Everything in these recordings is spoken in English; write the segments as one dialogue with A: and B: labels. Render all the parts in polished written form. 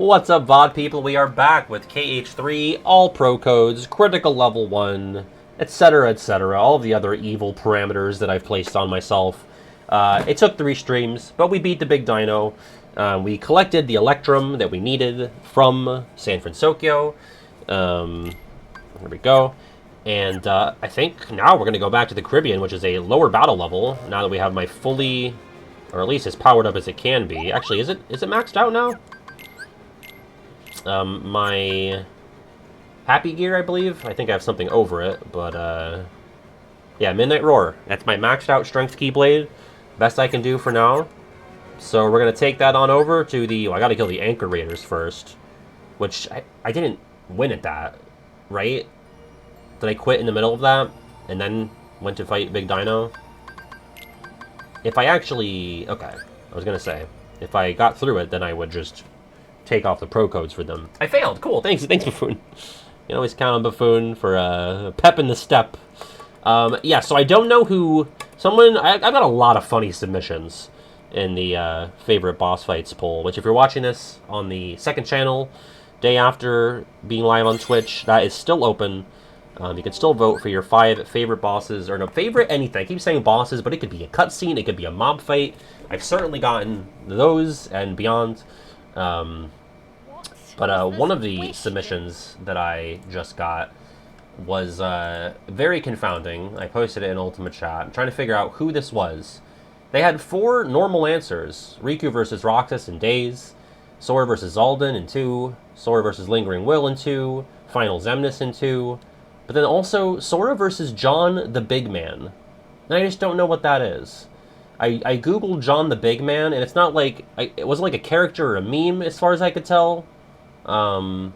A: What's up, VOD people? We are back with KH3, all pro codes, critical level 1, etc., etc., all of the other evil parameters that I've placed on myself. It took 3 streams, but we beat the big dino. We collected the Electrum that we needed from San Francisco. There we go. And I think now we're going to go back to the Caribbean, which is a lower battle level, now that we have my fully, or at least as powered up as it can be. Actually, is it maxed out now? My Happy Gear, I believe. I think I have something over it, but, yeah, Midnight Roar. That's my maxed out Strength Keyblade. Best I can do for now. So we're going to take that on over to the... Well, I got to kill the Anchor Raiders first, which I didn't win at that, right? Did I quit in the middle of that and then went to fight Big Dino? If I actually... Okay, I was going to say, if I got through it, then I would just take off the pro codes for them. I failed. Cool. Thanks, Buffoon. You can always count on Buffoon for pep in the step. Yeah, so I don't know who... I've got a lot of funny submissions in the favorite boss fights poll, which if you're watching this on the second channel, day after being live on Twitch, that is still open. You can still vote for your 5 favorite bosses, or no, favorite anything. I keep saying bosses, but it could be a cutscene, it could be a mob fight. I've certainly gotten those and beyond. But one of the submissions that I just got was very confounding. I posted it in Ultimate Chat. I'm trying to figure out who this was. They had 4 normal answers. Riku versus Roxas in Days, Sora versus Zaldin in 2, Sora versus Lingering Will in 2, Final Xemnas in 2, but then also Sora versus John the Big Man. And I just don't know what that is. I googled John the Big Man, and it's not like... it wasn't like a character or a meme, as far as I could tell. So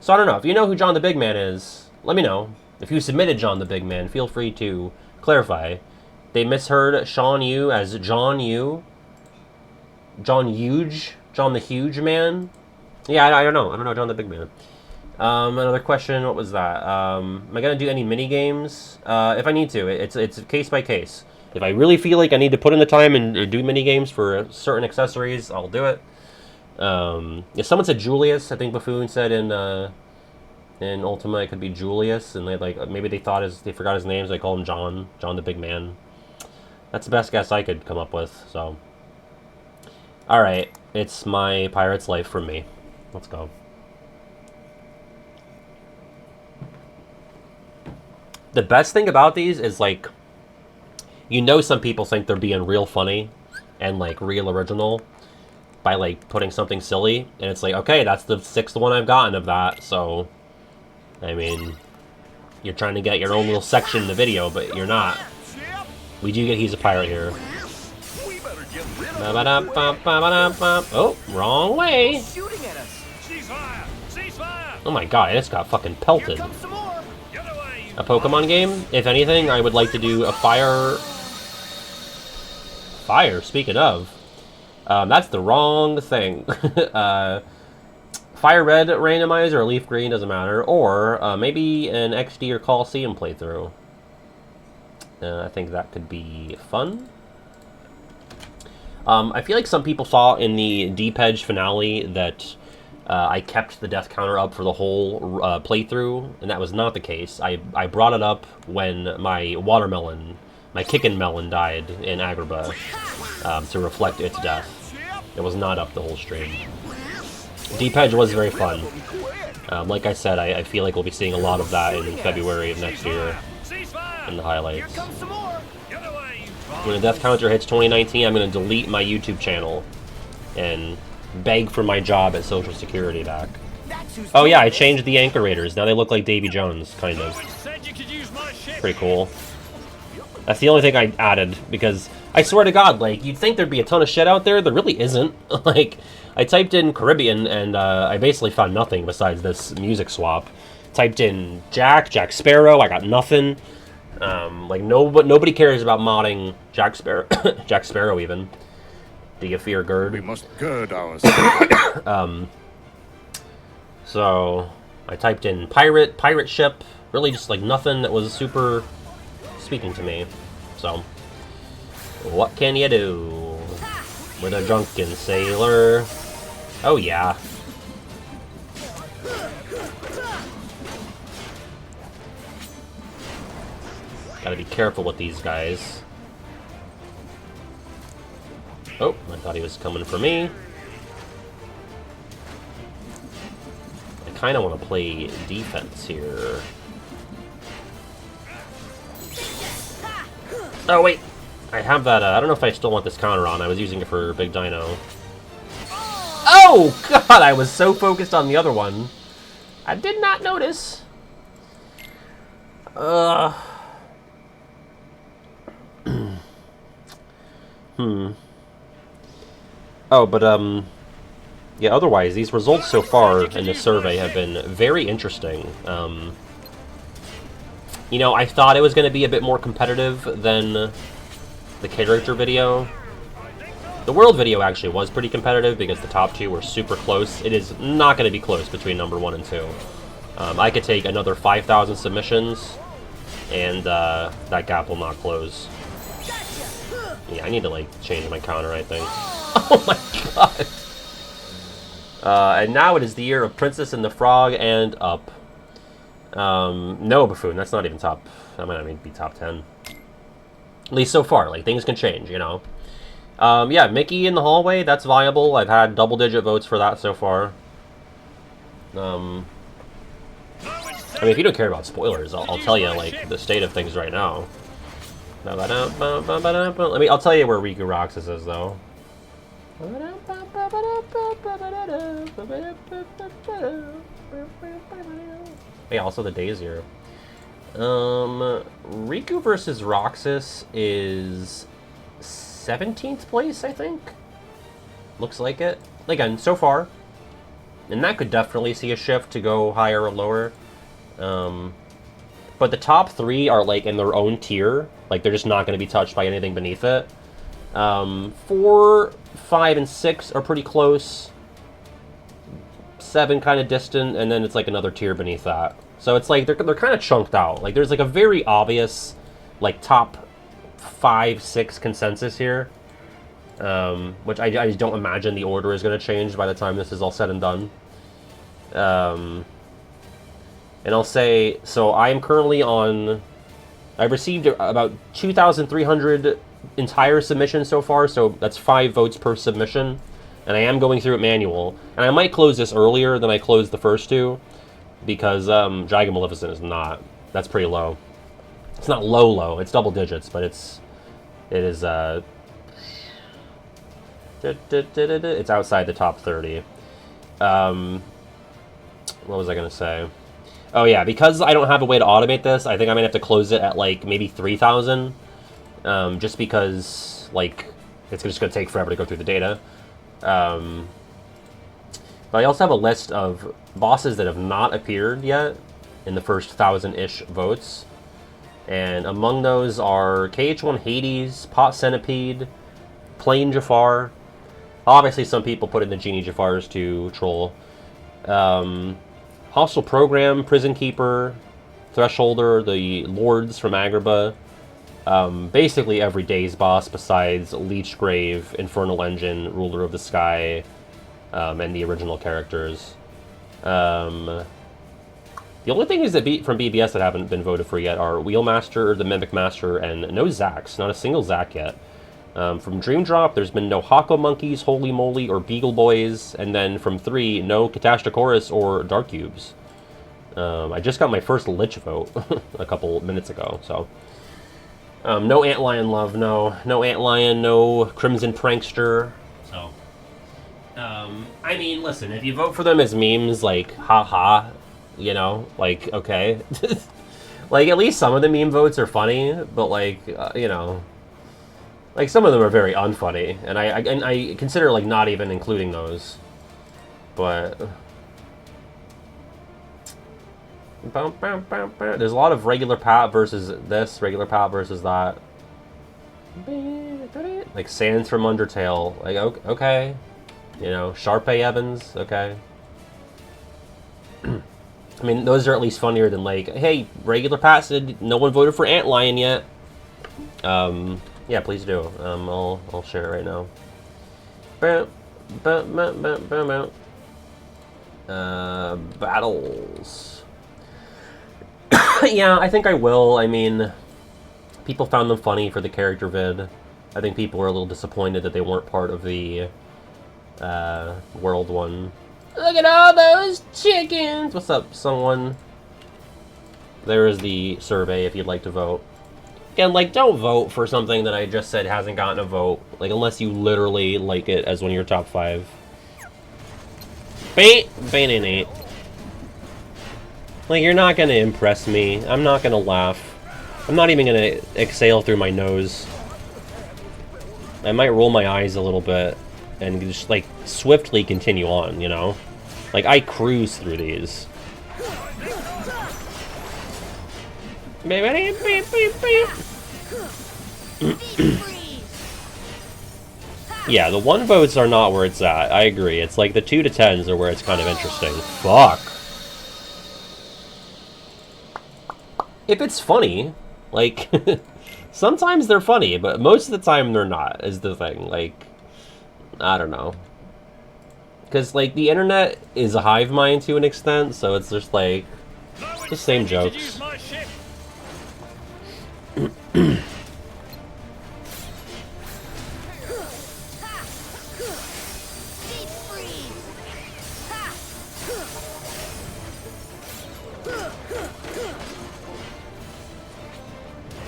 A: I don't know. If you know who John the Big Man is, let me know. If you submitted John the Big Man, feel free to clarify. They misheard Sean Yu as John Yu. John Huge? John the Huge Man? Yeah, I don't know. I don't know John the Big Man. Another question, what was that? Am I going to do any mini-games? If I need to. It's case by case. If I really feel like I need to put in the time and do mini-games for certain accessories, I'll do it. If someone said Julius, I think Buffoon said in Ultima it could be Julius, and maybe they forgot his name, so they call him John the Big Man. That's the best guess I could come up with, so. Alright, it's my pirate's life for me. Let's go. The best thing about these is, like, you know some people think they're being real funny and, like, real original by, like, putting something silly, and it's like, okay, that's the 6th one I've gotten of that, so, I mean, you're trying to get your own little section in the video, but you're not. We do get He's a Pirate here. Oh, wrong way! Oh my god, I just got fucking pelted. A Pokemon game? If anything, I would like to do a Fire, speaking of. That's the wrong thing. Fire Red randomizer or Leaf Green, doesn't matter. Or maybe an XD or Coliseum playthrough. I think that could be fun. I feel like some people saw in the Deep Edge finale that I kept the death counter up for the whole playthrough, and that was not the case. I brought it up when my watermelon, my Kickin' Melon died in Agrabah to reflect its death. It was not up the whole stream. Deep Edge was very fun. Like I said, I feel like we'll be seeing a lot of that in February of next year in the highlights. When the death counter hits 2019, I'm going to delete my YouTube channel and beg for my job at Social Security back. Oh yeah, I changed the Anchor Raiders. Now they look like Davy Jones, kind of. Pretty cool. That's the only thing I added, because I swear to God, like, you'd think there'd be a ton of shit out there. There really isn't. Like, I typed in Caribbean, and I basically found nothing besides this music swap. Typed in Jack Sparrow, I got nothing. Like, nobody cares about modding Jack Sparrow, Jack Sparrow even. Do you fear gird?
B: We must gird ourselves.
A: So I typed in pirate ship, really just like nothing that was super speaking to me. So what can you do with a drunken sailor? Oh yeah, Gotta be careful with these guys. Oh, I thought he was coming for me. I kind of want to play defense here. Oh, wait. I have that, I don't know if I still want this counter on. I was using it for Big Dino. Oh, God! I was so focused on the other one. I did not notice. Oh, but, yeah, otherwise, these results so far in this survey have been very interesting. You know, I thought it was going to be a bit more competitive than the character video. The world video actually was pretty competitive because the top two were super close. It is not going to be close between number 1 and 2. I could take another 5,000 submissions, and that gap will not close. Yeah, I need to, like, change my counter, I think. Oh my god! And now it is the year of Princess and the Frog and up. No, Buffoon, that's not even top... I might not even be top 10. At least so far, like, things can change, you know? Yeah, Mickey in the hallway, that's viable. I've had double-digit votes for that so far. I mean, if you don't care about spoilers, I'll tell you, like, the state of things right now. I'll tell you where Riku Roxas is, though. Yeah, also the days here. Riku versus Roxas is 17th place, I think. Looks like it. Again, so far. And that could definitely see a shift to go higher or lower. But the top 3 are, like, in their own tier. Like, they're just not going to be touched by anything beneath it. 4, 5, and 6 are pretty close. 7 kind of distant, and then it's, like, another tier beneath that. So it's, like, they're kind of chunked out. Like, there's, like, a very obvious, like, top 5, 6 consensus here. Which I just don't imagine the order is going to change by the time this is all said and done. And I'll say, so I am currently on... I've received about 2,300 entire submissions so far, so that's 5 votes per submission. And I am going through it manual. And I might close this earlier than I closed the first 2, because Dragon Maleficent is not. That's pretty low. It's not low, it's double digits, but it is, it's outside the top 30. What was I going to say? Oh yeah, because I don't have a way to automate this, I think I might have to close it at, like, maybe 3,000. Just because, like, it's just going to take forever to go through the data. But I also have a list of bosses that have not appeared yet in the first 1,000-ish votes. And among those are KH1 Hades, Pot Centipede, Plain Jafar. Obviously, some people put in the Genie Jafars to troll. Hostile Program, Prison Keeper, Thresholder, the Lords from Agrabah. Basically every Days boss besides Leechgrave, Infernal Engine, Ruler of the Sky, and the original characters. The only things that from BBS that haven't been voted for yet are Wheelmaster, the Mimic Master, and no Zax. Not a single Zack yet. From Dream Drop, there's been no Hako Monkeys, Holy Moly, or Beagle Boys. And then from 3, no Catastrophosaurus or Dark Cubes. I just got my first Lich vote a couple minutes ago, so... no Antlion Love, no Antlion, no Crimson Prankster, so... I mean, listen, if you vote for them as memes, like, haha, you know, like, okay. Like, at least some of the meme votes are funny, but, like, you know... Like, some of them are very unfunny, and I consider, like, not even including those. But... There's a lot of regular Pat versus this, regular Pat versus that. Like Sans from Undertale. Like, okay. You know, Sharpay Evans, okay. I mean, those are at least funnier than, like, hey, regular Pat said no one voted for Antlion yet. Yeah, please do. I'll share it right now. Battles. Yeah, I think I will. I mean, People found them funny for the character vid. I think people were a little disappointed that they weren't part of the world one. Look at all those chickens! What's up, someone? There is the survey if you'd like to vote. Again, like, don't vote for something that I just said hasn't gotten a vote. Like, unless you literally like it as one of your top 5. Bait! Bait. Like, you're not gonna impress me. I'm not gonna laugh. I'm not even gonna exhale through my nose. I might roll my eyes a little bit and just, like, swiftly continue on, you know? Like, I cruise through these. Yeah, the 1 votes are not where it's at. I agree. It's like the 2 to 10s are where it's kind of interesting. Fuck. If it's funny, like, sometimes they're funny, but most of the time they're not, is the thing. Like, I don't know. Because, like, the internet is a hive mind to an extent, so it's just, like, the same jokes.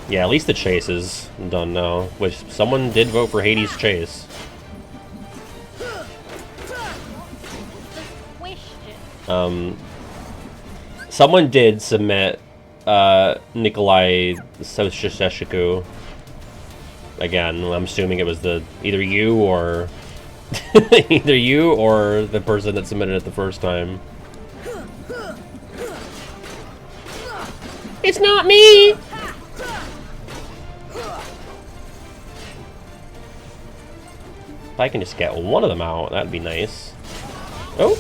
A: Yeah, at least the chase is done now. Which, someone did vote for Hades' chase. Someone did submit Nikolai Sosheshiku. Again, I'm assuming it was either you or either you or the person that submitted it the first time. It's not me! If I can just get one of them out, that'd be nice. Oh!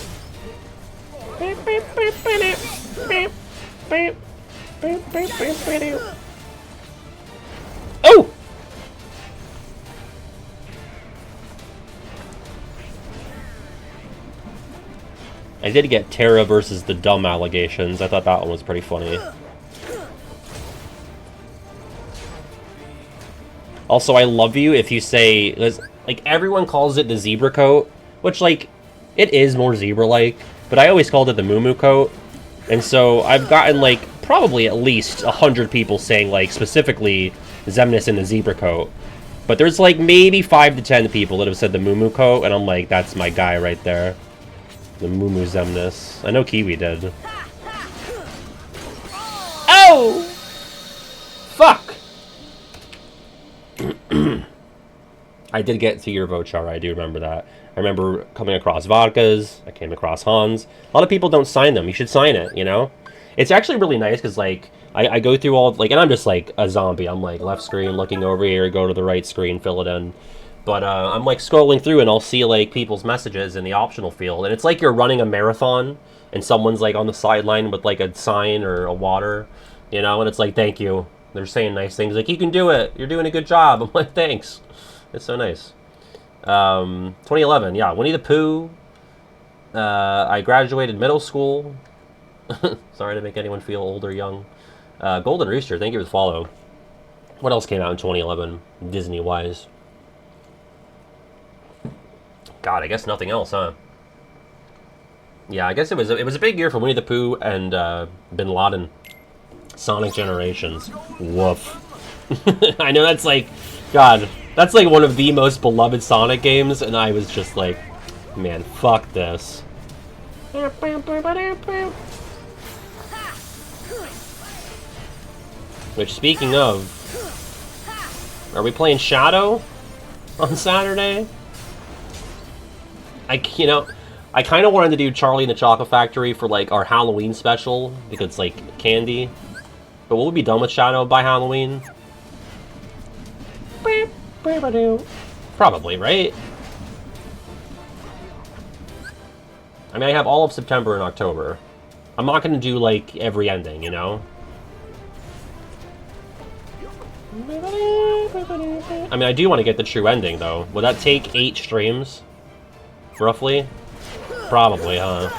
A: Oh! I did get Terra versus the dumb allegations. I thought that one was pretty funny. Also, I love you if you say, like, everyone calls it the zebra coat, which, like, it is more zebra-like, but I always called it the moo coat. And so I've gotten, like, probably at least 100 people saying, like, specifically Xemnas in the zebra coat. But there's, like, maybe 5 to 10 people that have said the moo coat, and I'm like, that's my guy right there. The Moo Xemnas. I know Kiwi did. Oh! Fuck! I did get to your vote, Chara. I do remember that. I remember coming across vodkas. I came across Hans. A lot of people don't sign them. You should sign it, you know? It's actually really nice because, like, I go through all, like, and I'm just, like, a zombie. I'm, like, left screen, looking over here, go to the right screen, fill it in. But I'm, like, scrolling through and I'll see, like, people's messages in the optional field. And it's like you're running a marathon and someone's, like, on the sideline with, like, a sign or a water, you know? And it's like, thank you. They're saying nice things. Like, you can do it. You're doing a good job. I'm like, thanks. It's so nice. 2011, yeah. Winnie the Pooh. I graduated middle school. Sorry to make anyone feel old or young. Golden Rooster, thank you for the follow. What else came out in 2011, Disney-wise? God, I guess nothing else, huh? Yeah, I guess it was a big year for Winnie the Pooh and Bin Laden. Sonic Generations. Woof. I know that's like, God, that's like one of the most beloved Sonic games, and I was just like, man, fuck this. Which, speaking of, are we playing Shadow on Saturday? I kind of wanted to do Charlie and the Chocolate Factory for, like, our Halloween special, because it's, like, candy. But will we be done with Shadow by Halloween? Probably, right? I mean, I have all of September and October. I'm not going to do, like, every ending, you know? I mean, I do want to get the true ending, though. Would that take 8 streams? Roughly? Probably, huh?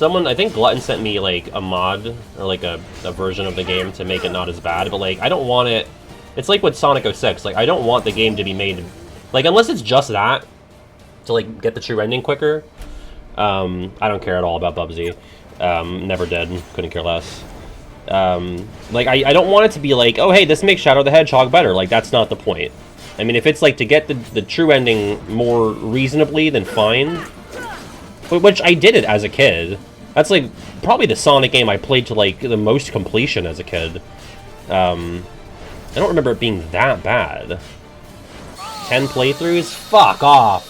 A: Someone, I think Glutton sent me, like, a mod, or, like, a version of the game to make it not as bad, but, like, I don't want it... It's like with Sonic 06, like, I don't want the game to be made... Like, unless it's just that, to, like, get the true ending quicker, I don't care at all about Bubsy. Never did, couldn't care less. Like, I don't want it to be like, oh, hey, this makes Shadow the Hedgehog better. Like, that's not the point. I mean, if it's, like, to get the true ending more reasonably, then fine. Which I did it as a kid. That's, like, probably the Sonic game I played to, like, the most completion as a kid. I don't remember it being that bad. 10 playthroughs? Fuck off!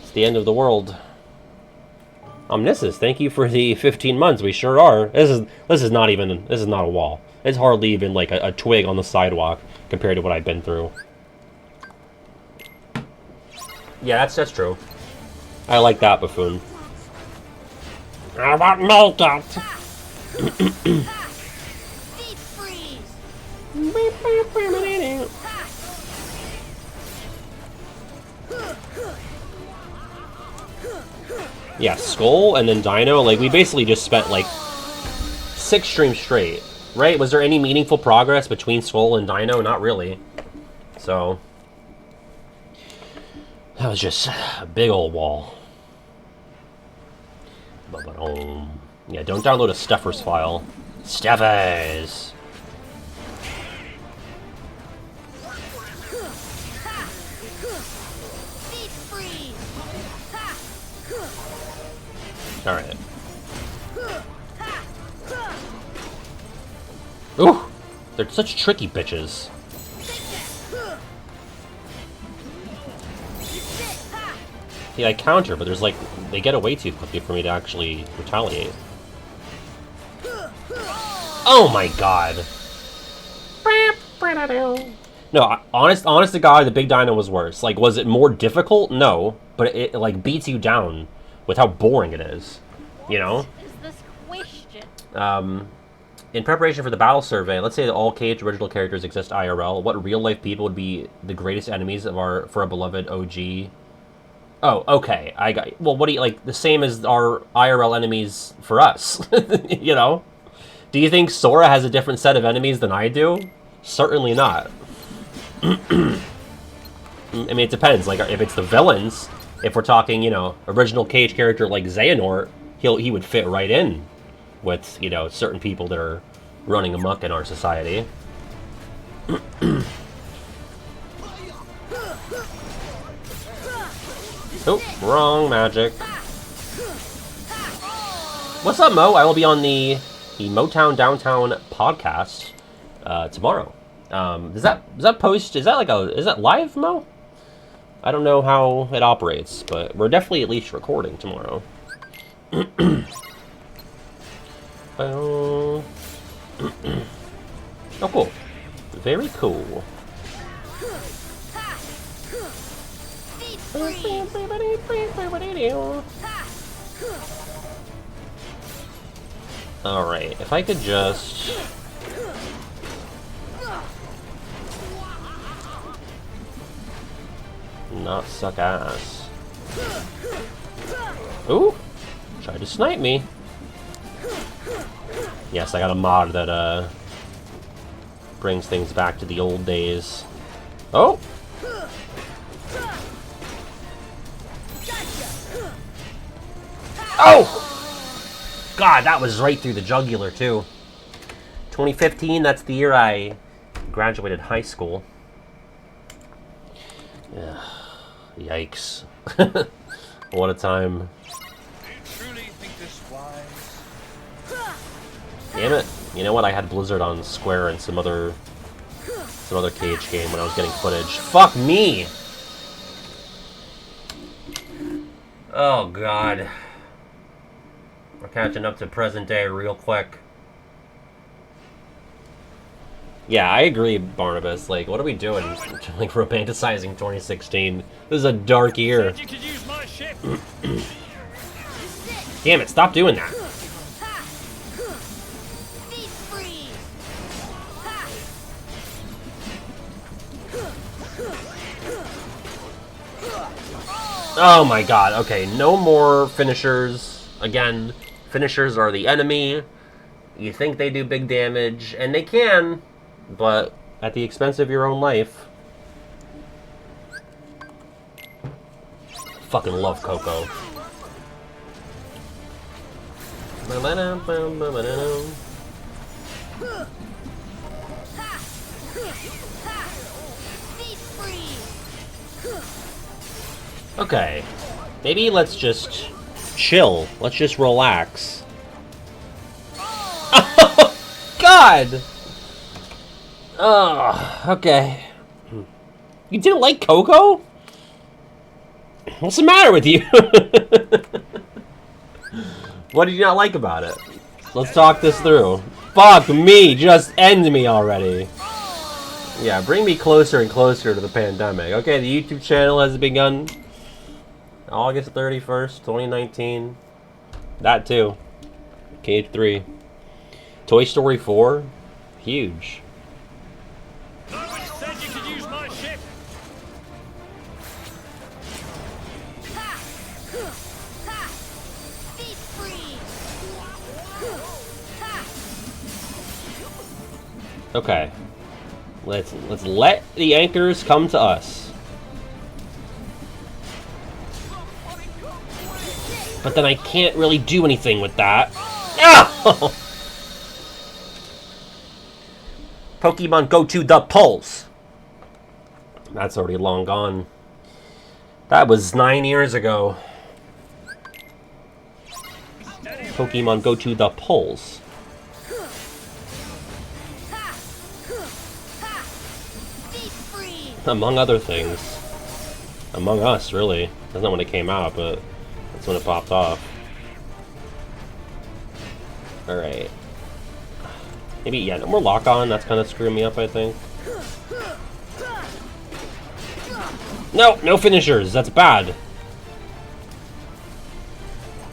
A: It's the end of the world. Omnissus, thank you for the 15 months. We sure are. This is not a wall. It's hardly even, like, a twig on the sidewalk compared to what I've been through. Yeah, that's true. I like that, Buffoon. How about Meltdown? Yeah, Skull and then Dino. Like, we basically just spent, like, 6 streams straight. Right? Was there any meaningful progress between Skull and Dino? Not really. So... that was just a big old wall. Yeah, don't download a Stuffers file. Stuffers! Alright. Ooh! They're such tricky bitches. Yeah, I counter, but there's like... they get away too quickly for me to actually retaliate. Oh my god! No, honest to god, the Big Dino was worse. Like, was it more difficult? No. But it like, beats you down with how boring it is. You know? In preparation for the battle survey, let's say that all KH original characters exist IRL. What real-life people would be the greatest enemies of our beloved OG? Oh, okay. I got... well, what do you... like, the same as our IRL enemies for us. You know? Do you think Sora has a different set of enemies than I do? Certainly not. I mean, it depends. Like, if it's the villains, if we're talking, you know, original KH character like Xehanort, he would fit right in with, you know, certain people that are running amok in our society. Oh, wrong magic. What's up, Mo? I will be on the Motown Downtown podcast tomorrow. Does that post? Is that like is that live, Mo? I don't know how it operates, but we're definitely at least recording tomorrow. Oh, cool. Very cool. Alright, if I could just... not suck ass. Ooh! Tried to snipe me. Yes, I got a mod that, brings things back to the old days. Oh! Oh! God, that was right through the jugular, too. 2015, that's the year I graduated high school. Yeah. Yikes. What a time. Damn it. You know what? I had Blizzard on Square and some other KH game when I was getting footage. Fuck me! Oh, God. We're catching up to present day real quick. Yeah, I agree, Barnabas. Like, what are we doing? Like, romanticizing 2016. This is a dark year. Damn it, stop doing that. Oh my god, okay, no more finishers. Again, finishers are the enemy. You think they do big damage, and they can, but at the expense of your own life. Fucking love Coco. Okay, maybe let's just chill. Let's just relax. Oh, God! Okay. You didn't like Coco? What's the matter with you? What did you not like about it? Let's talk this through. Fuck me, just end me already. Yeah, bring me closer and closer to the pandemic. Okay, the YouTube channel has begun. August 31st, 2019. That too. Cage 3. Toy Story 4. Huge.
B: Nobody said you could use my ship.
A: Okay. Let's let the anchors come to us. But then I can't really do anything with that. Oh! Pokemon go to the polls. That's already long gone. That was 9 years ago. Pokemon go to the polls. Among other things. Among Us, really. That's not when it came out, but that's when it popped off. Alright. Maybe, yeah, no more lock-on. That's kind of screwing me up, I think. No, no finishers. That's bad.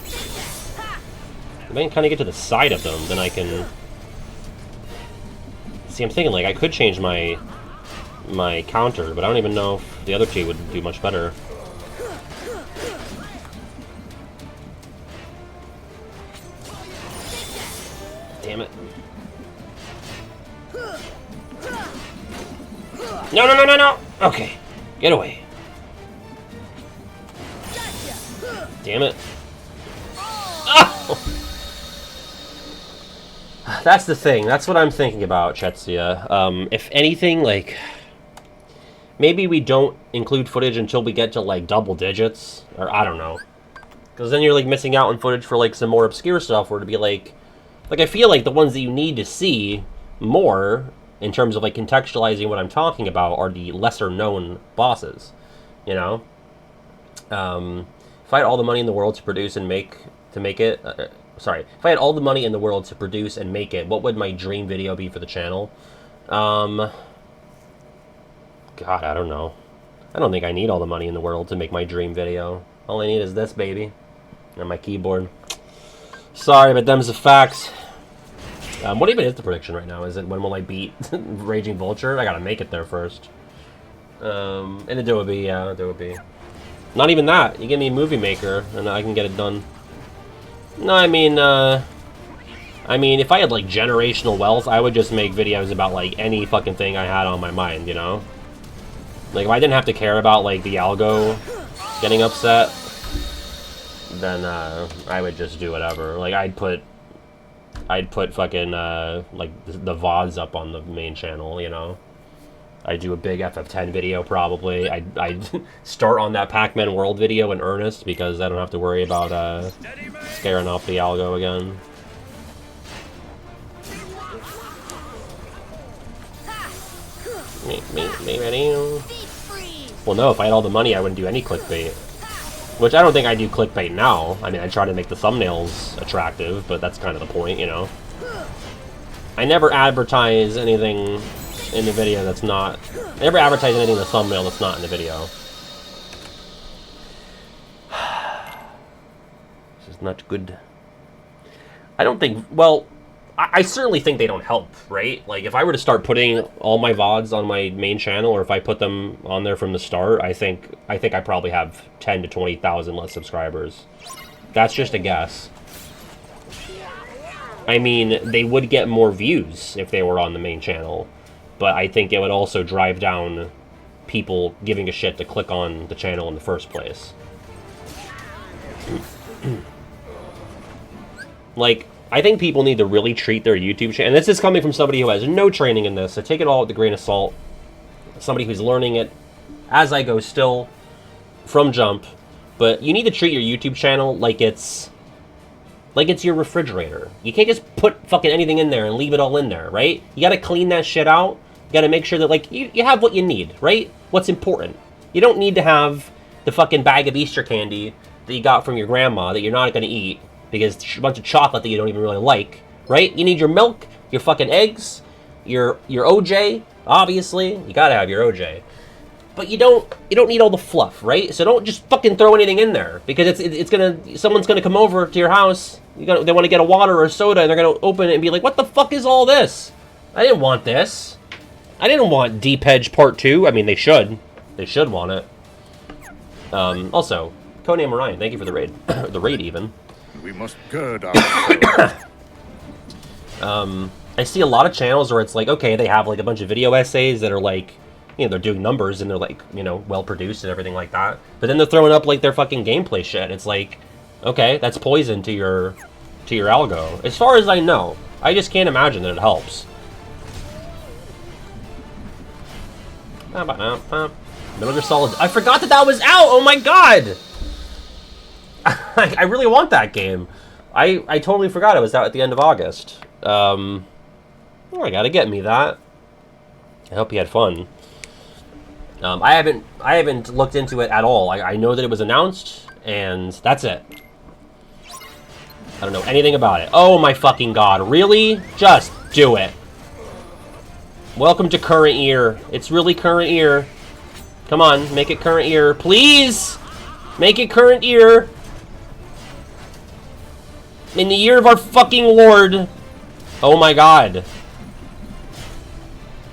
A: If I can kind of get to the side of them, then I can... See, I'm thinking, like, I could change my counter, but I don't even know if the other two would do much better. Damn it. No, no, no, no, no! Okay. Get away. Damn it. Oh! That's the thing. That's what I'm thinking about, Chetsia. If anything, like... Maybe we don't include footage until we get to, like, double digits. Or, I don't know. Because then you're, like, missing out on footage for, like, some more obscure stuff, or to be, like... Like, I feel like the ones that you need to see more, in terms of, like, contextualizing what I'm talking about, are the lesser-known bosses. You know? If I had all the money in the world to produce and make it... sorry. If I had all the money in the world to produce and make it, what would my dream video be for the channel? God, I don't know. I don't think I need all the money in the world to make my dream video. All I need is this, baby. And my keyboard. Sorry, but them's the facts. What even is the prediction right now? Is it when will I beat Raging Vulture? I gotta make it there first. And the do would be, yeah, the would be. Not even that. You give me a Movie Maker, and I can get it done. No, I mean, if I had, like, generational wealth, I would just make videos about, like, any fucking thing I had on my mind, you know? Like, if I didn't have to care about, like, the algo getting upset, then, I would just do whatever. Like, I'd put fucking, like, the VODs up on the main channel, you know? I'd do a big FF10 video, probably. I'd start on that Pac-Man World video in earnest, because I don't have to worry about, scaring off the algo again. Me ready? Well, no, if I had all the money, I wouldn't do any clickbait. Which I don't think I do clickbait now. I mean, I try to make the thumbnails attractive, but that's kind of the point, you know? I never advertise anything in the video that's not... I never advertise anything in the thumbnail that's not in the video. This is not good. I don't think... Well... I certainly think they don't help, right? Like, if I were to start putting all my VODs on my main channel, or if I put them on there from the start, I think I probably have 10 to 20,000 less subscribers. That's just a guess. I mean, they would get more views if they were on the main channel, but I think it would also drive down people giving a shit to click on the channel in the first place. Like, I think people need to really treat their YouTube channel, and this is coming from somebody who has no training in this, so take it all with a grain of salt. Somebody who's learning it as I go still, from jump, but you need to treat your YouTube channel like it's your refrigerator. You can't just put fucking anything in there and leave it all in there, right? You gotta clean that shit out. You gotta make sure that, like, you have what you need, right? What's important. You don't need to have the fucking bag of Easter candy that you got from your grandma that you're not gonna eat because it's a bunch of chocolate that you don't even really like, right? You need your milk, your fucking eggs, your OJ, obviously. You gotta have your OJ. But you don't need all the fluff, right? So don't just fucking throw anything in there, because someone's gonna come over to your house. They want to get a water or a soda, and they're gonna open it and be like, "What the fuck is all this? I didn't want this. I didn't want Deep Edge Part 2." I mean, they should. They should want it. Also, Codename Orion, thank you for the raid. The raid, even.
C: We must gird ourselves.
A: I see a lot of channels where it's like, okay, they have like a bunch of video essays that are like, you know, they're doing numbers and they're like, you know, well produced and everything like that. But then they're throwing up like their fucking gameplay shit. It's like, okay, that's poison to your algo. As far as I know, I just can't imagine that it helps. Metal Gear Solid. I forgot that was out. Oh my god. I really want that game. I totally forgot it was out at the end of August. Oh, I gotta get me that. I hope you had fun. I haven't looked into it at all. I know that it was announced, and that's it. I don't know anything about it. Oh my fucking god, really? Just do it. Welcome to current year. It's really current year. Come on, make it current year. Please! Make it current year. In the year of our fucking Lord. Oh my god.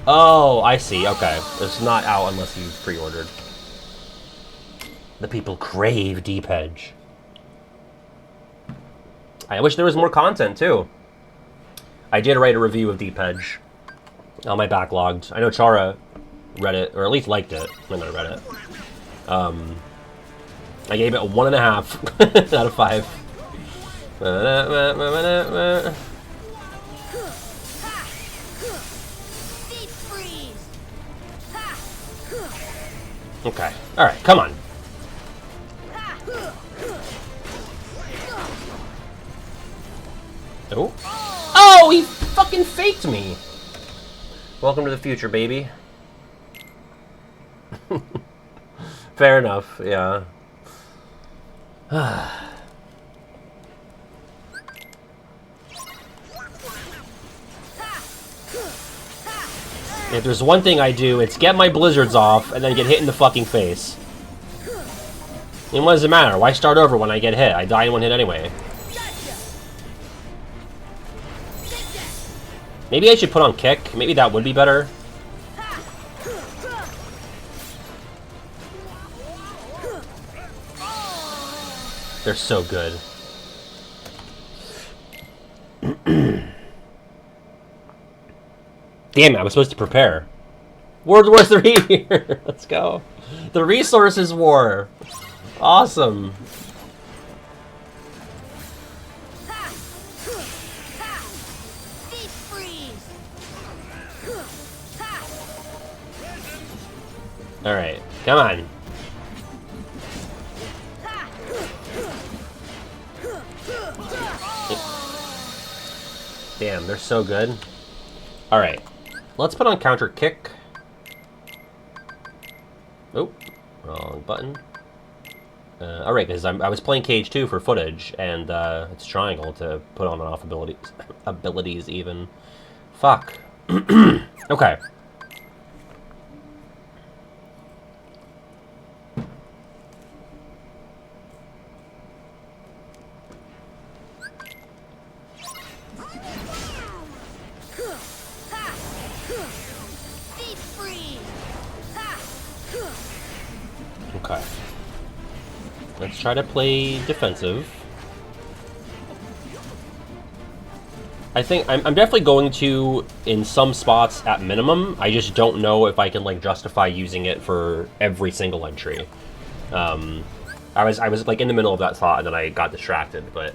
A: Oh, I see. Okay. It's not out unless you pre-ordered. The people crave Deep Edge. I wish there was more content, too. I did write a review of Deep Edge on my backlogged. I know Chara read it, or at least liked it when I read it. I gave it a 1.5 out of 5. Okay. Alright, come on. Oh. Oh, he fucking faked me. Welcome to the future, baby. Fair enough, yeah. If there's one thing I do, it's get my blizzards off and then get hit in the fucking face. And what does it matter? Why start over when I get hit? I die in one hit anyway. Maybe I should put on kick. Maybe that would be better. They're so good. Damn it, I was supposed to prepare. World War III here. Let's go. The Resources War. Awesome. Alright, come on. Damn, they're so good. Alright. Let's put on counter kick. Oh, wrong button. Alright, because I was playing Cage 2 for footage, and it's triangle to put on and off abilities even. Fuck. Okay. Okay. Let's try to play defensive. I think I'm definitely going to in some spots at minimum. I just don't know if I can like justify using it for every single entry. I was like in the middle of that thought and then I got distracted, but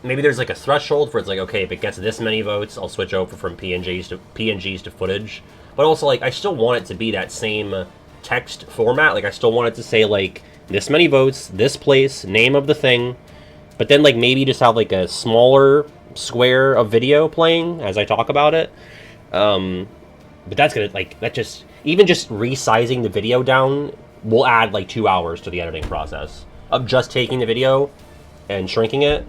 A: maybe there's like a threshold where it's like, okay, if it gets this many votes, I'll switch over from PNGs to footage. But also like I still want it to be that same text format. Like I still want it to say like this many votes, this place, name of the thing. But then, like, maybe just have, like, a smaller square of video playing as I talk about it. But that's gonna, like, that just... Even just resizing the video down will add, like, 2 hours to the editing process. Of just taking the video and shrinking it.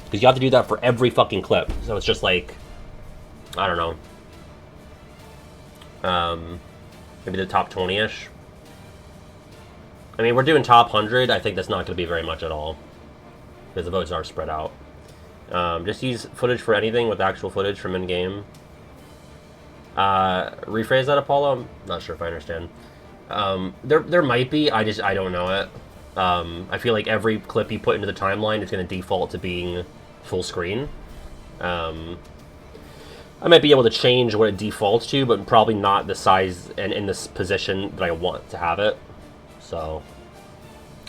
A: Because you have to do that for every fucking clip. So it's just, like... I don't know. Maybe the top 20-ish. I mean, we're doing top 100. I think that's not going to be very much at all. Because the votes are spread out. Just use footage for anything with actual footage from in-game. Rephrase that, Apollo? I'm not sure if I understand. There might be, I don't know it. I feel like every clip you put into the timeline is going to default to being full screen. I might be able to change what it defaults to, but probably not the size and in this position that I want to have it. So,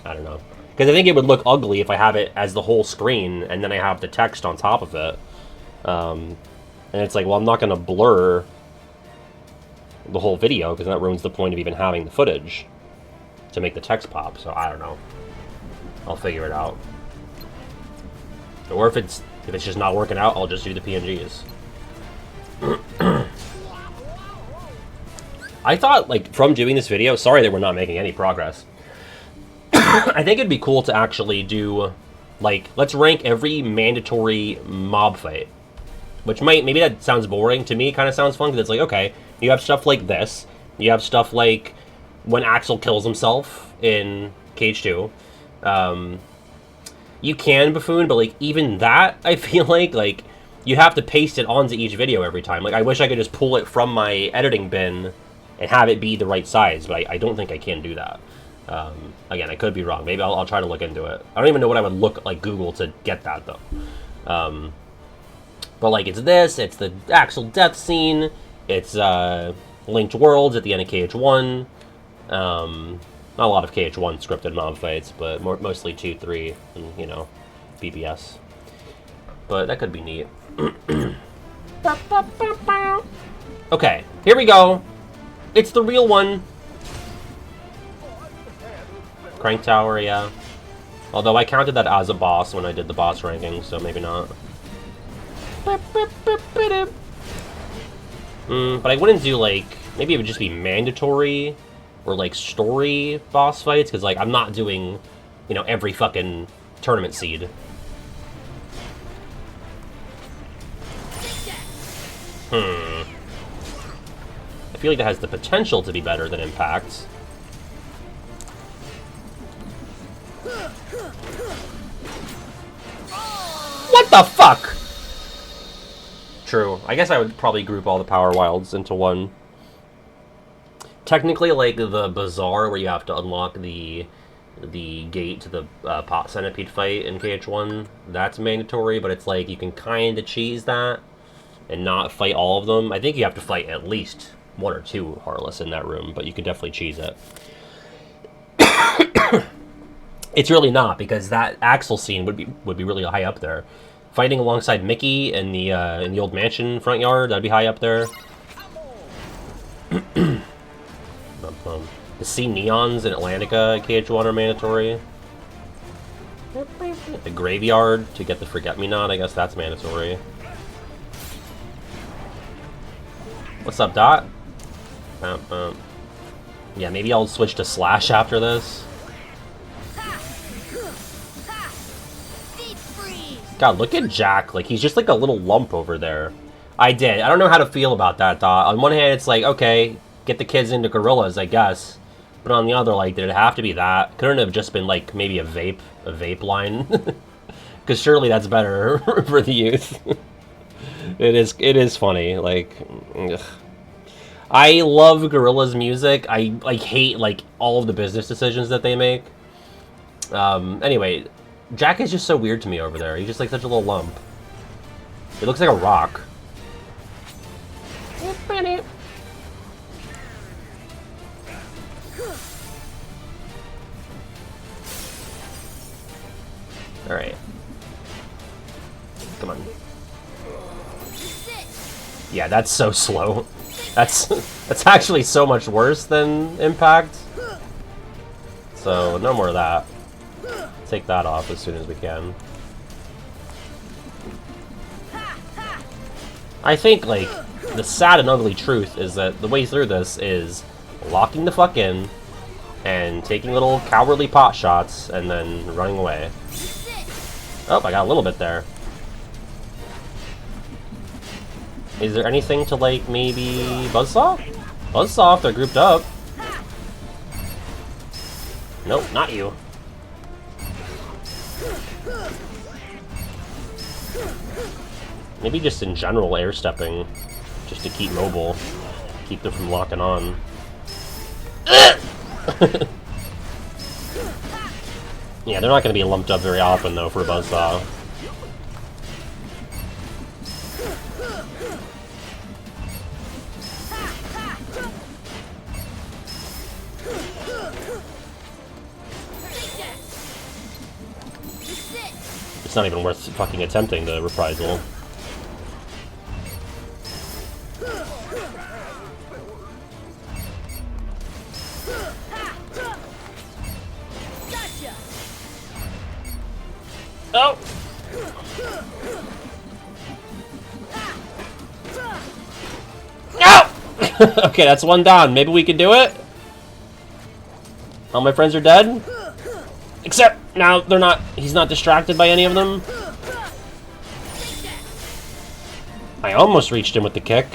A: I don't know. Because I think it would look ugly if I have it as the whole screen, and then I have the text on top of it. And it's like, well, I'm not going to blur the whole video, because that ruins the point of even having the footage to make the text pop. So, I don't know. I'll figure it out. Or if it's just not working out, I'll just do the PNGs. I thought, like, from doing this video, sorry that we're not making any progress. I think it'd be cool to actually do, like, let's rank every mandatory mob fight. Which maybe that sounds boring. To me, it kind of sounds fun, because it's like, okay, you have stuff like this. You have stuff like when Axel kills himself in Cage 2. You can buffoon, but, like, even that, I feel like, you have to paste it onto each video every time. Like, I wish I could just pull it from my editing bin and have it be the right size, but I don't think I can do that. Again, I could be wrong. Maybe I'll try to look into it. I don't even know what I would look like Google to get that, though. But, like, it's this. It's the Axel death scene. It's Linked Worlds at the end of KH1. Not a lot of KH1 scripted mob fights, but mostly 2, 3, and, you know, BBS. But that could be neat. Okay, here we go. It's the real one. Crank Tower, yeah. Although I counted that as a boss when I did the boss ranking, so maybe not. But I wouldn't do, like... Maybe it would just be mandatory or, like, story boss fights, because, like, I'm not doing, you know, every fucking tournament seed. I feel like that has the potential to be better than Impact. What the fuck? True. I guess I would probably group all the Power Wilds into one. Technically, like, the Bazaar, where you have to unlock the gate to the Pot Centipede fight in KH1, that's mandatory, but it's like, you can kind of cheese that and not fight all of them. I think you have to fight at least 1 or 2 Heartless in that room, but you could definitely cheese it. It's really not, because that Axel scene would be really high up there. Fighting alongside Mickey in the old mansion front yard, that'd be high up there. The Sea Neons in Atlantica KH1 are mandatory. The Graveyard to get the Forget-Me-Not, I guess that's mandatory. What's up, Dot? Yeah, maybe I'll switch to Slash after this. God, look at Jack. Like, he's just like a little lump over there. I did. I don't know how to feel about that, Dot. On one hand, it's like, okay, get the kids into gorillas, I guess. But on the other, like, did it have to be that? Couldn't it have just been, like, maybe a vape line? Because surely that's better for the youth. It is funny. Like, ugh. I love Gorillaz music. I hate, like, all of the business decisions that they make. Anyway, Jack is just so weird to me over there. He's just like such a little lump. It looks like a rock. Alright. Come on. Yeah, that's so slow. That's actually so much worse than Impact. So, no more of that. Take that off as soon as we can. I think, like, the sad and ugly truth is that the way through this is locking the fuck in and taking little cowardly pot shots and then running away. Oh, I got a little bit there. Is there anything to, like, maybe Buzzsaw? Buzzsaw, if they're grouped up. Nope, not you. Maybe just in general air stepping, just to keep mobile, keep them from locking on. Yeah, they're not going to be lumped up very often though for a Buzzsaw. It's not even worth fucking attempting the reprisal. Oh! No! Okay, that's one down. Maybe we can do it? All my friends are dead? Except now they're not. He's not distracted by any of them. I almost reached him with the kick.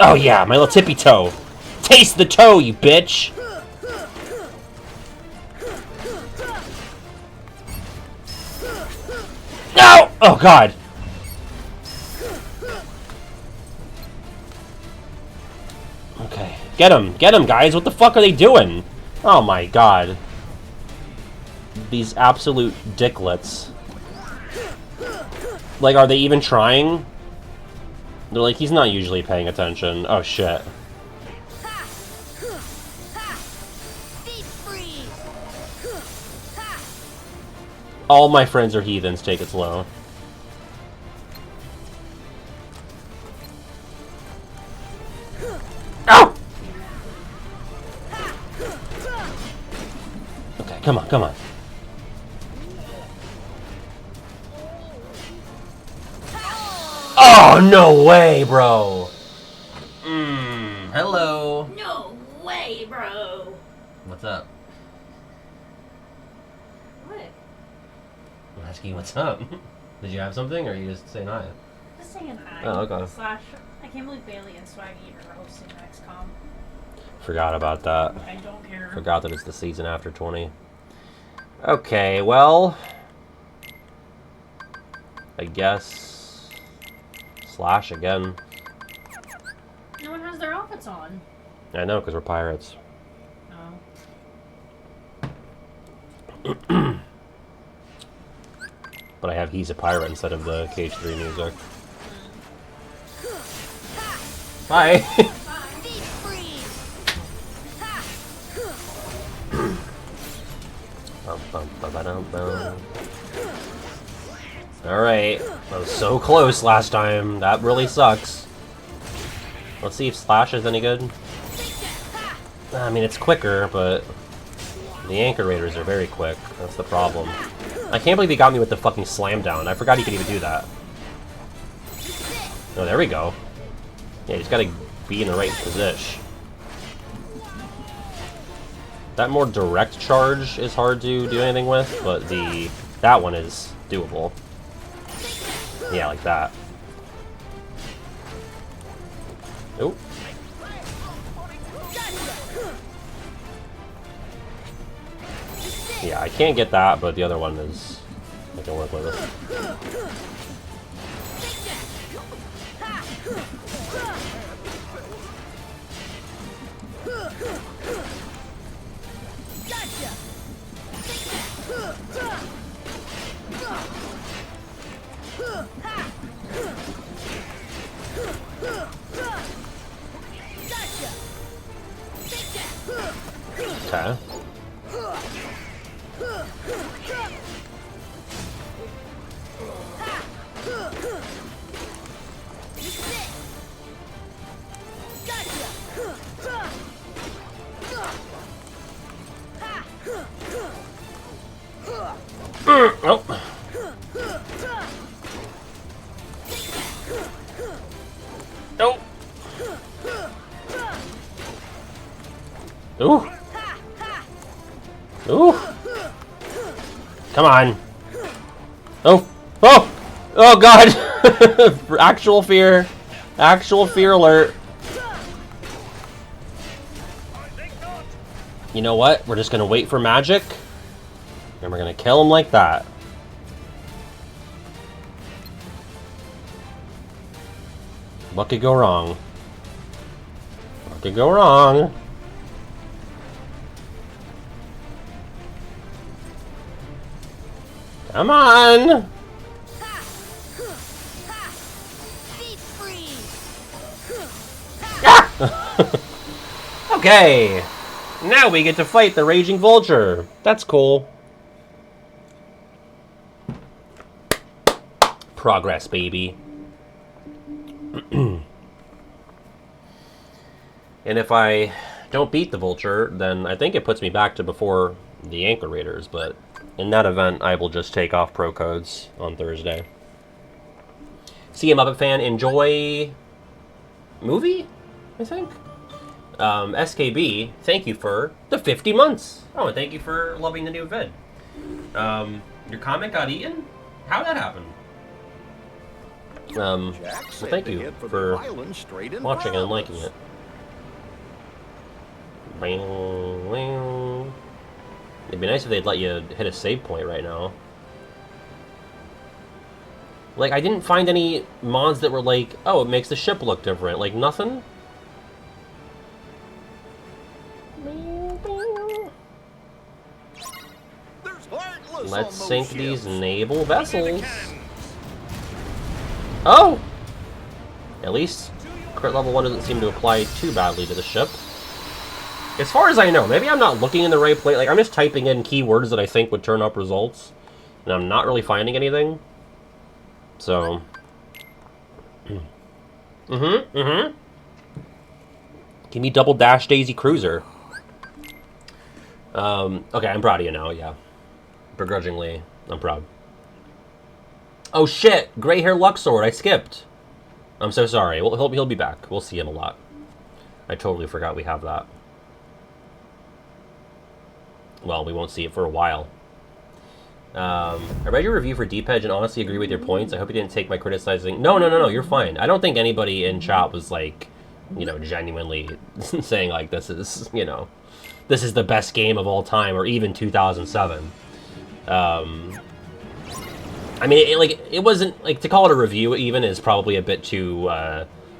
A: Oh yeah, my little tippy toe. Taste the toe, you bitch! No! Oh god. Okay. Get him, guys. What the fuck are they doing? Oh my god. These absolute dicklets. Like, are they even trying? They're like, he's not usually paying attention. Oh shit. All my friends are heathens. Take it slow. Ow! Okay, come on, come on. Oh, no way, bro. Hello.
D: No way, bro.
A: What's up?
D: What?
A: I'm asking you what's up. Did you have something, or are you just saying hi?
D: Just saying hi.
A: Oh, okay.
D: Slash, I can't believe Bailey and Swaggy are hosting XCOM.
A: Forgot about that.
D: I don't care.
A: Forgot that it's the season after 20. Okay, well... I guess... Slash again.
D: No one has their outfits on.
A: I know, because we're pirates.
D: Oh.
A: But I have He's a Pirate instead of the Cage 3 music. Hi! Alright, I was so close last time. That really sucks. Let's see if Slash is any good. I mean, it's quicker, but the Anchor Raiders are very quick. That's the problem. I can't believe he got me with the fucking slam down. I forgot he could even do that. Oh, there we go. Yeah, you just gotta be in the right position. That more direct charge is hard to do anything with, but that one is doable. Yeah, like that. Nope. Yeah, I can't get that, but the other one is... I can work with it. Oh. Oh. Ooh. Ooh. Come on. Oh. Oh. Oh, God. Actual fear. Actual fear alert. You know what? We're just going to wait for magic. And we're going to kill him like that. What could go wrong? What could go wrong? Come on! Ah! Okay! Now we get to fight the Raging Vulture. That's cool. Progress, baby. And if I don't beat the Vulture, then I think it puts me back to before the Anchor Raiders, but in that event, I will just take off pro codes on Thursday. See you, Muppet fan. Enjoy movie, I think. SKB, thank you for the 50 months. Oh, and thank you for loving the new vid. Your comment got eaten? How'd that happen? Well, thank you for watching and liking it. It'd be nice if they'd let you hit a save point right now. Like, I didn't find any mods that were like, oh, it makes the ship look different. Like, nothing? Let's sink these naval vessels. Oh! At least crit level 1 doesn't seem to apply too badly to the ship. As far as I know, maybe I'm not looking in the right place. Like, I'm just typing in keywords that I think would turn up results, and I'm not really finding anything. So. Give me double dash Daisy Cruiser. Okay, I'm proud of you now, yeah. Begrudgingly, I'm proud. Oh shit! Gray hair Luxord, I skipped. I'm so sorry. Well, he'll be back. We'll see him a lot. I totally forgot we have that. Well, we won't see it for a while. I read your review for D-Pedge and honestly agree with your points. I hope you didn't take my criticizing... No, you're fine. I don't think anybody in chat was like, you know, genuinely saying like, this is, you know, this is the best game of all time, or even 2007. I mean, it wasn't, like, to call it a review even is probably a bit too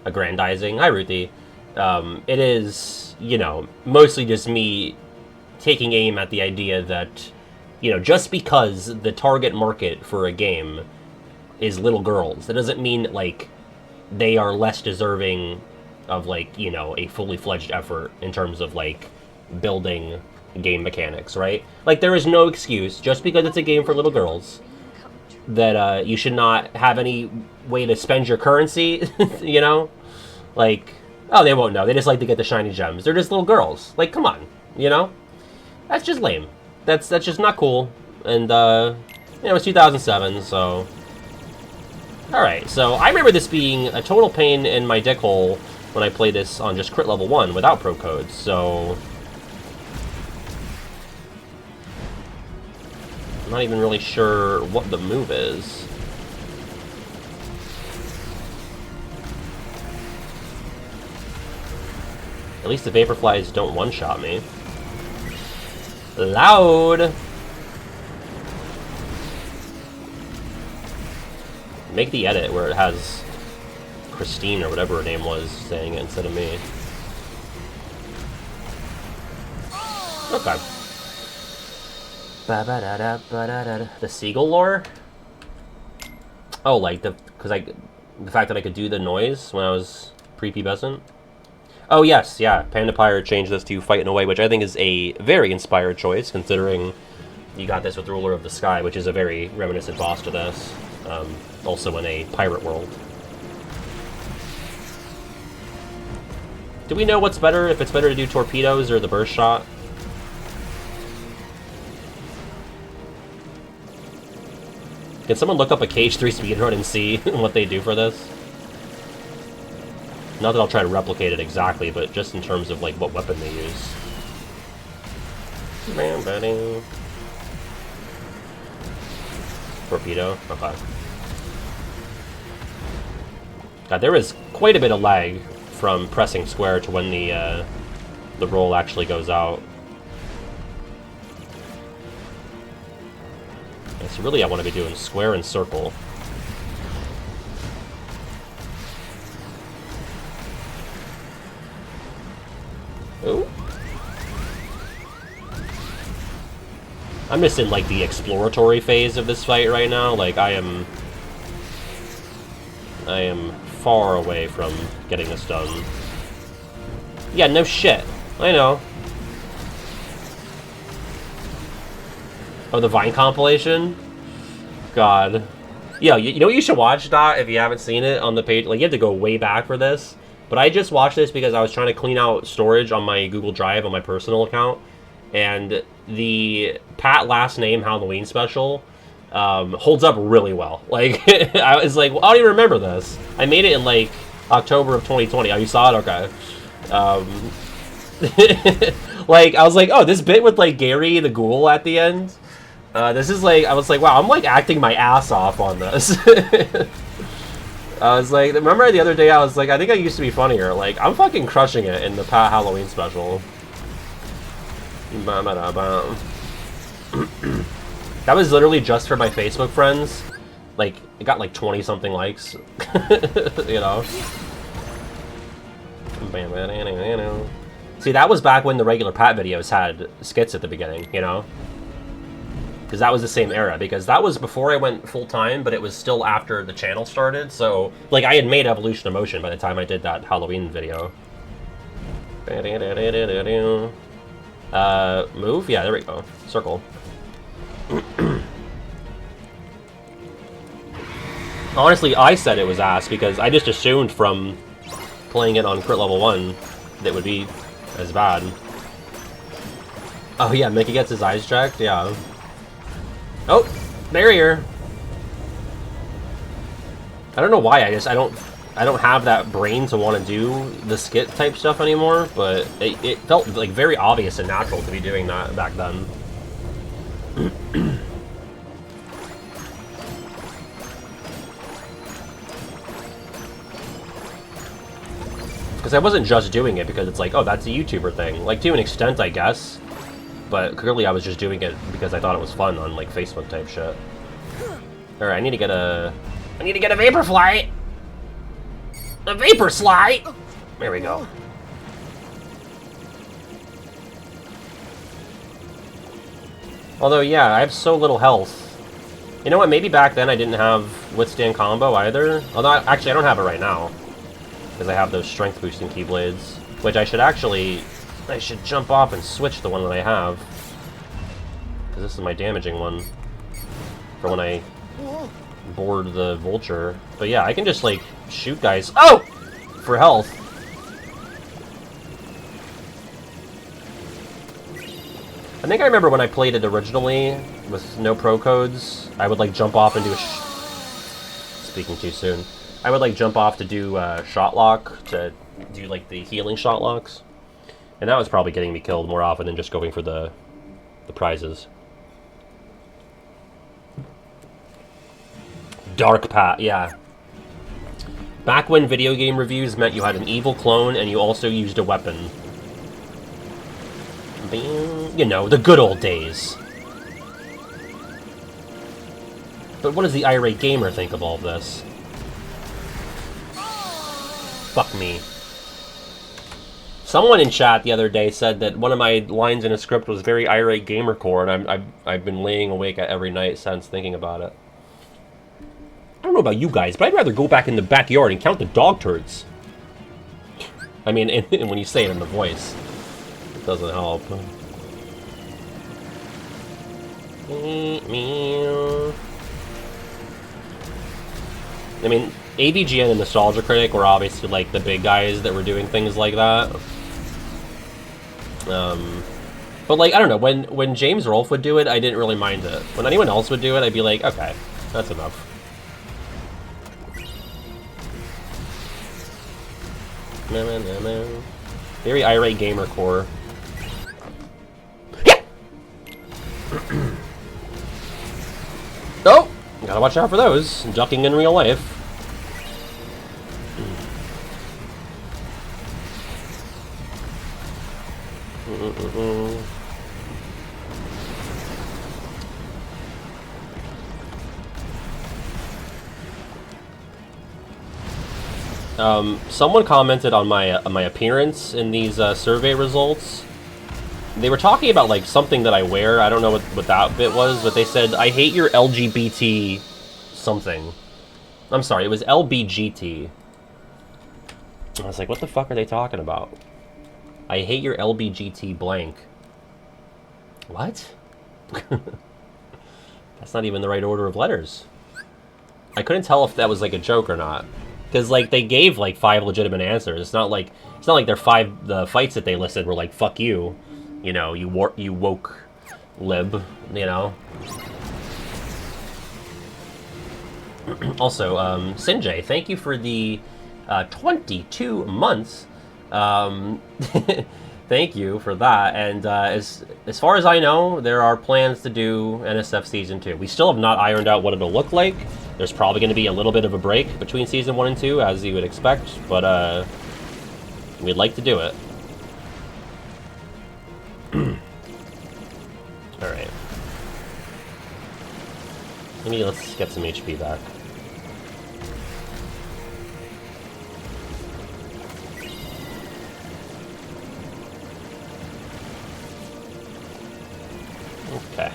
A: aggrandizing. Hi, Ruthie. It is, you know, mostly just me taking aim at the idea that, you know, just because the target market for a game is little girls, that doesn't mean, like, they are less deserving of, like, you know, a fully fledged effort in terms of, like, building game mechanics, right? Like, there is no excuse, just because it's a game for little girls, that you should not have any way to spend your currency, you know? Like, oh, they won't know. They just like to get the shiny gems. They're just little girls. Like, come on, you know? That's just lame. That's just not cool. And, you know, it's 2007, so... Alright, so I remember this being a total pain in my dick hole when I played this on just crit level 1 without pro codes, so... I'm not even really sure what the move is. At least the Vaporflies don't one-shot me. Loud! Make the edit where it has Christine or whatever her name was saying it instead of me. Okay. The seagull lore? Oh, like the fact that I could do the noise when I was prepubescent? Oh yes, yeah. Panda Pirate changed this to Fight in a Way, which I think is a very inspired choice, considering You got this with Ruler of the Sky, which is a very reminiscent boss to this. Also in a pirate world. Do we know what's better, if it's better to do torpedoes or the burst shot? Can someone look up a Cage 3 speedrun and see what they do for this? Not that I'll try to replicate it exactly, but just in terms of like what weapon they use. Torpedo? Okay. God, there is quite a bit of lag from pressing square to when the roll actually goes out. Yeah, so really I want to be doing square and circle. Ooh. I'm just in like the exploratory phase of this fight right now. Like I am far away from getting this done. Yeah, no shit. I know. Oh, the Vine compilation? God. Yeah, you know what you should watch, Dot, if you haven't seen it on the page? Like, you have to go way back for this. But I just watched this because I was trying to clean out storage on my Google Drive on my personal account. And the Pat last name Halloween special holds up really well. Like, I was like, well, I don't even remember this. I made it in, like, October of 2020. Oh, you saw it? Okay. Like, I was like, oh, this bit with, like, Gary the Ghoul at the end? This is, like, I was like, wow, I'm, like, acting my ass off on this. I was like, remember the other day I was like, I think I used to be funnier. Like, I'm fucking crushing it in the Pat Halloween special. That was literally just for my Facebook friends. Like, it got like 20-something likes. You know? See, that was back when the regular Pat videos had skits at the beginning, you know? Because that was the same era, because that was before I went full-time, but it was still after the channel started, so, like, I had made Evolution of Motion by the time I did that Halloween video. Move? Yeah, there we go. Circle. Honestly, I said it was ass, because I just assumed from playing it on Crit Level 1 that it would be as bad. Oh yeah, Mickey gets his eyes checked? Yeah. Oh, barrier. I don't know why. I don't have that brain to want to do the skit type stuff anymore. But it felt like very obvious and natural to be doing that back then. Because I wasn't just doing it because it's like, oh, that's a YouTuber thing. Like to an extent, I guess. But clearly I was just doing it because I thought it was fun on, like, Facebook type shit. Alright, I need to get a Vapor Flight! A Vapor Slide! There we go. Although, yeah, I have so little health. You know what, maybe back then I didn't have Withstand Combo either. Although, actually, I don't have it right now. Because I have those strength boosting Keyblades. Which I should actually... I should jump off and switch the one that I have. Because this is my damaging one. For when I board the Vulture. But yeah, I can just, like, shoot guys. Oh! For health. I think I remember when I played it originally, with no pro codes, I would, like, jump off and do a Speaking too soon. I would, like, jump off to do shot lock, to do, like, the healing shot locks. And that was probably getting me killed more often than just going for the prizes. Dark Pat, yeah. Back when video game reviews meant you had an evil clone and you also used a weapon. You know, the good old days. But what does the irate gamer think of all of this? Fuck me. Someone in chat the other day said that one of my lines in a script was very irate gamercore, and I've been laying awake every night since thinking about it. I don't know about you guys, but I'd rather go back in the backyard and count the dog turds. I mean, when you say it in the voice, it doesn't help. I mean, AVGN and Nostalgia Critic were obviously like the big guys that were doing things like that. But like, I don't know, when James Rolfe would do it, I didn't really mind it. When anyone else would do it, I'd be like, okay, that's enough. Very irate gamer core. Oh! Gotta watch out for those. Ducking in real life. Someone commented on my appearance in these survey results. They were talking about like something that I wear. I don't know what that bit was, but they said, I hate your LGBT something. I'm sorry, it was LBGT. I was like, what the fuck are they talking about? I hate your LBGT blank. What? That's not even the right order of letters. I couldn't tell if that was like a joke or not. Because like they gave like 5 legitimate answers. It's not like the fights that they listed were like fuck you, you know, you woke lib, you know. Also, Sinjay, thank you for the 22 months. Thank you for that. And as far as I know, there are plans to do NSF Season 2. We still have not ironed out what it'll look like. There's probably going to be a little bit of a break between Season 1 and 2, as you would expect, but we'd like to do it. Alright. Maybe let's get some HP back. Okay.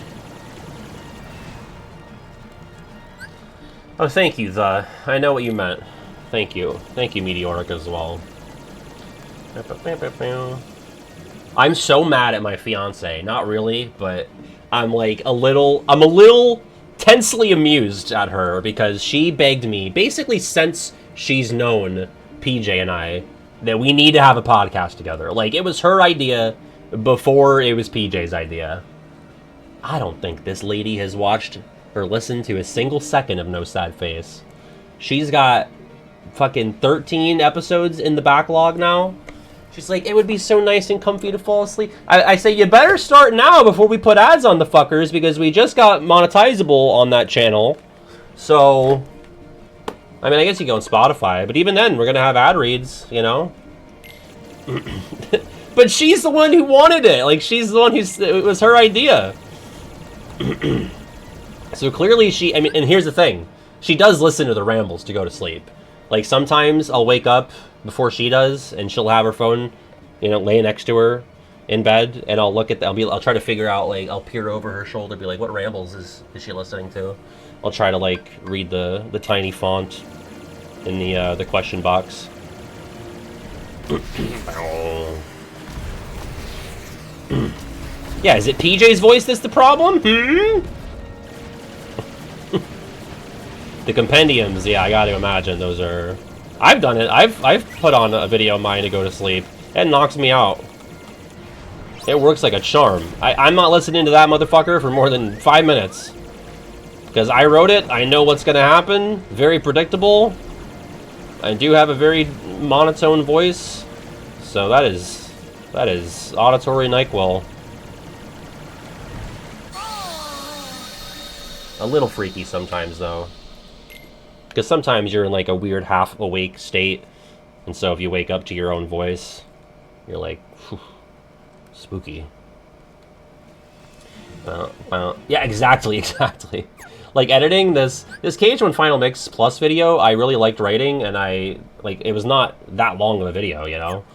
A: Oh, thank you, I know what you meant. Thank you. Thank you, Meteoric, as well. I'm so mad at my fiance. Not really, but I'm like a little tensely amused at her because she begged me, basically since she's known PJ and I, that we need to have a podcast together. Like, it was her idea before it was PJ's idea. I don't think this lady has watched or listened to a single second of No Sad Face. She's got fucking 13 episodes in the backlog now. She's like, it would be so nice and comfy to fall asleep. I say, you better start now before we put ads on the fuckers, because we just got monetizable on that channel. So, I mean, I guess you go on Spotify, but even then, we're going to have ad reads, you know? But she's the one who wanted it. Like, she's the one it was her idea. So clearly I mean, and here's the thing. She does listen to the rambles to go to sleep. Like, sometimes I'll wake up before she does, and she'll have her phone, you know, laying next to her in bed, and I'll look at I'll try to figure out, like, I'll peer over her shoulder, be like, what rambles is she listening to? I'll try to, like, read the tiny font in the question box. Yeah, is it PJ's voice that's the problem? The compendiums, yeah, I gotta imagine those are... I've done it. I've put on a video of mine to go to sleep. It knocks me out. It works like a charm. I'm not listening to that motherfucker for more than 5 minutes. Because I wrote it, I know what's gonna happen. Very predictable. I do have a very monotone voice. So that is Auditory NyQuil. A little freaky sometimes, though. Because sometimes you're in, like, a weird half-awake state. And so if you wake up to your own voice, you're like, whew, spooky. Yeah, exactly. Like, editing this KH1 Final Mix Plus video, I really liked writing, and it was not that long of a video, you know?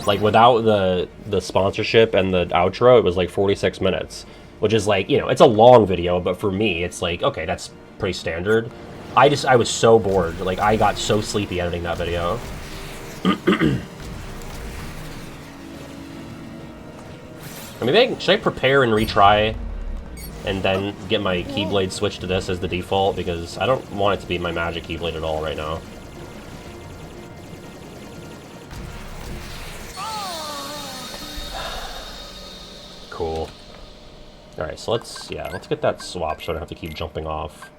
A: Like, without the sponsorship and the outro, it was, like, 46 minutes. Which is, like, you know, it's a long video, but for me, it's like, okay, that's pretty standard. I was so bored. Like, I got so sleepy editing that video. I mean, should I prepare and retry? and then get my Keyblade switched to this as the default, because I don't want it to be my magic Keyblade at all right now. Cool. Alright, so let's get that swap so I don't have to keep jumping off.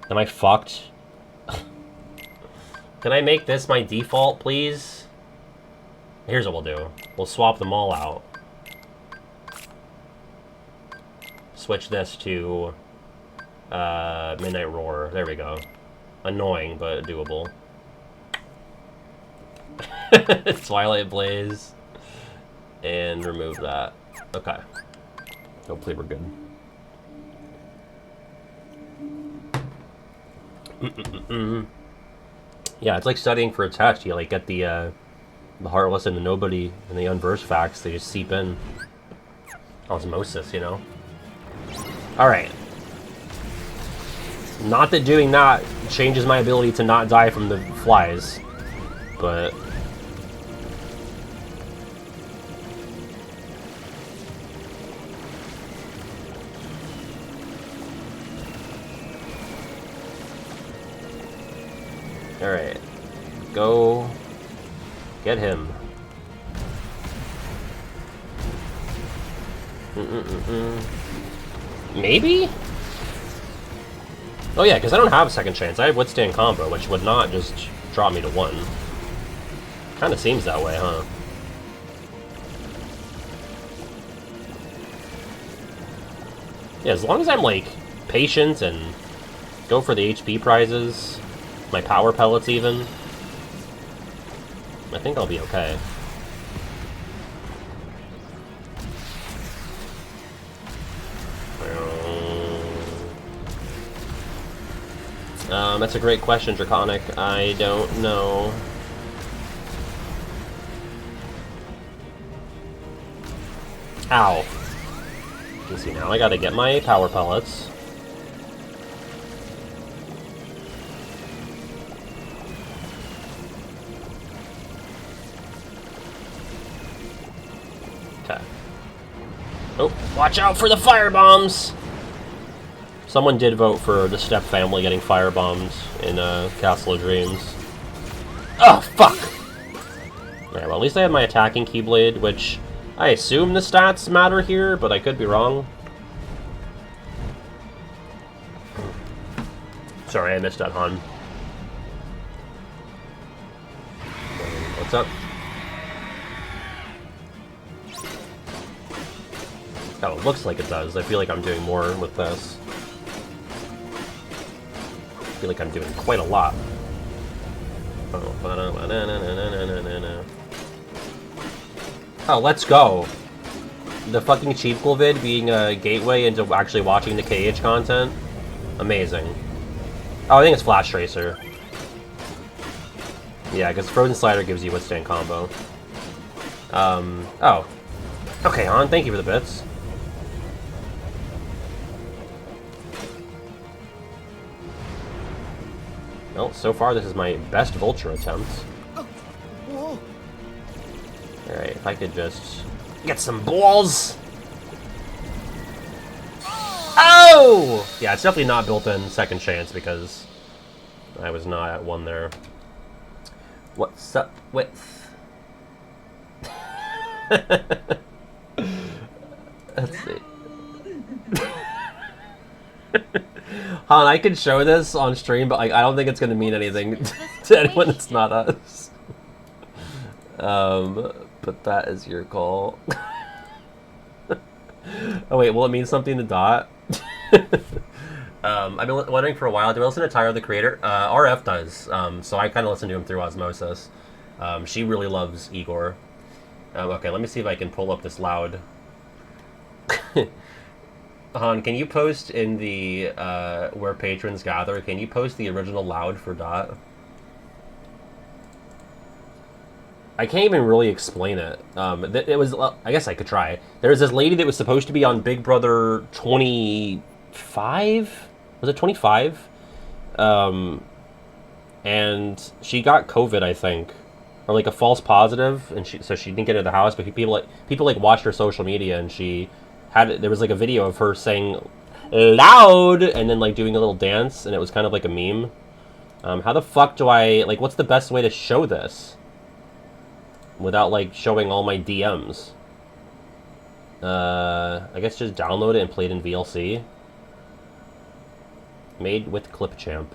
A: Am I fucked? Can I make this my default, please? Here's what we'll do. We'll swap them all out. Switch this to Midnight Roar. There we go. Annoying, but doable. Twilight Blaze. And remove that. Okay. Hopefully we're good. Yeah, it's like studying for a test. You like get the Heartless and the Nobody and the Unversed facts. They just seep in. Osmosis, you know? Alright. Not that doing that changes my ability to not die from the flies. But... Alright. Go get him. Maybe? Oh yeah, because I don't have a second chance. I have Withstand Combo, which would not just drop me to 1. Kinda seems that way, huh? Yeah, as long as I'm, like, patient and go for the HP prizes, my power pellets even, I think I'll be okay. That's a great question, Draconic. I don't know. Ow. You see, now I gotta get my power pellets. Okay. Oh, watch out for the fire bombs! Someone did vote for the Step family getting firebombed in Castle of Dreams. Oh, fuck! Alright, well, at least I have my attacking Keyblade, which I assume the stats matter here, but I could be wrong. Sorry, I missed that, hon. What's up? Oh, it looks like it does. I feel like I'm doing more with this. I feel like I'm doing quite a lot. Oh, let's go. The fucking Cheap Cool vid being a gateway into actually watching the KH content. Amazing. Oh, I think it's Flash Tracer. Yeah, because Frozen Slider gives you Withstand Combo. Oh. Okay, Han, thank you for the bits. Well, so far this is my best Vulture attempt. Alright, if I could just get some balls! Oh! Yeah, it's definitely not built in second chance because I was not at 1 there. What's up with... Let's see. Han, I could show this on stream, but like, I don't think it's going to mean anything to anyone that's not us. But that is your call. Oh wait, will it mean something to Dot? I've been wondering for a while, do I listen to Tyler, the creator? RF does, so I kind of listen to him through osmosis. She really loves Igor. Okay, let me see if I can pull up this loud. Han, can you post in the, where patrons gather, can you post the original loud for Dot? I can't even really explain it. It was, I guess I could try. There was this lady that was supposed to be on Big Brother 25? Was it 25? And she got COVID, I think. or like a false positive, and so she didn't get into the house. But people like watched her social media, and there was like a video of her saying loud and then like doing a little dance, and it was kind of like a meme. How the fuck do I like? What's the best way to show this without like showing all my DMs? I guess just download it and play it in VLC. Made with Clipchamp.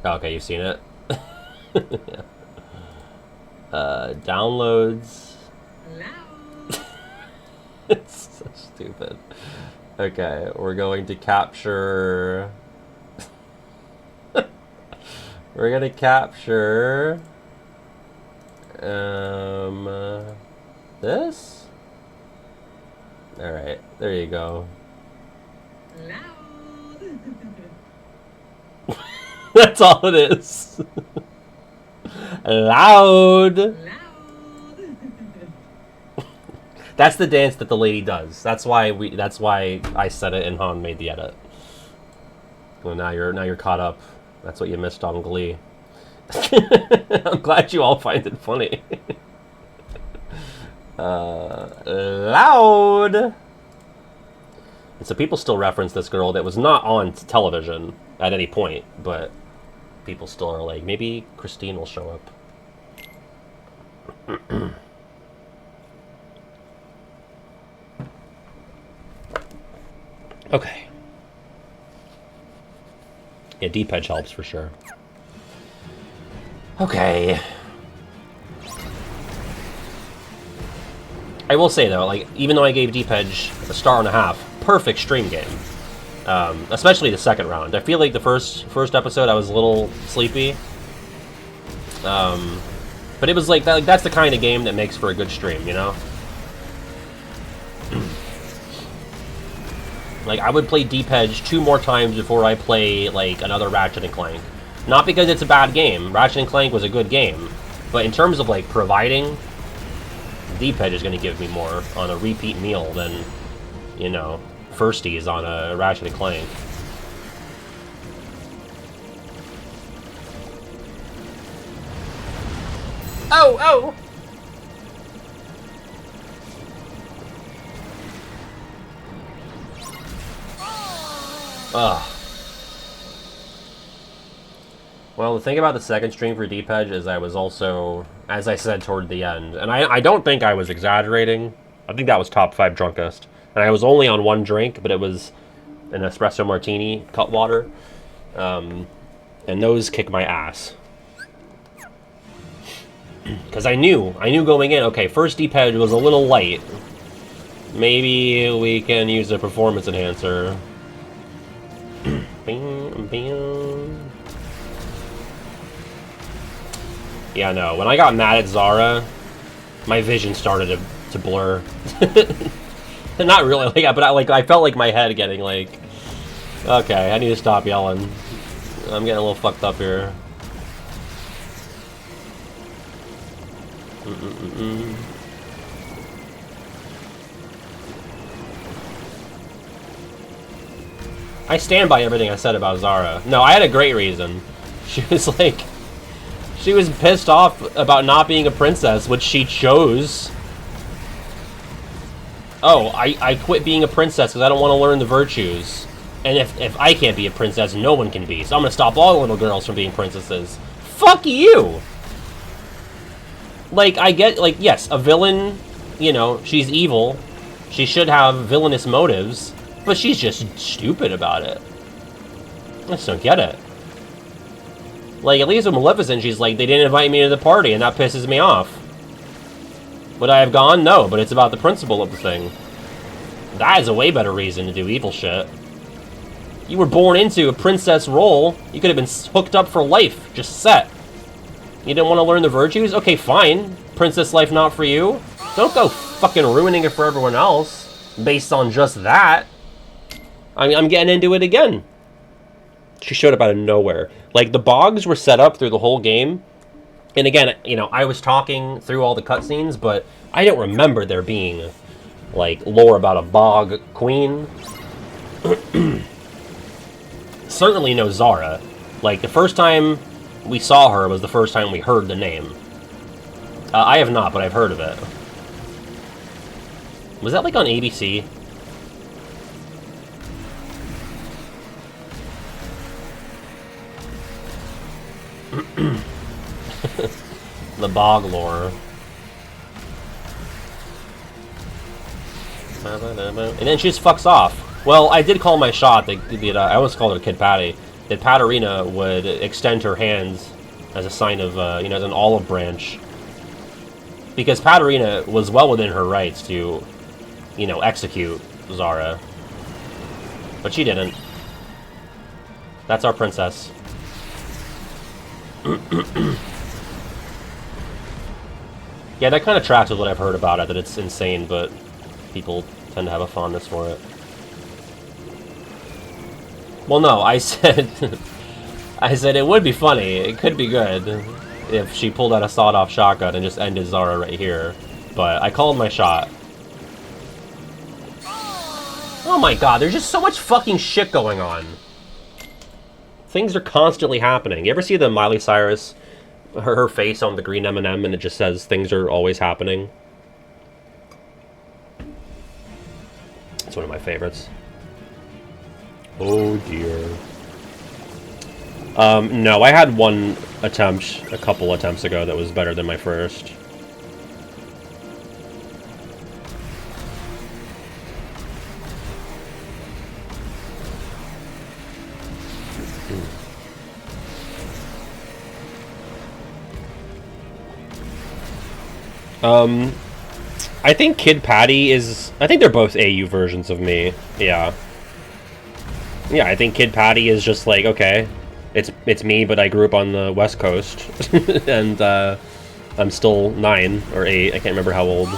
A: Okay, you've seen it. Downloads. It's so stupid. Okay, we're going to capture... we're gonna capture... this? Alright, there you go. That's all it is. Loud. That's the dance that the lady does. That's why I said it and Han made the edit. Well, now you're caught up. That's what you missed on Glee. I'm glad you all find it funny. Loud. And so people still reference this girl that was not on television at any point, but people still are like, maybe Christine will show up. Okay. Yeah, Deep Edge helps for sure. Okay. I will say though, like, even though I gave Deep Edge a 1.5 stars, perfect stream game. Especially the second round. I feel like the first episode I was a little sleepy. But it was like that's the kind of game that makes for a good stream, you know? Like, I would play Deep Edge 2 more times before I play, like, another Ratchet & Clank. Not because it's a bad game. Ratchet & Clank was a good game. But in terms of, like, providing, Deep Edge is going to give me more on a repeat meal than, you know, firsties on a Ratchet & Clank. Oh, oh! Ugh. Well, the thing about the second stream for Deep Edge is I was also, as I said toward the end, and I don't think I was exaggerating. I think that was top 5 drunkest. And I was only on 1 drink, but it was an espresso martini, cut water. And those kick my ass. Because I knew going in, okay, first Deep Edge was a little light. Maybe we can use a performance enhancer. Bing, bing. Yeah, no. When I got mad at Zara, my vision started to blur. Not really like that, but I felt like my head getting like, okay, I need to stop yelling. I'm getting a little fucked up here. I stand by everything I said about Zara. No, I had a great reason. She was like... She was pissed off about not being a princess, which she chose. Oh, I quit being a princess because I don't want to learn the virtues. And if I can't be a princess, no one can be. So I'm going to stop all little girls from being princesses. Fuck you! Like, I get, like, yes, a villain, you know, she's evil. She should have villainous motives. But she's just stupid about it. I just don't get it. Like, at least with Maleficent, she's like, they didn't invite me to the party, and that pisses me off. Would I have gone? No, but it's about the principle of the thing. That is a way better reason to do evil shit. You were born into a princess role. You could have been hooked up for life, just set. You didn't want to learn the virtues? Okay, fine. Princess life not for you. Don't go fucking ruining it for everyone else, based on just that. I'm getting into it again. She showed up out of nowhere. Like, the bogs were set up through the whole game. And again, you know, I was talking through all the cutscenes, but I don't remember there being, like, lore about a bog queen. certainly know Zara. Like, the first time we saw her was the first time we heard the name. I have not, but I've heard of it. Was that, like, on ABC? The bog lore. And then she just fucks off. Well, I did call my shot that I almost called her Kid Patty. That Patarina would extend her hands as a sign of, you know, as an olive branch. Because Patarina was well within her rights to, you know, execute Zara. But she didn't. That's our princess. Yeah, that kind of tracks with what I've heard about it, that it's insane, but people tend to have a fondness for it. Well, no, I said... I said it would be funny, it could be good, if she pulled out a sawed-off shotgun and just ended Zara right here. But I called my shot. Oh my god, there's just so much fucking shit going on. Things are constantly happening. You ever see the Miley Cyrus, her face on the green M&M, and it just says things are always happening? It's one of my favorites. Oh dear. No, I had one attempt, a couple attempts ago, that was better than my first. I think Kid Patty is... I think they're both AU versions of me. Yeah. Yeah, I think Kid Patty is just like, okay, it's me, but I grew up on the West Coast. And, I'm still 9 or 8. I can't remember how old.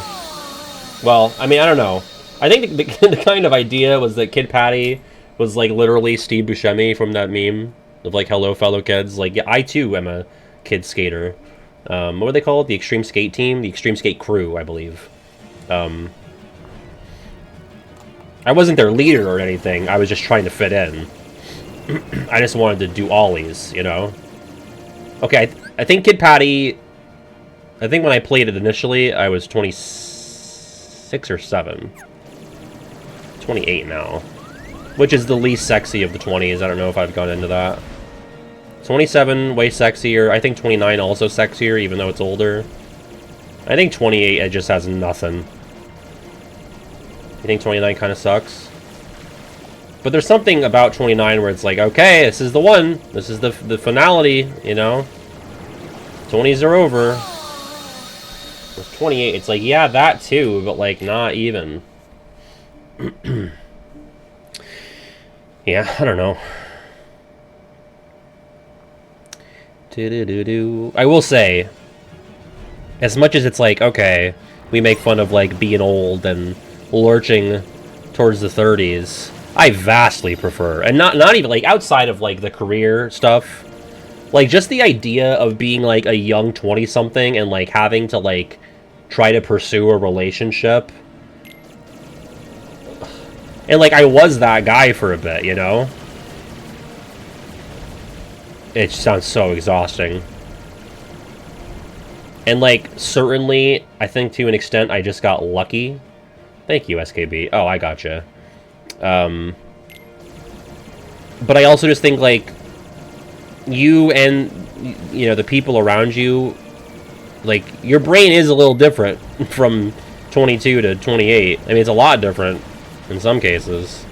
A: Well, I mean, I don't know. I think the kind of idea was that Kid Patty was, like, literally Steve Buscemi from that meme of, like, hello, fellow kids. Like, yeah, I, too, am a kid skater. What were they called? The Extreme Skate Team? The Extreme Skate Crew, I believe. I wasn't their leader or anything. I was just trying to fit in. I just wanted to do ollies, you know? Okay, I think Kid Patty... I think when I played it initially, I was 26 or 7. 28 now. Which is the least sexy of the 20s. I don't know if I've gone into that. 27, way sexier. I think 29 also sexier, even though it's older. I think 28, it just has nothing. You think 29 kind of sucks? But there's something about 29 where it's like, okay, this is the one. This is the finality, you know? 20s are over. With 28, it's like, yeah, that too, but, like, not even. Yeah, I don't know. I will say, as much as it's like, okay, we make fun of, like, being old and lurching towards the 30s, I vastly prefer, and not even, like, outside of, like, the career stuff, like, just the idea of being, like, a young 20-something and, like, having to, like, try to pursue a relationship. And, like, I was that guy for a bit, you know? It sounds so exhausting. And, like, certainly, I think to an extent, I just got lucky. Thank you, SKB. Oh, I gotcha. But I also just think, like, you and, you know, the people around you, like, your brain is a little different from 22 to 28. I mean, it's a lot different in some cases.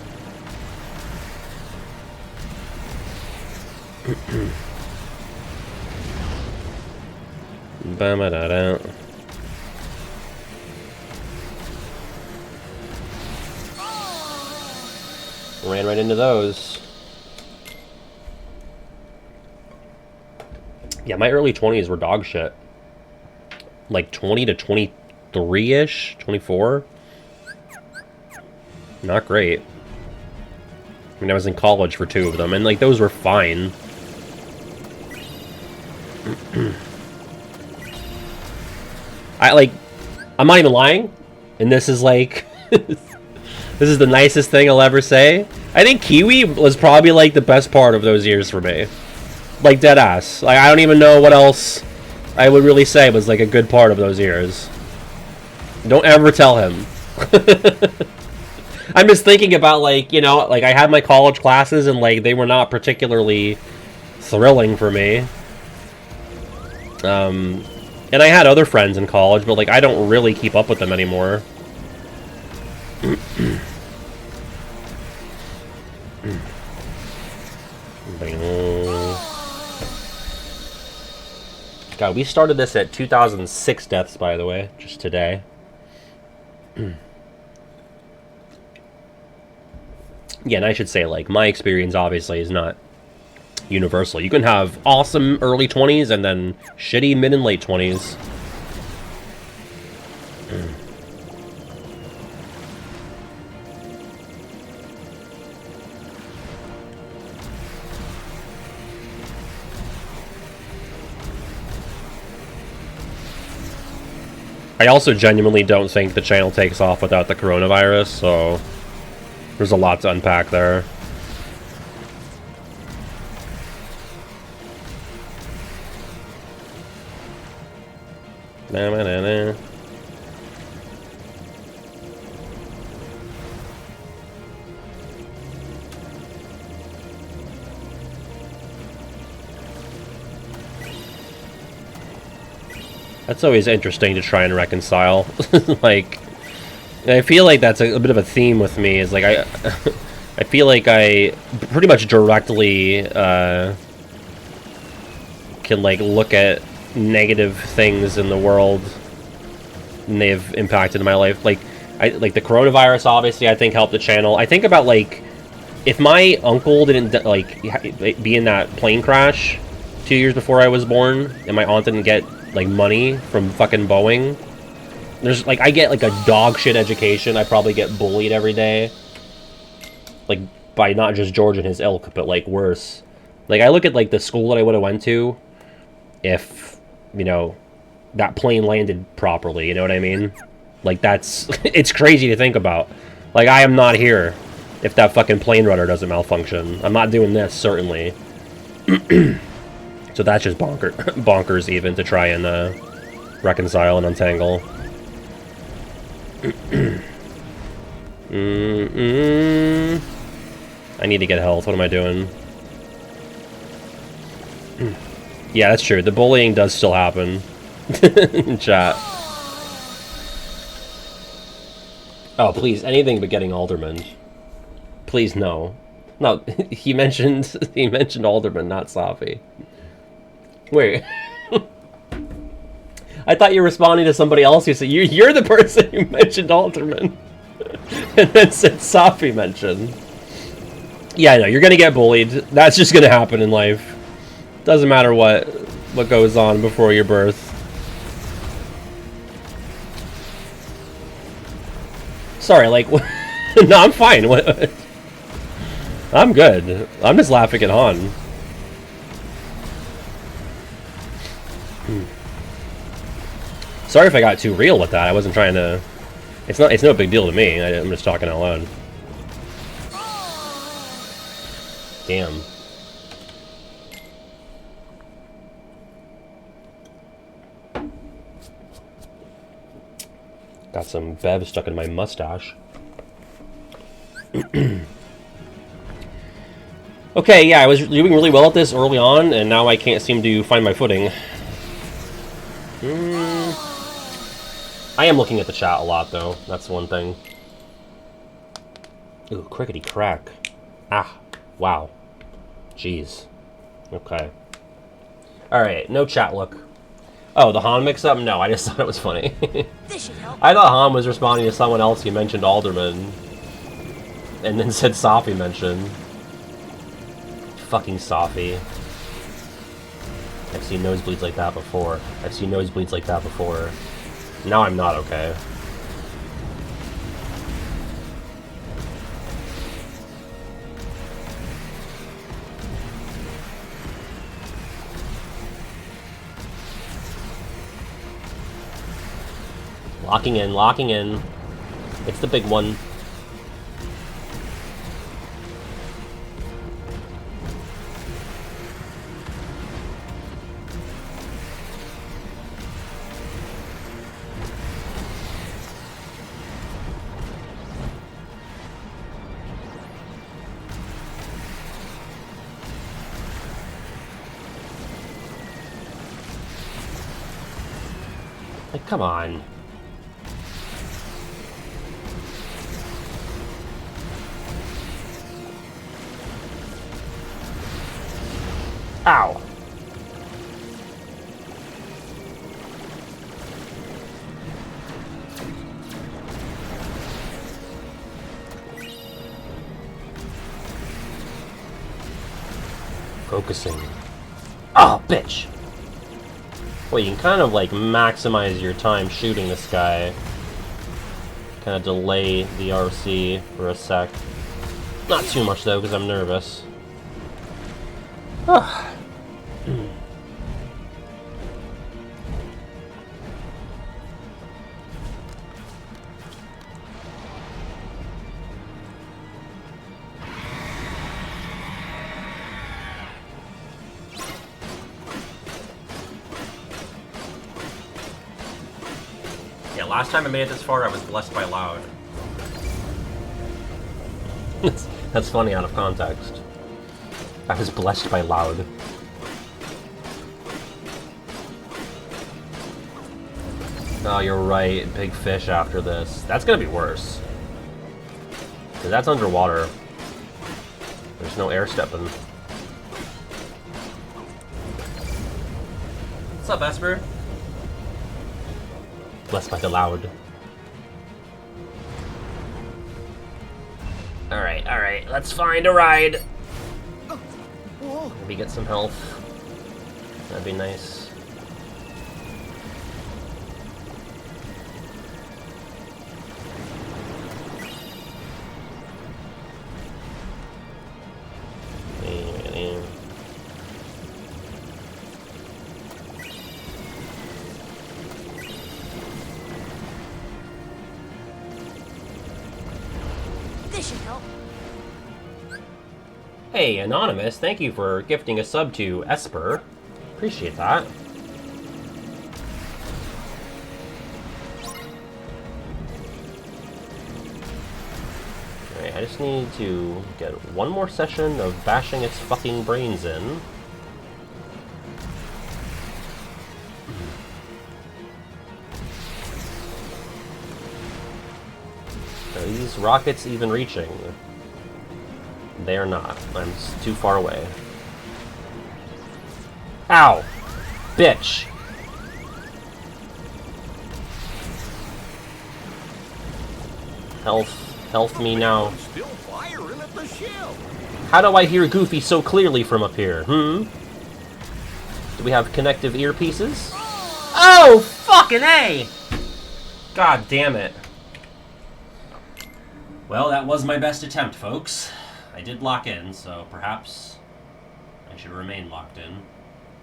A: Ba-ma-da-da. Ran right into those. Yeah, my early 20s were dog shit. Like 20 to 23-ish? 24? Not great. I mean, I was in college for 2 of them, and, like, those were fine. I'm not even lying, and this is, like... this is the nicest thing I'll ever say. I think Kiwi was probably like the best part of those years for me. Like dead ass. Like I don't even know what else I would really say was like a good part of those years. Don't ever tell him. I'm just thinking about like, you know, like I had my college classes and like they were not particularly thrilling for me. And I had other friends in college, but like I don't really keep up with them anymore. God, we started this at 2006 deaths, by the way, just today. Yeah, and I should say, like, my experience obviously is not universal. You can have awesome early 20s and then shitty mid and late 20s. I also genuinely don't think the channel takes off without the coronavirus, so there's a lot to unpack there. Na-na-na-na. That's always interesting to try and reconcile. Like, I feel like that's a bit of a theme with me, is like I feel like I pretty much directly can like look at negative things in the world and they've impacted my life. Like the coronavirus obviously I think helped the channel. I think about like if my uncle didn't like be in that plane crash 2 years before I was born and my aunt didn't get like money from fucking Boeing, there's like I get like a dog shit education. I probably get bullied every day, like by not just George and his ilk, but like worse. Like I look at like the school that I would have went to if, you know, that plane landed properly, you know what I mean? Like that's it's crazy to think about. Like I am not here if that fucking plane rudder doesn't malfunction. I'm not doing this, certainly. So that's just bonkers even to try and reconcile and untangle. I need to get health. What am I doing? Yeah, that's true. The bullying does still happen. In chat. Oh, please, anything but getting Alderman. Please, no. No, he mentioned Alderman, not Safi. Wait. I thought you were responding to somebody else who said you're the person who mentioned Alderman. And then said Safi mentioned. Yeah, no, you're gonna get bullied. That's just gonna happen in life. Doesn't matter what goes on before your birth. Sorry, like no, I'm fine. I'm good. I'm just laughing at Han. Sorry if I got too real with that. I wasn't trying to... It's no big deal to me. I'm just talking out loud. Damn. Got some Bev stuck in my mustache. Okay, yeah, I was doing really well at this early on, and now I can't seem to find my footing. I am looking at the chat a lot, though. That's one thing. Ooh, crickety crack. Ah, wow. Jeez. Okay. Alright, no chat look. Oh, the Han mix-up? No, I just thought it was funny. I thought Han was responding to someone else who mentioned Alderman. And then said Safi mentioned. Fucking Safi. I've seen nosebleeds like that before. Now I'm not okay. Locking in. It's the big one. Come on. Ow. Focusing. Oh, bitch! Well, you can kind of, like, maximize your time shooting this guy. Kind of delay the RC for a sec. Not too much, though, because I'm nervous. Yeah, last time I made it this far, I was blessed by loud. That's funny out of context. I was blessed by loud. Oh, you're right. Big fish after this. That's gonna be worse. Because that's underwater. There's no air stepping. What's up, Esper? Blessed by the loud. Alright, let's find a ride. Maybe get some health. That'd be nice.
E: This should help.
A: Hey, Anonymous, thank you for gifting a sub to Esper. Appreciate that. Alright, I just need to get one more session of bashing its fucking brains in. Are these rockets even reaching? They are not. I'm too far away. Ow! Bitch! Health me now.
B: Still firing at the shell.
A: How do I hear Goofy so clearly from up here, Do we have connective earpieces? Oh, fucking A! God damn it. Well, that was my best attempt, folks. I did lock in, so perhaps I should remain locked in.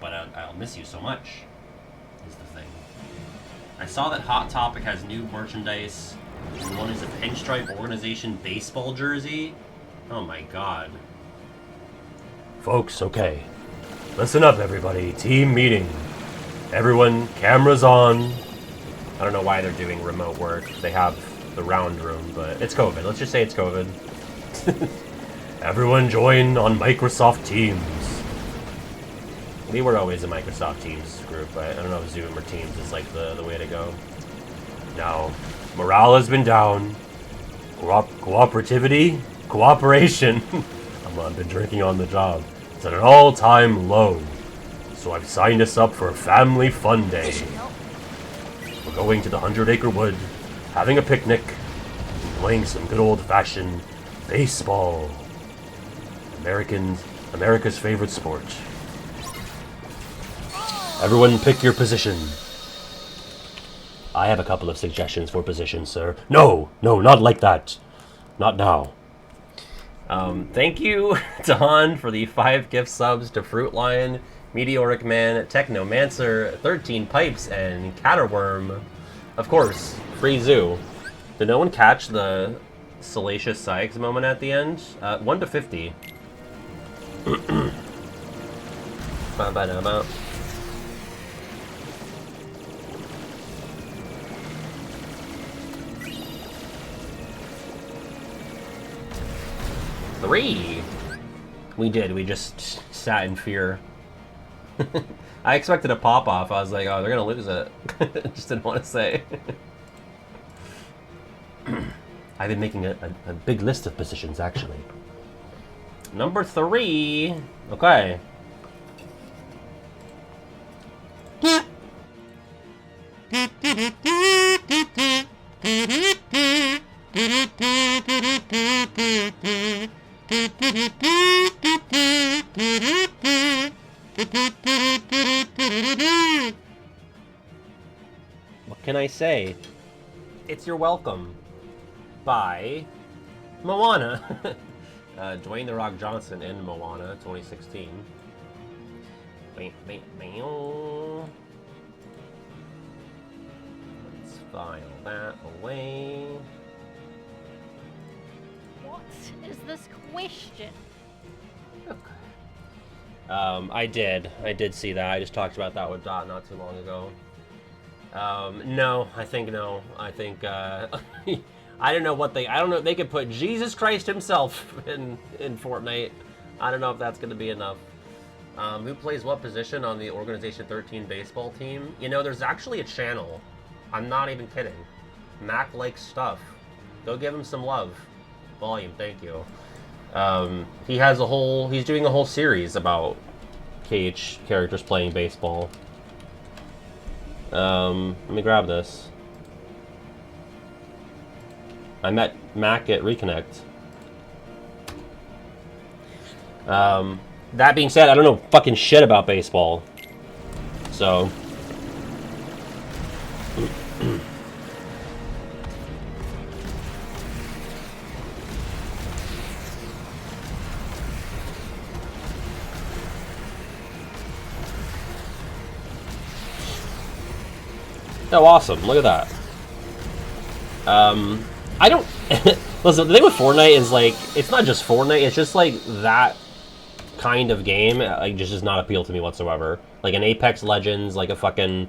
A: But I'll miss you so much, is the thing. I saw that Hot Topic has new merchandise, and one is a Pinstripe Organization baseball jersey. Oh my god. Folks, okay. Listen up, everybody. Team meeting. Everyone, cameras on. I don't know why they're doing remote work. They have the round room, but it's COVID. Let's just say it's COVID. Everyone join on Microsoft Teams. We were always a Microsoft Teams group, but I don't know if Zoom or Teams is like the way to go. Now, morale has been down. Cooperativity? Cooperation. I've been drinking on the job. It's at an all-time low. So I've signed us up for a family fun day. We're going to the 100-acre wood, having a picnic, and playing some good old-fashioned baseball. America's favorite sport. Everyone pick your position. I have a couple of suggestions for positions, sir. No, not like that. Not now. Thank you to Han for the 5 gift subs to Fruit Lion, Meteoric Man, Technomancer, 13 Pipes, and Caterworm. Of course, free zoo. Did no one catch the Salacious Sykes moment at the end? 1 to 50. Ba-ba-da-ba. Three! We did, we just sat in fear. I expected a pop-off. I was like, oh, they're gonna lose it. Just didn't want to say. I've been making a big list of positions, actually. Number 3. Okay. What can I say? It's Your Welcome by Moana. Dwayne "The Rock" Johnson in Moana 2016. Let's file that away.
E: What is this question?
A: Okay. I did see that. I just talked about that with Dot not too long ago. No, I think no. I think, I don't know what I don't know, they could put Jesus Christ himself in Fortnite. I don't know if that's going to be enough. Who plays what position on the Organization 13 baseball team? You know, there's actually a channel. I'm not even kidding. Mac likes stuff. Go give him some love. Volume, thank you. He's doing a whole series about KH characters playing baseball. Let me grab this. I met Mac at Reconnect. That being said, I don't know fucking shit about baseball. So. Oh, awesome. Look at that. I don't... Listen, the thing with Fortnite is, like, it's not just Fortnite, it's just, like, that kind of game, like, just does not appeal to me whatsoever. Like, an Apex Legends, like a fucking,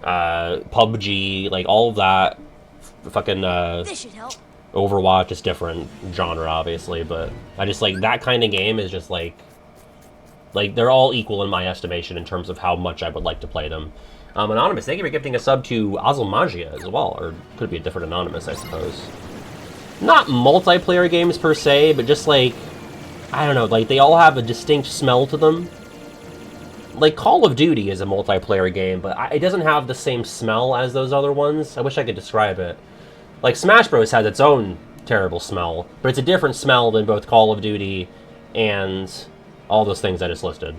A: PUBG, like, all of that, fucking,
E: This should help.
A: Overwatch is different genre, obviously, but I just, like, that kind of game is just, like, they're all equal in my estimation in terms of how much I would like to play them. Anonymous, thank you for gifting a sub to Azalmagia as well, or could be a different Anonymous, I suppose. Not multiplayer games per se, but just like, I don't know, like they all have a distinct smell to them. Like Call of Duty is a multiplayer game, but it doesn't have the same smell as those other ones. I wish I could describe it. Like Smash Bros has its own terrible smell, but it's a different smell than both Call of Duty and all those things I just listed.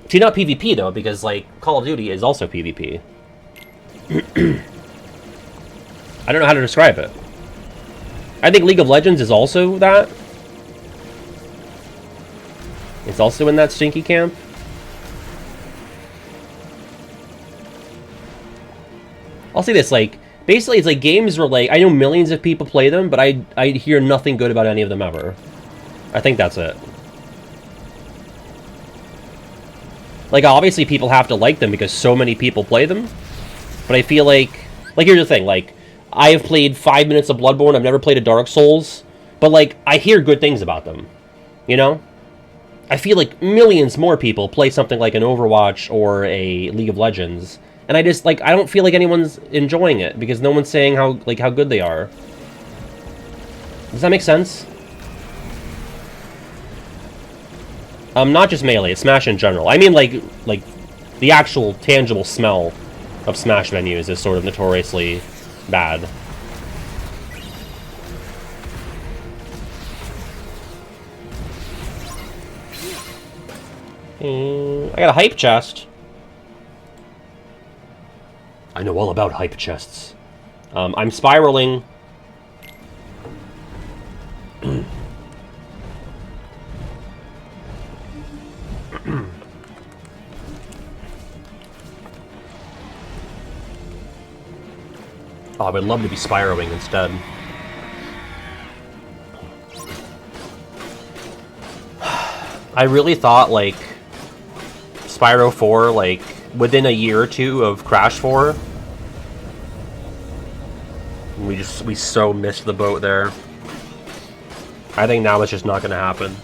A: See, not PvP, though, because, like, Call of Duty is also PvP. I don't know how to describe it. I think League of Legends is also that. It's also in that stinky camp. I'll say this, like, basically it's like games where, like, I know millions of people play them, but I hear nothing good about any of them ever. I think that's it. Like, obviously people have to like them because so many people play them. But I feel like here's the thing, like, I have played 5 minutes of Bloodborne, I've never played a Dark Souls, but, like, I hear good things about them, you know? I feel like millions more people play something like an Overwatch or a League of Legends, and I just, like, I don't feel like anyone's enjoying it because no one's saying how good they are. Does that make sense? Not just Melee, it's Smash in general. I mean, like, the actual tangible smell of Smash menus is sort of notoriously bad. I got a hype chest. I know all about hype chests. I'm spiraling. Oh, I would love to be spiraling instead. I really thought, like, Spyro 4, like, within a year or two of Crash 4, we so missed the boat there. I think now it's just not going to happen.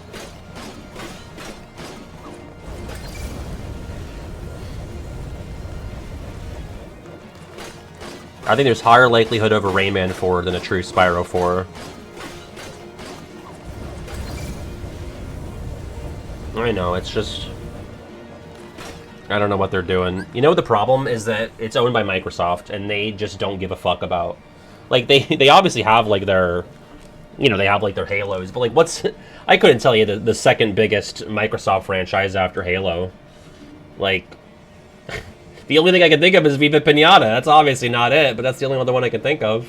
A: I think there's higher likelihood of a Rayman 4 than a true Spyro 4. I know, it's just... I don't know what they're doing. You know, the problem is that it's owned by Microsoft, and they just don't give a fuck about... Like, they obviously have, like, their... You know, they have, like, their Halos, but, like, what's... I couldn't tell you the second biggest Microsoft franchise after Halo. Like... The only thing I can think of is Viva Pinata. That's obviously not it, but that's the only other one I can think of.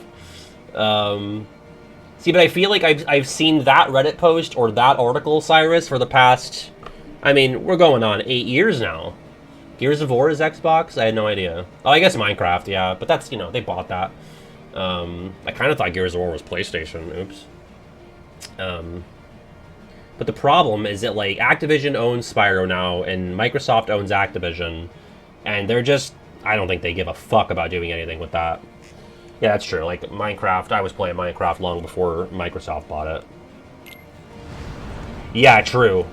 A: See, but I feel like I've seen that Reddit post or that article, Cyrus, for the past... I mean, we're going on 8 years now. Gears of War is Xbox? I had no idea. Oh, I guess Minecraft, yeah. But that's, you know, they bought that. I kind of thought Gears of War was PlayStation. Oops. But the problem is that, like, Activision owns Spyro now, and Microsoft owns Activision. And they're just... I don't think they give a fuck about doing anything with that. Yeah, that's true. Like, Minecraft, I was playing Minecraft long before Microsoft bought it. Yeah, true.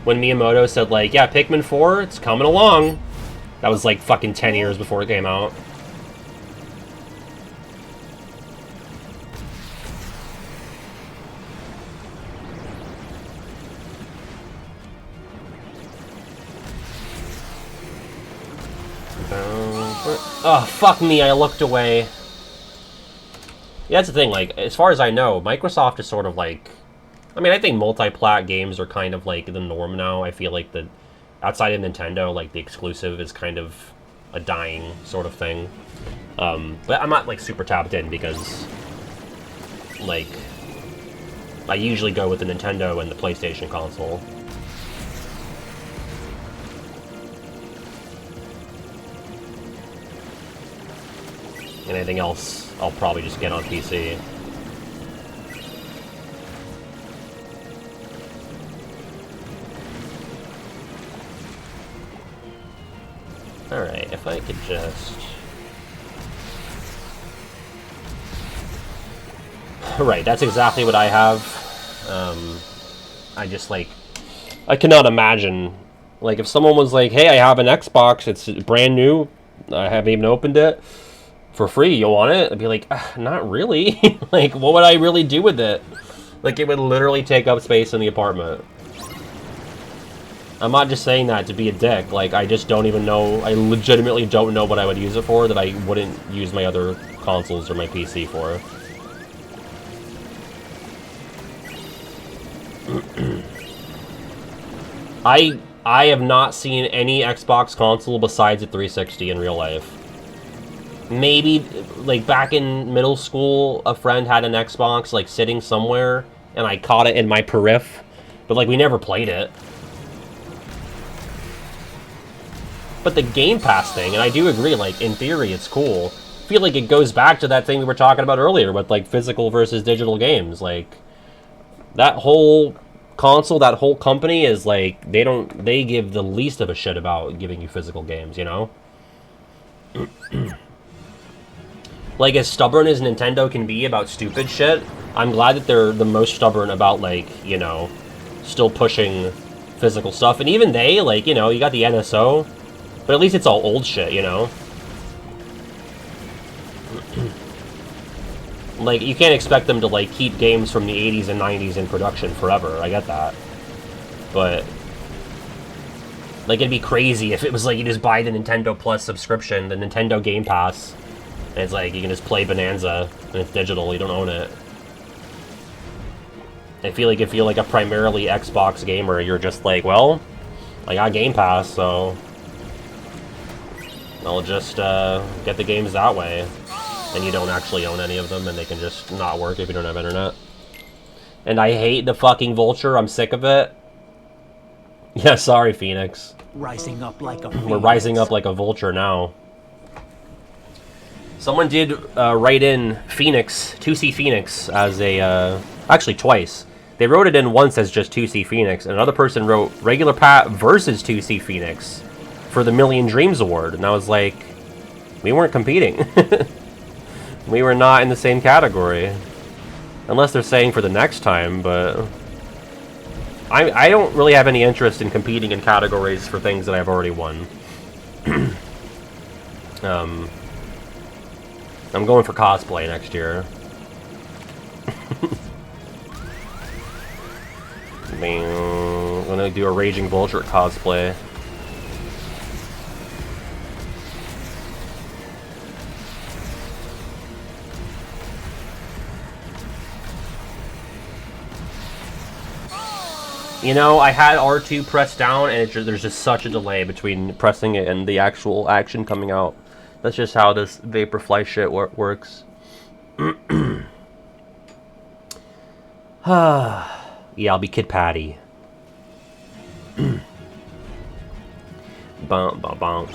A: When Miyamoto said, like, yeah, Pikmin 4, it's coming along. That was, like, fucking 10 years before it came out. Oh, fuck me, I looked away. Yeah, that's the thing, like, as far as I know, Microsoft is sort of like... I mean, I think multi-plat games are kind of like the norm now. I feel like the outside of Nintendo, like, the exclusive is kind of a dying sort of thing. But I'm not, like, super tapped in because, like, I usually go with the Nintendo and the PlayStation console. Anything else, I'll probably just get on PC. Alright, if I could just... Right, that's exactly what I have. I just, like... I cannot imagine... Like, if someone was like, hey, I have an Xbox, it's brand new, I haven't even opened it, for free, you want it? I'd be like, not really. Like, what would I really do with it? Like, it would literally take up space in the apartment. I'm not just saying that to be a dick. Like, I just don't even know. I legitimately don't know what I would use it for that I wouldn't use my other consoles or my PC for. I have not seen any Xbox console besides a 360 in real life. Maybe, like, back in middle school, a friend had an Xbox, like, sitting somewhere, and I caught it in my periph, but, like, we never played it. But the Game Pass thing, and I do agree, like, in theory, it's cool. I feel like it goes back to that thing we were talking about earlier with, like, physical versus digital games. Like, that whole console, that whole company is, like, they give the least of a shit about giving you physical games, you know? Like, as stubborn as Nintendo can be about stupid shit, I'm glad that they're the most stubborn about, like, you know, still pushing physical stuff. And even they, like, you know, you got the NSO, but at least it's all old shit, you know? Like, you can't expect them to, like, keep games from the 80s and 90s in production forever. I get that. But, like, it'd be crazy if it was, like, you just buy the Nintendo Plus subscription, the Nintendo Game Pass, and it's like, you can just play Bonanza, and it's digital, you don't own it. I feel like if you're, like, a primarily Xbox gamer, you're just like, well, I got Game Pass, so I'll just get the games that way. And you don't actually own any of them, and they can just not work if you don't have internet. And I hate the fucking Vulture, I'm sick of it. Yeah, sorry, Phoenix.
F: Rising up like a
A: We're rising up like a vulture now. Someone did write in Phoenix, 2C Phoenix, as a... actually, twice. They wrote it in once as just 2C Phoenix, and another person wrote Regular Pat versus 2C Phoenix for the Million Dreams Award. And I was like, we weren't competing. We were not in the same category. Unless they're saying for the next time, but... I don't really have any interest in competing in categories for things that I've already won. I'm going for cosplay next year. I'm gonna do a Raging Vulture cosplay. You know, I had R2 pressed down, and there's just such a delay between pressing it and the actual action coming out. That's just how this Vaporfly shit works. Yeah, I'll be Kid Patty. Bum, bum, bum.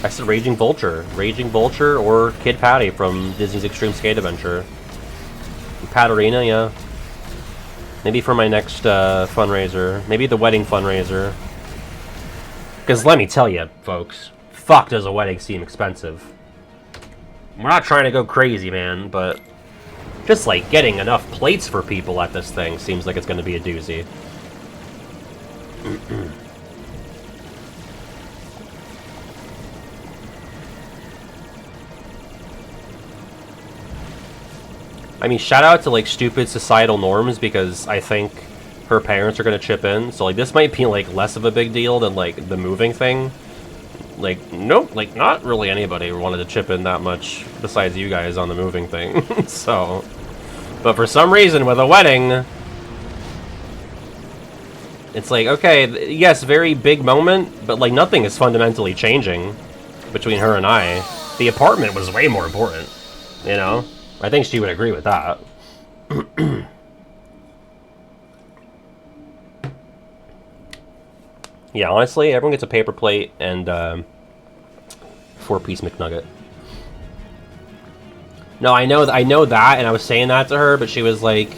A: I said Raging Vulture. Raging Vulture or Kid Patty from Disney's Extreme Skate Adventure. Patarina, yeah. Maybe for my next fundraiser. Maybe the wedding fundraiser. Because let me tell you, folks, fuck does a wedding seem expensive. We're not trying to go crazy, man, but just like getting enough plates for people at this thing seems like it's going to be a doozy. I mean, shout out to, like, stupid societal norms, because I think her parents are going to chip in. So, like, this might be, like, less of a big deal than, like, the moving thing. Like, nope, like, not really anybody wanted to chip in that much besides you guys on the moving thing. So, but for some reason, with a wedding, it's like, okay, yes, very big moment, but, like, nothing is fundamentally changing between her and I. The apartment was way more important, you know? I think she would agree with that. Yeah, honestly, everyone gets a paper plate and 4-piece McNugget. No, I know that, and I was saying that to her, but she was like,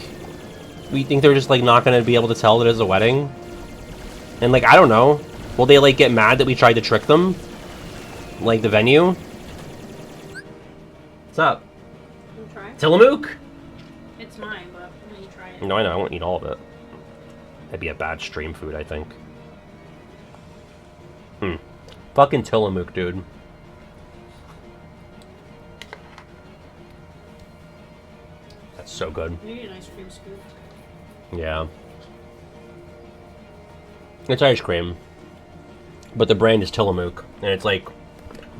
A: "We think they're just like not gonna be able to tell that it's a wedding." And like, I don't know. Will they like get mad that we tried to trick them? Like the venue? What's up? Tillamook?
D: It's mine, but when you try it.
A: No, I know. I won't eat all of it. That'd be a bad stream food, I think. Fucking Tillamook, dude. That's so good.
D: You need an ice cream scoop.
A: Yeah. It's ice cream. But the brand is Tillamook. And it's like,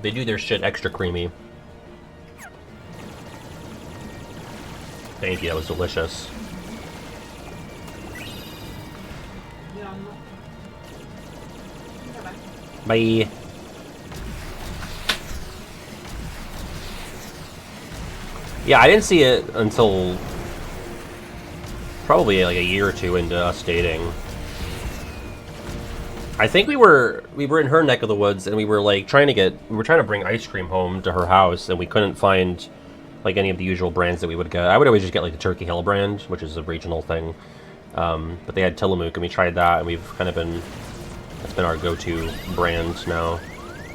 A: they do their shit extra creamy. Thank you, that was delicious.
D: Yum.
A: Bye. Yeah, I didn't see it until probably like a year or two into us dating. I think we were in her neck of the woods, and we were trying to bring ice cream home to her house, and we couldn't find like any of the usual brands that we would get. I would always just get like the Turkey Hill brand, which is a regional thing. But they had Tillamook, and we tried that, and we've kind of been, that's been our go-to brand now.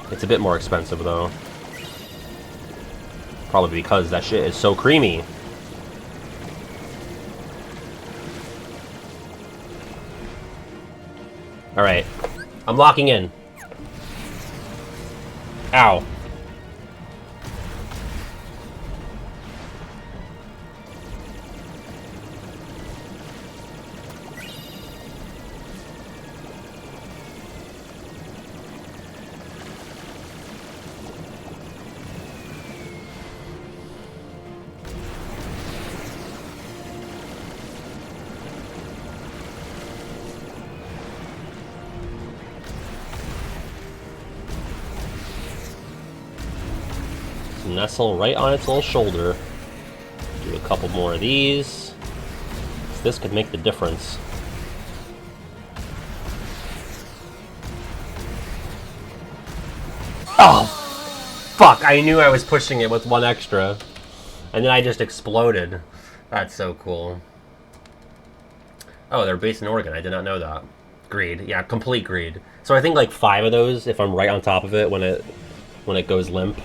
A: It's a bit more expensive though. Probably because that shit is so creamy. Alright. I'm locking in. Ow. Nestle right on its little shoulder. Do a couple more of these. This could make the difference. Oh! Fuck, I knew I was pushing it with one extra. And then I just exploded. That's so cool. Oh, they're based in Oregon. I did not know that. Greed. Yeah, complete greed. So I think like 5 of those if I'm right on top of it when it goes limp.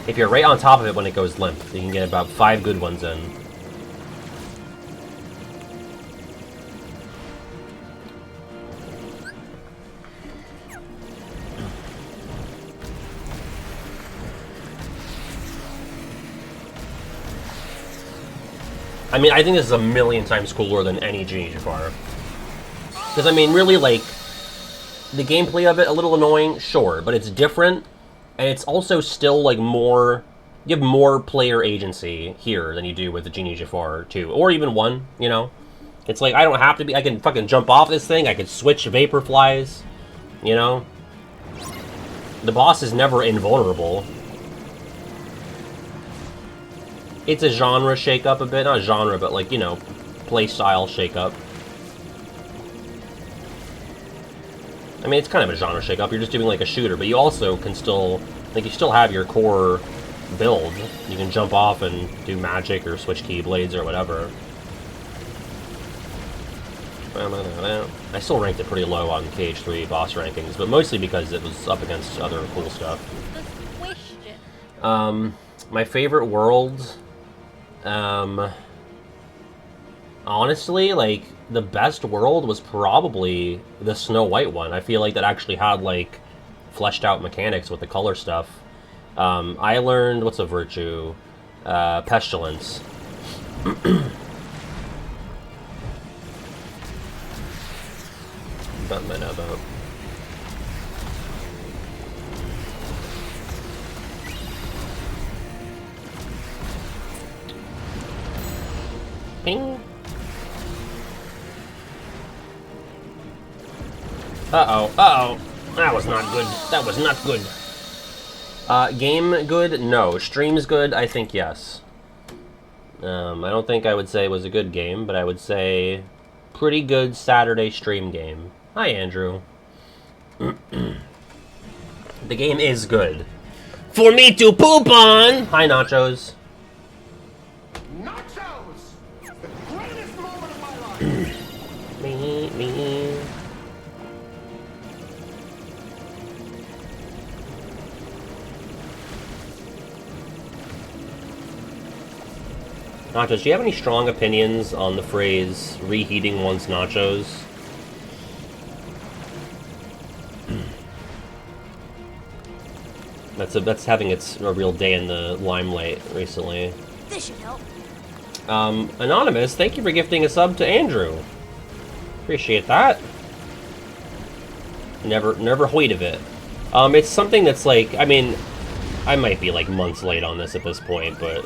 A: If you're right on top of it when it goes limp, you can get about 5 good ones in. I mean, I think this is a million times cooler than any GenieGFR. Because, I mean, really, like, the gameplay of it, a little annoying, sure, but it's different, and it's also still, like, more... You have more player agency here than you do with the GenieGFR 2, or even 1, you know? It's like, I don't have to be... I can fucking jump off this thing, I can switch Vaporflies, you know? The boss is never invulnerable. It's a genre shake-up a bit. Not genre, but, like, you know, play-style shake-up. I mean, it's kind of a genre shake-up. You're just doing, like, a shooter, but you also can still... Like, you still have your core build. You can jump off and do magic or switch keyblades or whatever. I still ranked it pretty low on KH3 boss rankings, but mostly because it was up against other cool stuff. My favorite world... honestly, like, the best world was probably the Snow White one. I feel like that actually had, like, fleshed out mechanics with the color stuff. I learned, what's a virtue? Pestilence. About. Ping. Uh-oh, uh-oh. That was not good. That was not good. Game good? No. Streams good? I think yes. I don't think I would say it was a good game, but I would say pretty good Saturday stream game. Hi, Andrew. The game is good. For me to poop on! Hi, Nachos.
F: Nachos! The greatest moment of my life!
A: Me. Nachos, do you have any strong opinions on the phrase reheating one's nachos? That's having a real day in the limelight recently.
E: This should help.
A: Anonymous, thank you for gifting a sub to Andrew. Appreciate that. Never heard of it. It's something that's like, I mean, I might be like months late on this at this point, but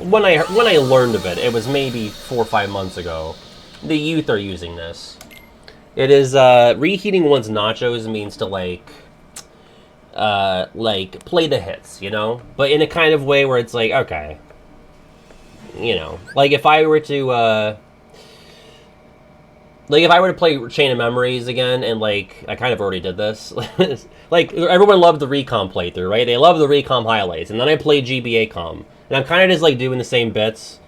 A: when I learned of it, it was maybe 4 or 5 months ago. The youth are using this. It is, reheating one's nachos means to like play the hits, you know? But in a kind of way where it's like, okay. You know, like if I were to play Chain of Memories again, and like I kind of already did this, like everyone loved the Recom playthrough, right? They love the Recom highlights, and then I played GBA Com, and I'm kind of just like doing the same bits,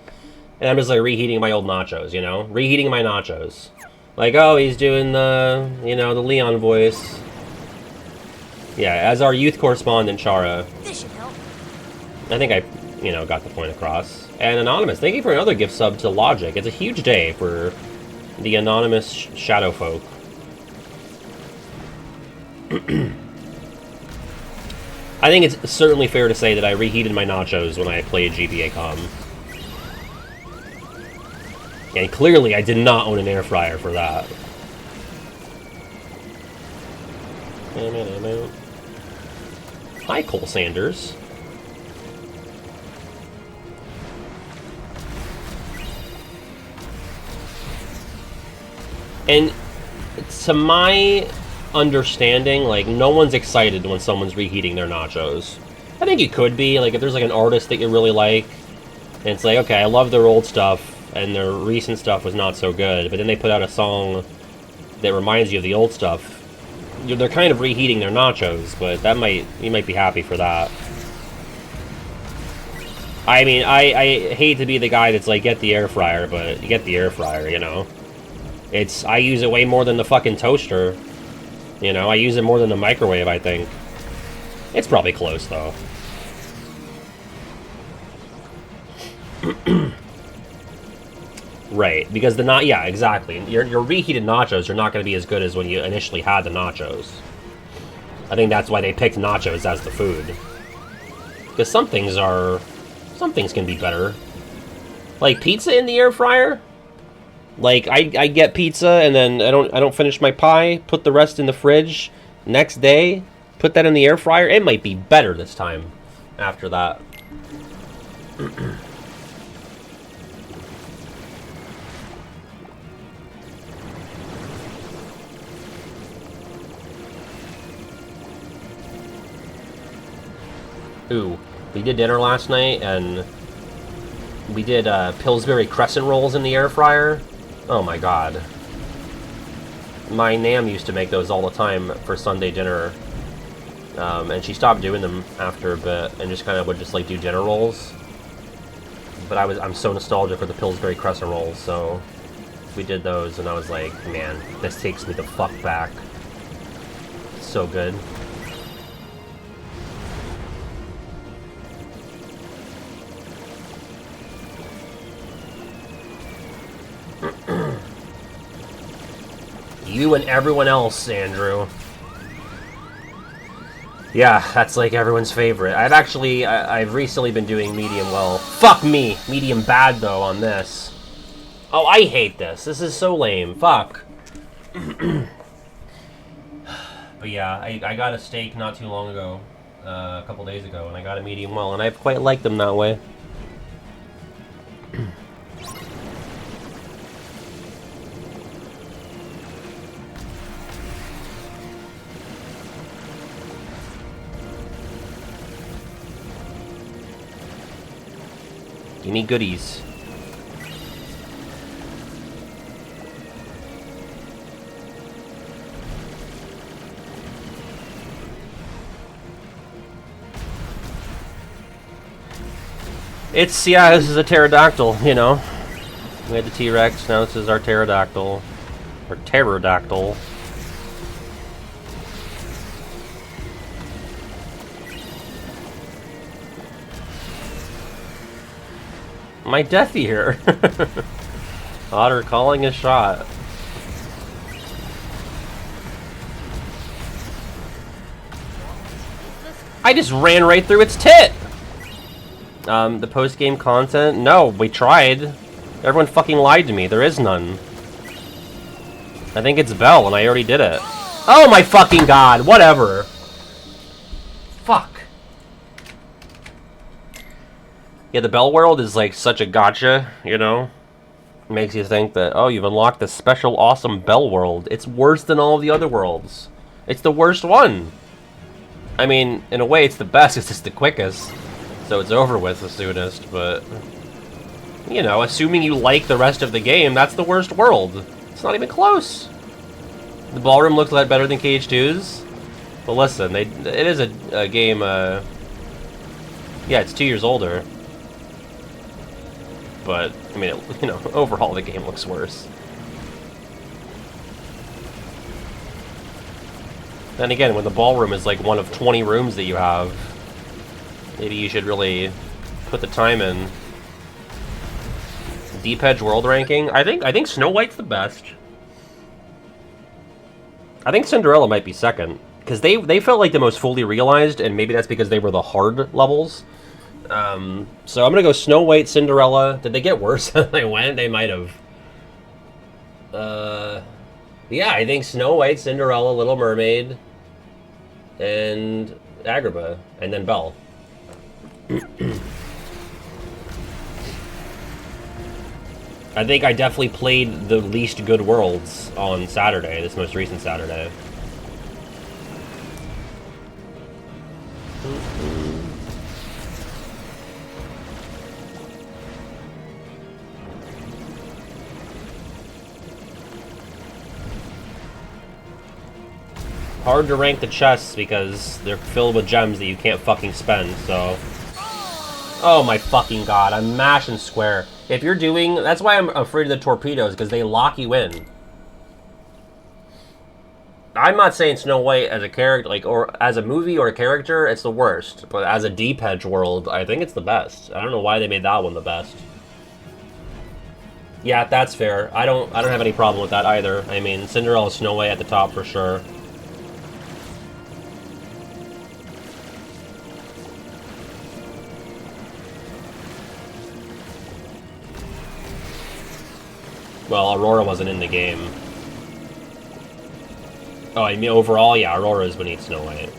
A: and I'm just like reheating my old nachos, you know, reheating my nachos, like oh he's doing the the Leon voice, yeah, as our youth correspondent Chara.
E: This should help.
A: I think I got the point across. And Anonymous, thank you for another gift sub to Logic. It's a huge day for the Anonymous Shadow Folk. I think it's certainly fair to say that I reheated my nachos when I played GBA Com. And clearly I did not own an air fryer for that. Hi, Cole Sanders. And to my understanding, like, no one's excited when someone's reheating their nachos. I think it could be, like, if there's, like, an artist that you really like, and it's like, okay, I love their old stuff, and their recent stuff was not so good, but then they put out a song that reminds you of the old stuff, they're kind of reheating their nachos, but you might be happy for that. I mean, I hate to be the guy that's like, get the air fryer, but you get the air fryer, you know? I use it way more than the fucking toaster. You know, I use it more than the microwave, I think. It's probably close, though. Right, because yeah, exactly. Your reheated nachos are not going to be as good as when you initially had the nachos. I think that's why they picked nachos as the food. Because some things can be better. Like pizza in the air fryer? Like I get pizza and then I don't finish my pie, put the rest in the fridge, next day, put that in the air fryer. It might be better this time after that. Ooh, we did dinner last night, and we did Pillsbury crescent rolls in the air fryer. Oh my god. My Nam used to make those all the time for Sunday dinner, and she stopped doing them after a bit, and just kind of would just like do dinner rolls. But I'm so nostalgic for the Pillsbury crescent rolls, so we did those, and I was like, man, this takes me the fuck back. It's so good. You and everyone else, Andrew. Yeah, that's like everyone's favorite. I've recently been doing medium well. Fuck me! Medium bad, though, on this. Oh, I hate this. This is so lame. Fuck. But yeah, I got a steak not too long ago. A couple days ago, and I got a medium well, and I've quite liked them that way. Give me goodies. Yeah, this is a pterodactyl, you know. We had the T-Rex, now this is our pterodactyl. Or pterodactyl. My death ear. Otter calling a shot. I just ran right through its tit! The post-game content? No, we tried. Everyone fucking lied to me. There is none. I think it's Bell, and I already did it. Oh my fucking god! Whatever! Fuck. Yeah, the Bell world is like such a gotcha, you know? Makes you think that, oh, you've unlocked this special awesome Bell world. It's worse than all of the other worlds. It's the worst one. I mean, in a way, it's the best. It's just the quickest. So it's over with the soonest, but... You know, assuming you like the rest of the game, that's the worst world. It's not even close. The ballroom looks a lot better than KH2's. But listen, it is a game, yeah, it's 2 years older. But, I mean, you know, overall the game looks worse. Then again, when the ballroom is like one of 20 rooms that you have, maybe you should really put the time in. Deep Edge World Ranking? I think Snow White's the best. I think Cinderella might be second. Because they felt like the most fully realized, and maybe that's because they were the hard levels. So I'm gonna go Snow White, Cinderella. Did they get worse as they went? They might have. Yeah, I think Snow White, Cinderella, Little Mermaid, and Agrabah, and then Belle. I think I definitely played the least good worlds on Saturday, this most recent Saturday. Hard to rank the chests because they're filled with gems that you can't fucking spend, so... Oh my fucking god, I'm mashing square. If you're doing... That's why I'm afraid of the torpedoes, because they lock you in. I'm not saying Snow White as a character, like, or as a movie or a character, it's the worst. But as a Deep Edge world, I think it's the best. I don't know why they made that one the best. Yeah, that's fair. I don't have any problem with that either. I mean, Cinderella, Snow White at the top for sure. Well, Aurora wasn't in the game. Oh, I mean, overall, yeah, Aurora is beneath Snow White.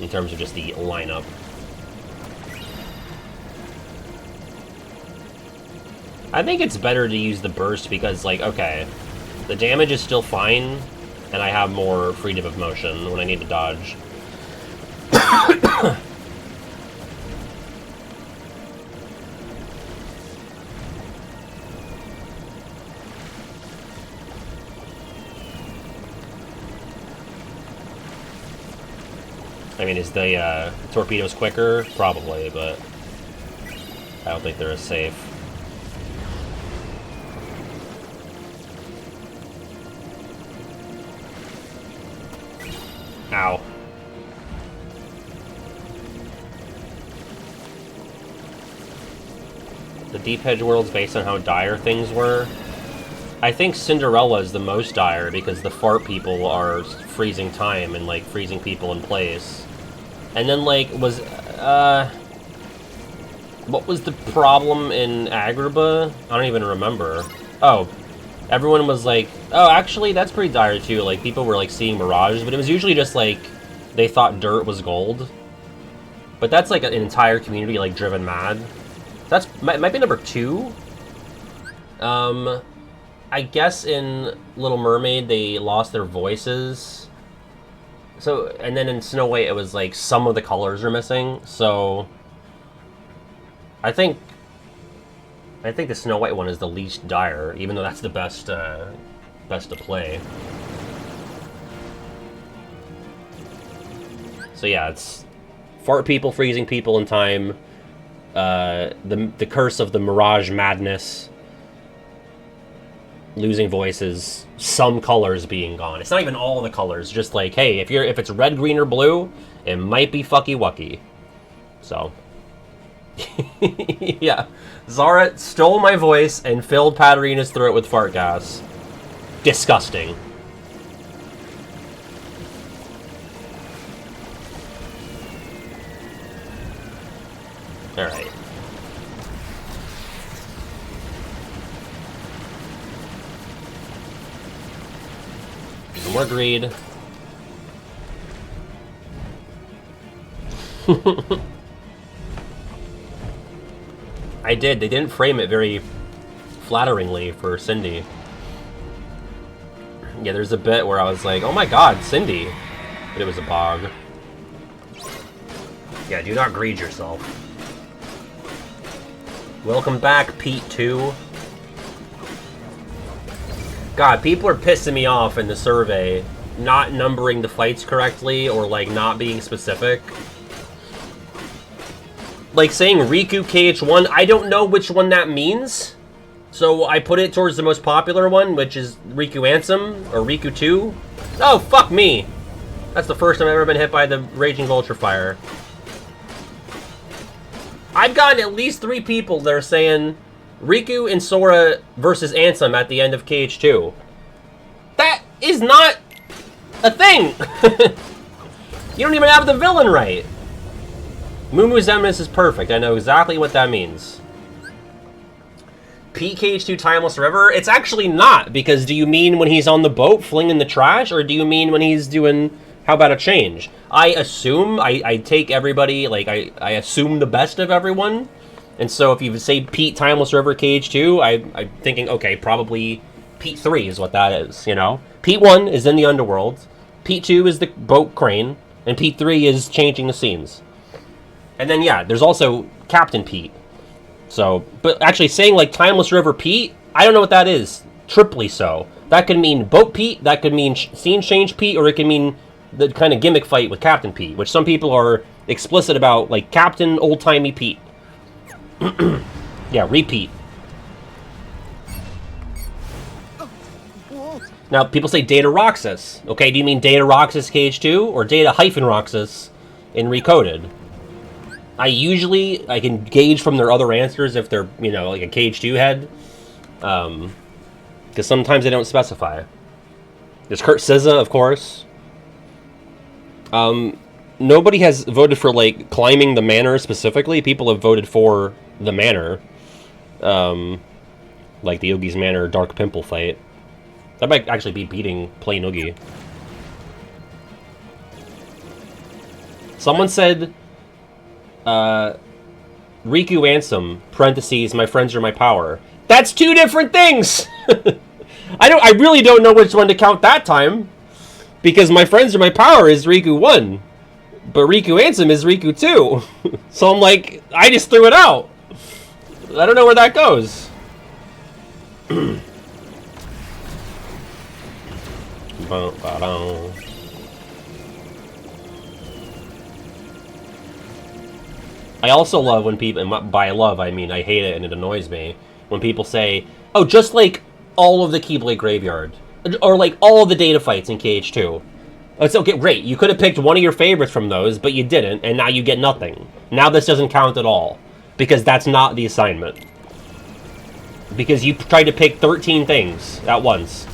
A: In terms of just the lineup. I think it's better to use the burst because, like, okay, the damage is still fine, and I have more freedom of motion when I need to dodge. I mean, is the torpedoes quicker? Probably, but I don't think they're as safe. Ow. The Deep Hedge world's based on how dire things were. I think Cinderella is the most dire because the fart people are freezing time and, like, freezing people in place. And then, like, what was the problem in Agrabah? I don't even remember. Oh, everyone was like, oh, actually, that's pretty dire, too. Like, people were, like, seeing mirages, but it was usually just, like, they thought dirt was gold. But that's, like, an entire community, like, driven mad. That's, might be number 2. I guess in Little Mermaid, they lost their voices. So, and then in Snow White, it was, like, some of the colors are missing, so I think the Snow White one is the least dire, even though that's the best to play. So yeah, it's fart people, freezing people in time, the curse of the Mirage Madness, losing voices, some colors being gone. It's not even all the colors, just like, hey, if it's red, green, or blue, it might be fucky wucky. So yeah. Zara stole my voice and filled Patarina's throat with fart gas. Disgusting. Alright. More greed. I did. They didn't frame it very flatteringly for Cindy. Yeah, there's a bit where I was like, oh my god, Cindy. But it was a bog. Yeah, do not greed yourself. Welcome back, Pete 2. God, people are pissing me off in the survey, not numbering the fights correctly or, like, not being specific. Like, saying Riku KH1, I don't know which one that means. So I put it towards the most popular one, which is Riku Ansem, or Riku 2. Oh, fuck me! That's the first time I've ever been hit by the Raging Vulture Fire. I've gotten at least 3 people that are saying Riku and Sora versus Ansem at the end of KH2. That is not a thing! You don't even have the villain right. Mumu's Eminence is perfect. I know exactly what that means. PKH2 Timeless River? It's actually not, because do you mean when he's on the boat flinging the trash, or do you mean when he's doing How About a Change? I assume, I take everybody, like, I assume the best of everyone. And so if you say Pete Timeless River KH2, I'm thinking, okay, probably Pete 3 is what that is, you know? Pete 1 is in the underworld, Pete 2 is the boat crane, and Pete 3 is changing the scenes. And then, yeah, there's also Captain Pete. So, but actually saying, like, Timeless River Pete, I don't know what that is. Triply so. That could mean Boat Pete, that could mean Scene Change Pete, or it could mean the kind of gimmick fight with Captain Pete, which some people are explicit about, like, Captain Old-Timey Pete. Yeah, repeat. Now, people say Data Roxas. Okay, do you mean Data Roxas KH2 or Data-Roxas in Recoded? I can gauge from their other answers if they're, you know, like a KH2 head. Because sometimes they don't specify. There's Kurt Sizza, of course. Nobody has voted for, like, climbing the manor specifically. People have voted for the manor. Like the Yogi's Manor Dark Pimple fight. That might actually be beating plain Oogie. Someone said, Riku Ansem, parentheses, my friends are my power. That's two different things! I really don't know which one to count that time. Because my friends are my power is Riku 1. But Riku Ansem is Riku 2. So I'm like, I just threw it out. I don't know where that goes. I also love when people, and by love I mean I hate it and it annoys me, when people say, oh, just like all of the Keyblade Graveyard, or like all of the data fights in KH2. It's okay, great, you could have picked one of your favorites from those, but you didn't, and now you get nothing. Now this doesn't count at all, because that's not the assignment. Because you tried to pick 13 things at once.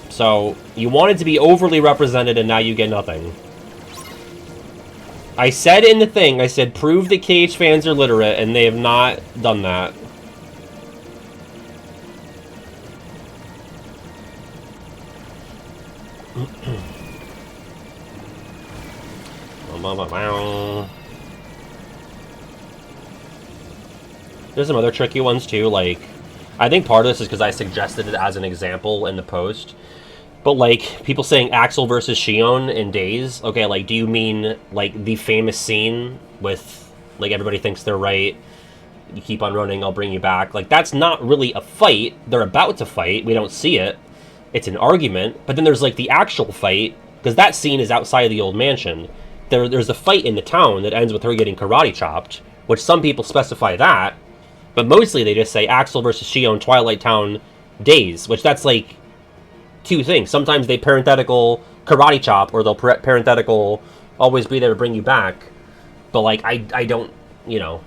A: So, you wanted to be overly represented, and now you get nothing. I said in the thing, I said, prove that KH fans are literate, and they have not done that. There's some other tricky ones, too, like... I think part of this is because I suggested it as an example in the post. But, like, people saying Axel versus Shion in Days. Okay, like, do you mean, like, the famous scene with, like, everybody thinks they're right, you keep on running, I'll bring you back? Like, that's not really a fight. They're about to fight. We don't see it. It's an argument. But then there's, like, the actual fight, because that scene is outside of the old mansion. There's a fight in the town that ends with her getting karate chopped, which some people specify that. But mostly they just say Axel versus Shion Twilight Town Days, which that's, like, two things. Sometimes they parenthetical karate chop, or they'll parenthetical always be there to bring you back. But, like, I don't, you know,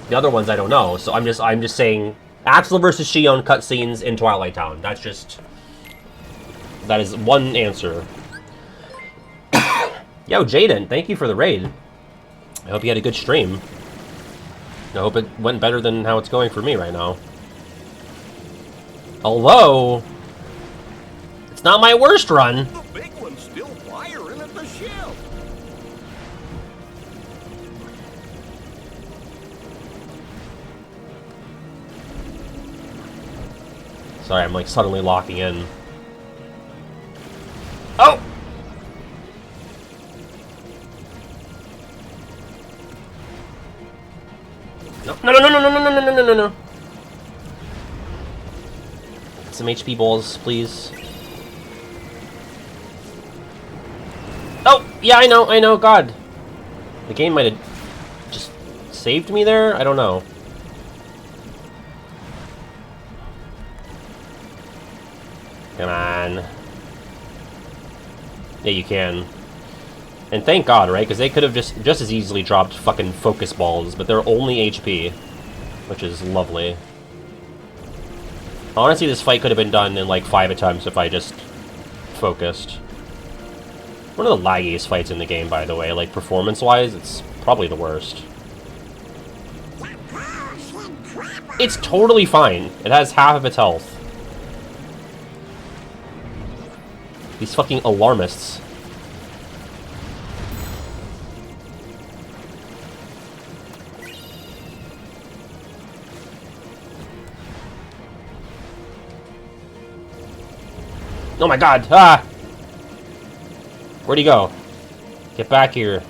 A: the other ones I don't know. So I'm just saying Axel versus Shion cutscenes in Twilight Town. That is one answer. Yo, Jaden, thank you for the raid. I hope you had a good stream. I hope it went better than how it's going for me right now. Although, it's not my worst run.
F: The big one's still firing at the shell.
A: Sorry, I'm like suddenly locking in. Oh! No, no, no, no, no, no, no, no, no, no, no. Some HP balls, please. Oh, yeah, I know, God. The game might have just saved me there? I don't know. Come on. Yeah, you can. And thank God, right? Because they could have just as easily dropped fucking focus balls, but they're only HP, which is lovely. Honestly, this fight could have been done in like 5 attempts if I just focused. One of the laggiest fights in the game, by the way. Like, performance-wise, it's probably the worst. It's totally fine. It has half of its health. These fucking alarmists. Oh my God! Ah! Where'd he go? Get back here.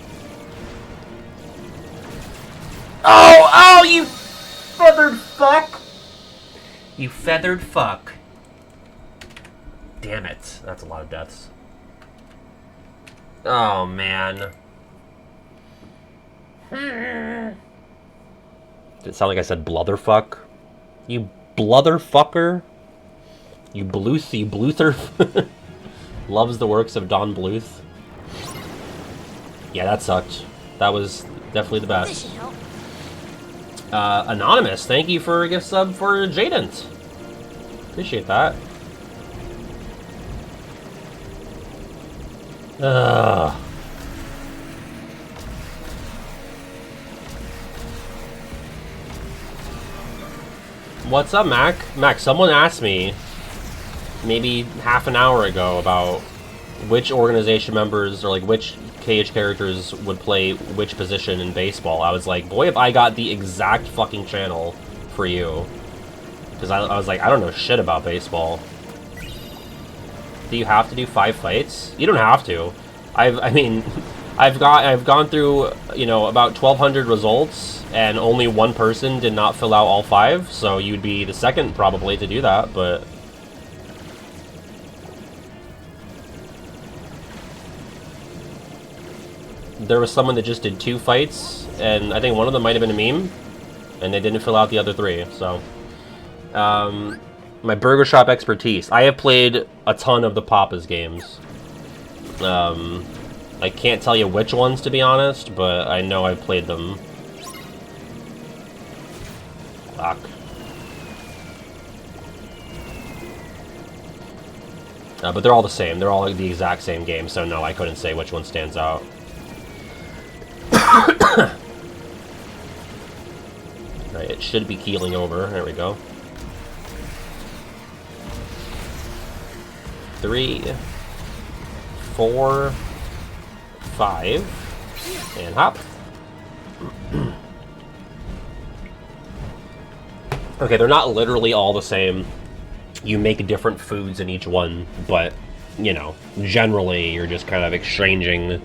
A: Oh! Oh, you feathered fuck! You feathered fuck. Damn it. That's a lot of deaths. Oh, man. Did it sound like I said blutherfuck? You blutherfucker? You Bluther? Loves the works of Don Bluth. Yeah, that sucked. That was definitely the
E: This
A: best.
E: should help.
A: Anonymous, thank you for a gift sub for Jadent. Appreciate that. Ugh. What's up, Mac? Mac, someone asked me maybe half an hour ago about which organization members or like which KH characters would play which position in baseball. I was like, boy, if I got the exact fucking channel for you. Because I was like, I don't know shit about baseball. Do you have to do 5 fights? You don't have to. I mean, I've gone through, you know, about 1,200 results, and only one person did not fill out all 5, so you'd be the second probably to do that, but... There was someone that just did 2 fights, and I think one of them might have been a meme, and they didn't fill out the other 3, so... my burger shop expertise. I have played a ton of the Papa's games. I can't tell you which ones, to be honest, but I know I've played them. Fuck. But they're all the same. They're all like the exact same game, so no, I couldn't say which one stands out. Alright, it should be keeling over. There we go. 3, 4, 5, and hop. Okay, they're not literally all the same. You make different foods in each one, but, you know, generally you're just kind of exchanging,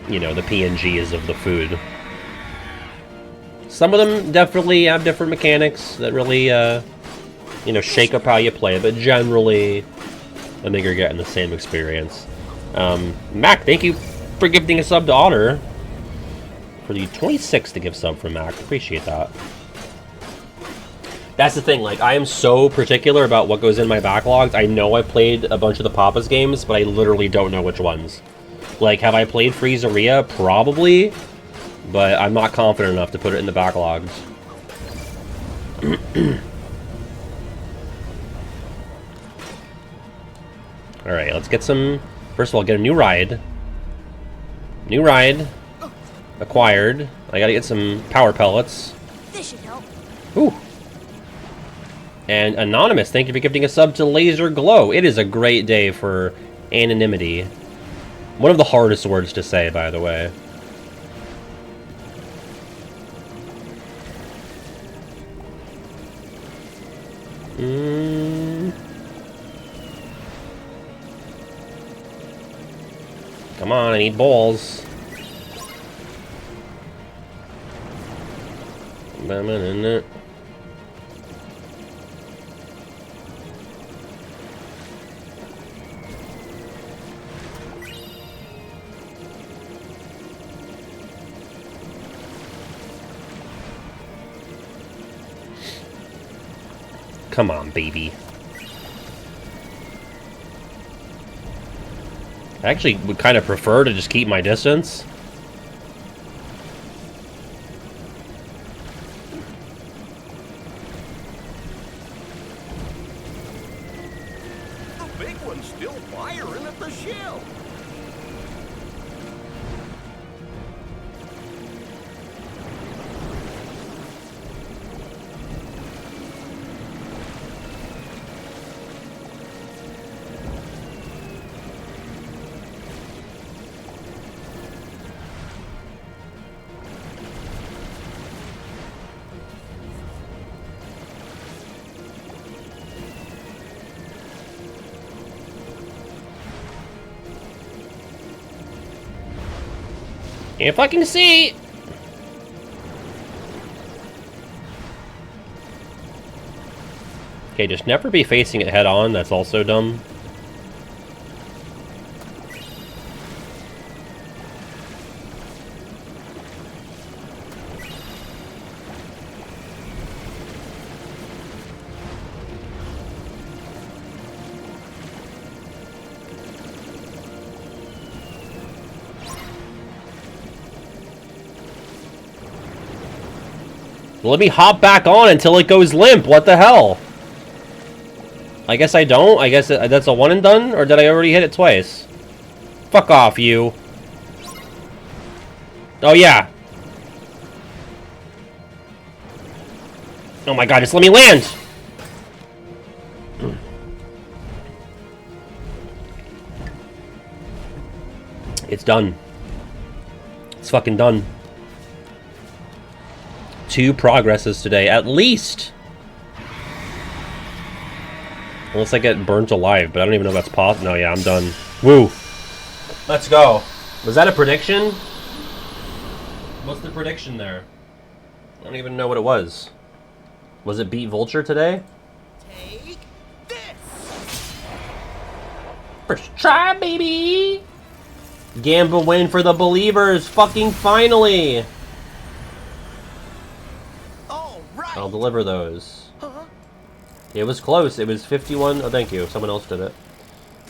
A: you know, the PNGs of the food. Some of them definitely have different mechanics that really, you know, shake up how you play, but generally, I think you're getting the same experience. Mac, thank you for gifting a sub to Honor. For the 26th to give sub from Mac. Appreciate that. That's the thing, like, I am so particular about what goes in my backlogs. I know I've played a bunch of the Papa's games, but I literally don't know which ones. Like, have I played Freezeria? Probably, but I'm not confident enough to put it in the backlogs. Alright, let's get some... First of all, get a new ride. New ride. Acquired. I gotta get some power pellets.
E: This should help.
A: Ooh. And Anonymous, thank you for gifting a sub to Laser Glow. It is a great day for anonymity. One of the hardest words to say, by the way. Come on, I need balls. Come on, baby. I actually would kind of prefer to just keep my distance.
F: The big one's still firing at the shell.
A: Can't fucking see! Okay, just never be facing it head on, that's also dumb. Let me hop back on until it goes limp. What the hell? I guess I don't. I guess that's a one and done? Or did I already hit it twice? Fuck off, you. Oh, yeah. Oh my god, just let me land! It's done. It's fucking done. 2 progresses today, at least! Unless I get burnt alive, but I don't even know if that's possible. No, yeah, I'm done. Woo! Let's go. Was that a prediction? What's the prediction there? I don't even know what it was. Was it beat Vulture today?
F: Take this.
A: First try, baby! Gamble win for the believers, fucking finally!
F: All right.
A: I'll deliver those. It was close. It was 51. Oh, thank you. Someone else did it.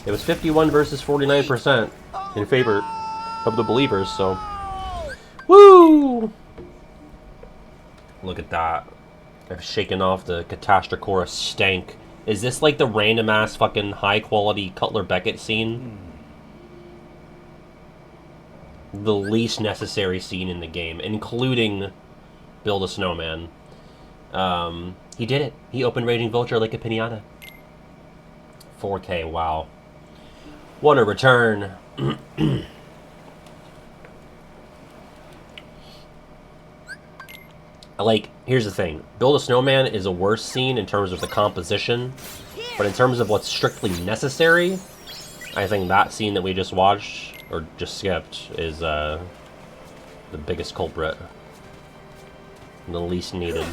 A: It was 51 versus 49% in favor of the believers, so. Woo! Look at that. I've shaken off the Catastrophe stank. Is this like the random ass fucking high quality Cutler Beckett scene? The least necessary scene in the game, including Build a Snowman. He did it. He opened Raging Vulture like a pinata. 4K, wow. What a return. Like, here's the thing. Build a Snowman is a worse scene in terms of the composition, but in terms of what's strictly necessary, I think that scene that we just watched, or just skipped, is the biggest culprit. The least needed.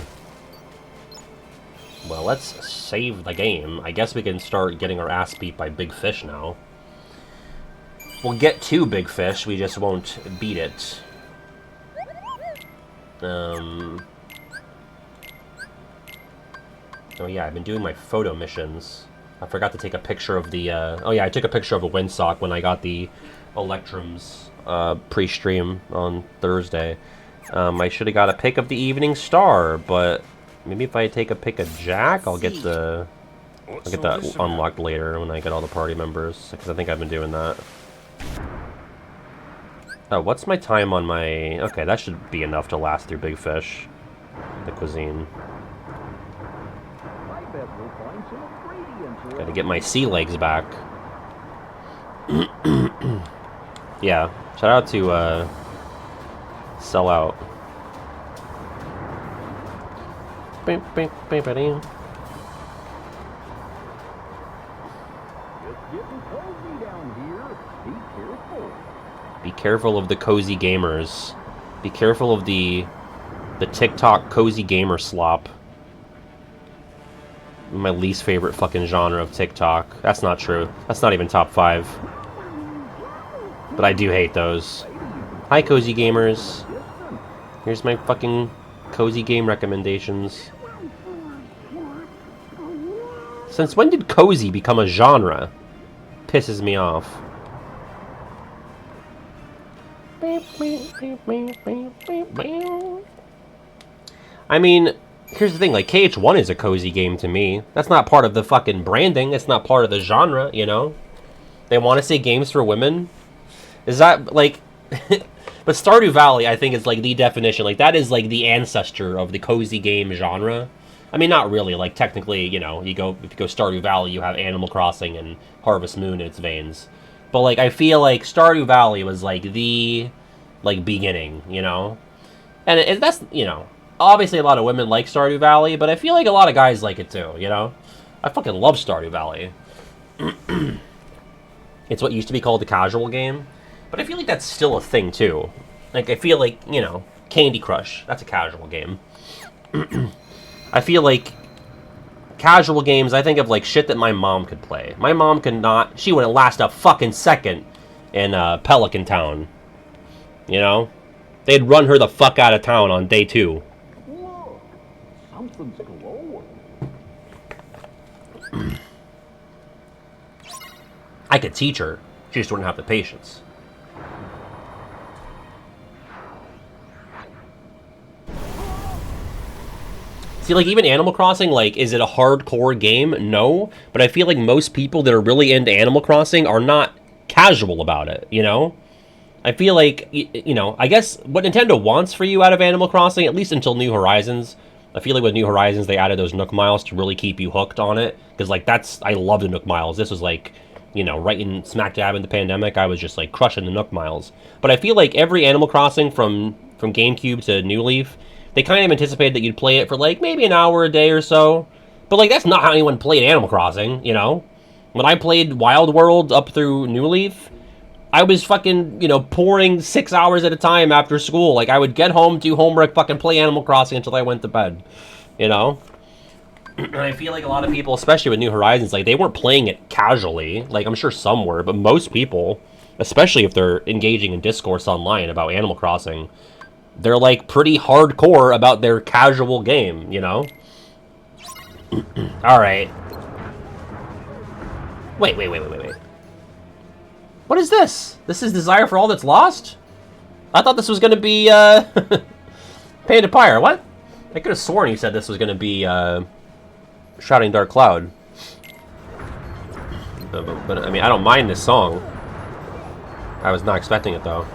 A: Well, let's save the game. I guess we can start getting our ass beat by big fish now. We'll get to big fish, we just won't beat it. Oh yeah, I've been doing my photo missions. I forgot to take a picture of the, oh yeah, I took a picture of a windsock when I got the Electrums pre-stream on Thursday. I should have got a pic of the Evening Star, but maybe if I take a pic of Jack, I'll get that unlocked later when I get all the party members, because I think I've been doing that. Oh, what's my time on my... Okay, that should be enough to last through Big Fish. The cuisine. Gotta get my sea legs back. Yeah, shout out to, Sell Out. Be careful of the cozy gamers. Be careful of the TikTok cozy gamer slop. My least favorite fucking genre of TikTok. That's not true. That's not even top 5. But I do hate those. Hi, cozy gamers. Here's my fucking cozy game recommendations. Since when did cozy become a genre? Pisses me off. I mean, here's the thing, like, KH1 is a cozy game to me. That's not part of the fucking branding. It's not part of the genre, you know? They want to say games for women? Is that, like... But Stardew Valley, I think, is, like, the definition. Like, that is, like, the ancestor of the cozy game genre. I mean, not really. Like, technically, you know, if you go Stardew Valley, you have Animal Crossing and Harvest Moon in its veins. But, like, I feel like Stardew Valley was, like, the, like, beginning, you know? And that's, you know, obviously a lot of women like Stardew Valley, but I feel like a lot of guys like it too, you know? I fucking love Stardew Valley. It's what used to be called the casual game, but I feel like that's still a thing too. Like, I feel like, you know, Candy Crush, that's a casual game. I feel like casual games, I think of, like, shit that my mom could play. My mom could not... She wouldn't last a fucking second in Pelican Town. You know? They'd run her the fuck out of town on day 2.
F: Whoa, something's glowing.
A: I could teach her. She just wouldn't have the patience. See, like, even Animal Crossing, like, is it a hardcore game? No. But I feel like most people that are really into Animal Crossing are not casual about it, you know? I feel like, you know, I guess what Nintendo wants for you out of Animal Crossing, at least until New Horizons, I feel like with New Horizons, they added those Nook Miles to really keep you hooked on it. Because, like, I love the Nook Miles. This was, like, you know, right in smack dab in the pandemic, I was just, like, crushing the Nook Miles. But I feel like every Animal Crossing from GameCube to New Leaf, they kind of anticipated that you'd play it for, like, maybe an hour a day or so. But, like, that's not how anyone played Animal Crossing, you know? When I played Wild World up through New Leaf, I was fucking, you know, pouring 6 hours at a time after school. Like, I would get home, do homework, fucking play Animal Crossing until I went to bed, you know? And I feel like a lot of people, especially with New Horizons, like, they weren't playing it casually. Like, I'm sure some were, but most people, especially if they're engaging in discourse online about Animal Crossing, they're, like, pretty hardcore about their casual game, you know? Alright. Wait. What is this? This is Desire for All That's Lost? I thought this was gonna be, Panda Pyre. What? I could have sworn you said this was gonna be, Shouting Dark Cloud. But, I mean, I don't mind this song. I was not expecting it, though.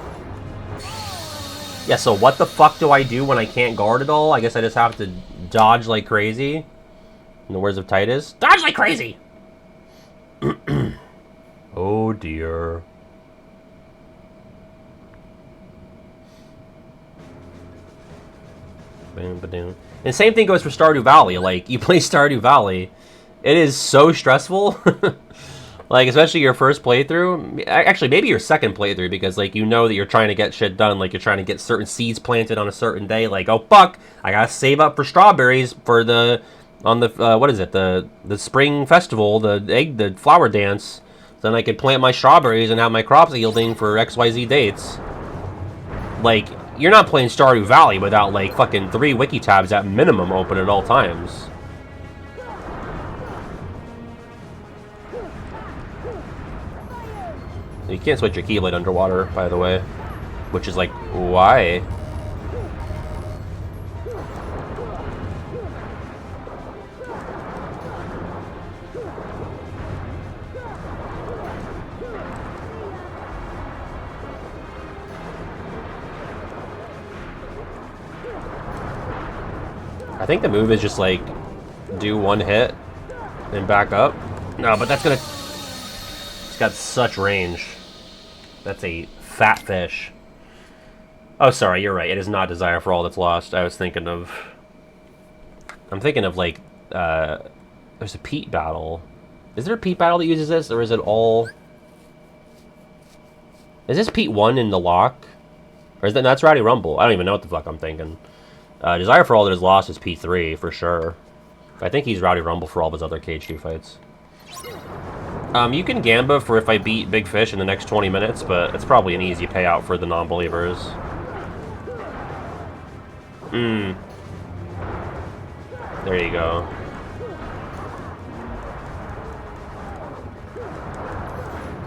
A: Yeah, so what the fuck do I do when I can't guard at all? I guess I just have to dodge like crazy. In the words of Titus. Dodge like crazy! Oh, dear. And same thing goes for Stardew Valley. Like, you play Stardew Valley, it is so stressful. Like, especially your first playthrough. Actually, maybe your second playthrough, because, like, you know that you're trying to get shit done. Like, you're trying to get certain seeds planted on a certain day. Like, oh, fuck, I gotta save up for strawberries for what is it? The spring festival, the flower dance. Then I could plant my strawberries and have my crops yielding for XYZ dates. Like, you're not playing Stardew Valley without, like, fucking 3 wiki tabs at minimum open at all times. You can't switch your keyblade underwater, by the way. Which is like, why? I think the move is just like, do one hit and back up. No, but that's gonna... It's got such range. That's a fat fish. Oh, sorry, you're right. It is not Desire for All That's Lost. I was thinking of... I'm thinking of, like, there's a Pete battle. Is there a Pete battle that uses this, or is it all... Is this Pete 1 in the lock? Or is that's Rowdy Rumble? I don't even know what the fuck I'm thinking. Desire for All That Is Lost is Pete 3, for sure. I think he's Rowdy Rumble for all of his other Cage 2 fights. You can Gamba for if I beat Big Fish in the next 20 minutes, but it's probably an easy payout for the non-believers. There you go.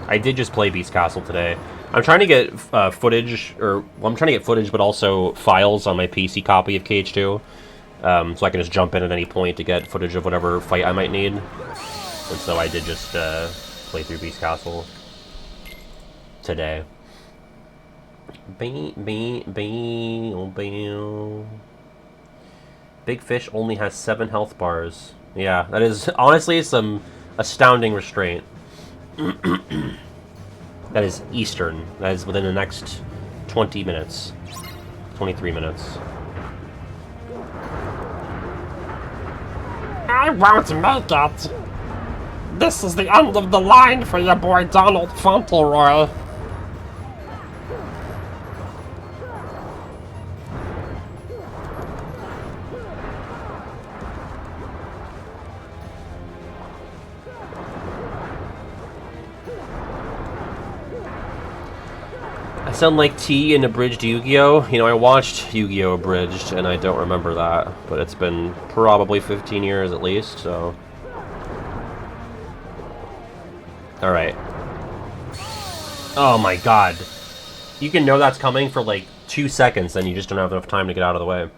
A: I did just play Beast Castle today. I'm trying to get footage, I'm trying to get footage, but also files on my PC copy of Cage 2. So I can just jump in at any point to get footage of whatever fight I might need. And so I did just play through Beast Castle today. Bing. Big Fish only has 7 health bars. Yeah, that is honestly some astounding restraint. That is Eastern. That is within the next 20 minutes. 23 minutes.
G: I won't make it. This is the end of the line for your boy Donald Fauntleroy.
A: I sound like T in Abridged Yu-Gi-Oh! You know, I watched Yu-Gi-Oh! Abridged, and I don't remember that. But it's been probably 15 years at least, so... Alright. Oh my god. You can know that's coming for like 2 seconds, and you just don't have enough time to get out of the way.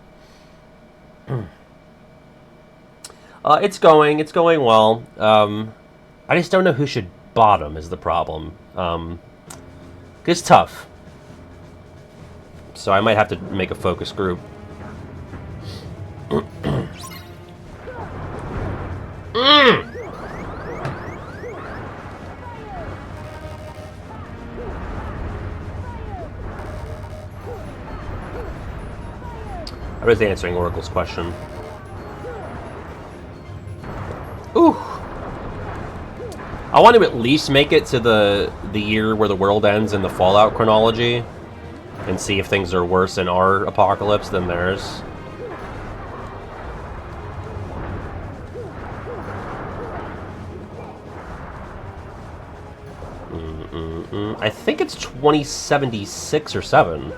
A: It's going well. I just don't know who should bottom is the problem. It's tough. So I might have to make a focus group. I was answering Oracle's question. Ooh. I want to at least make it to the year where the world ends in the Fallout chronology and see if things are worse in our apocalypse than theirs. I think it's 2076 or 7.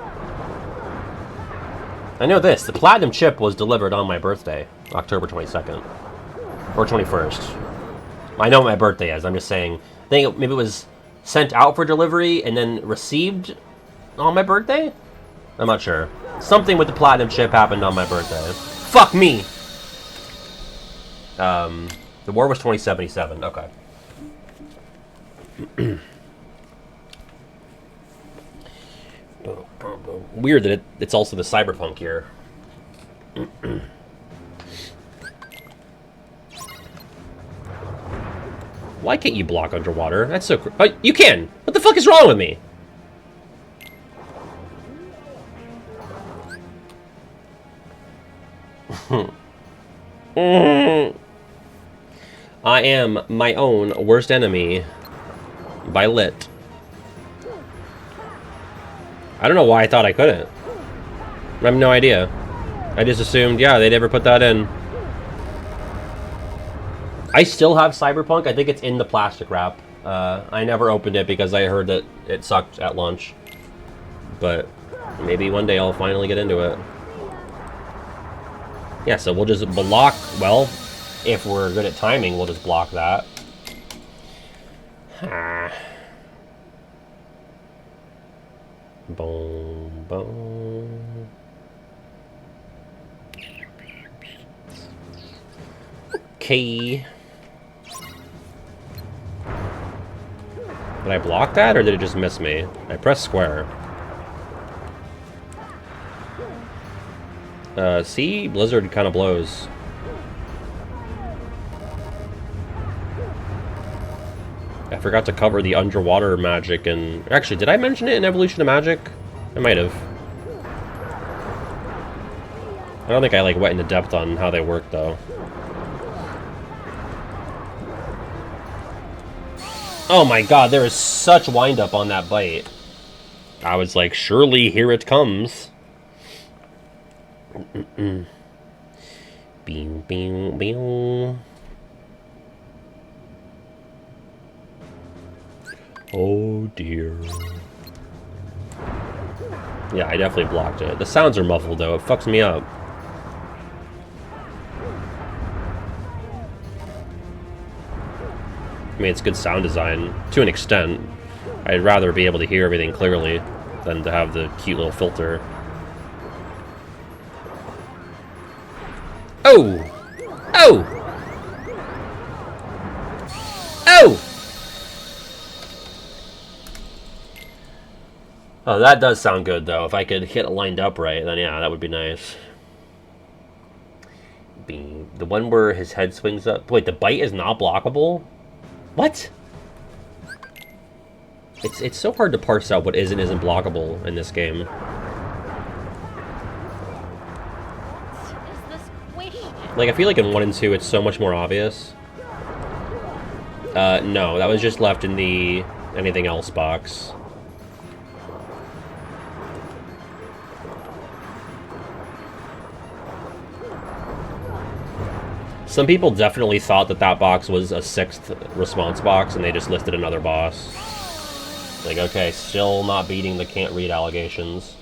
A: I know this. The Platinum chip was delivered on my birthday, October 22nd. Or 21st. I know what my birthday is. I'm just saying. I think maybe it was sent out for delivery and then received on my birthday? I'm not sure. Something with the Platinum chip happened on my birthday. Fuck me! The war was 2077. Okay. Weird that it's also the cyberpunk year. Why can't you block underwater? That's so... Oh, you can! What the fuck is wrong with me? I am my own worst enemy by lit. I don't know why I thought I couldn't. I have no idea. I just assumed, yeah, they never put that in. I still have Cyberpunk. I think it's in the plastic wrap. I never opened it because I heard that it sucked at launch. But maybe one day I'll finally get into it. Yeah, so we'll just block, well, if we're good at timing, we'll just block that. Boom, boom. Okay. Did I block that, or did it just miss me? I pressed square. See? Blizzard kind of blows. I forgot to cover the underwater magic and... Actually, did I mention it in Evolution of Magic? I might have. I don't think I, like, went into depth on how they work, though. Oh my god, there is such wind-up on that bite. I was like, surely here it comes. Bing, bing, bing. Oh dear. Yeah, I definitely blocked it. The sounds are muffled though, it fucks me up. I mean, it's good sound design, to an extent. I'd rather be able to hear everything clearly than to have the cute little filter. Oh! Oh! Oh! Oh, that does sound good, though. If I could hit it lined up right, then yeah, that would be nice. The one where his head swings up... Wait, the bite is not blockable? What? It's so hard to parse out what is and isn't blockable in this game.
E: Is this question?
A: Like, I feel like in 1 and 2 it's so much more obvious. No, that was just left in the anything else box. Some people definitely thought that that box was a 6th response box, and they just listed another boss. Like, okay, still not beating the can't read allegations.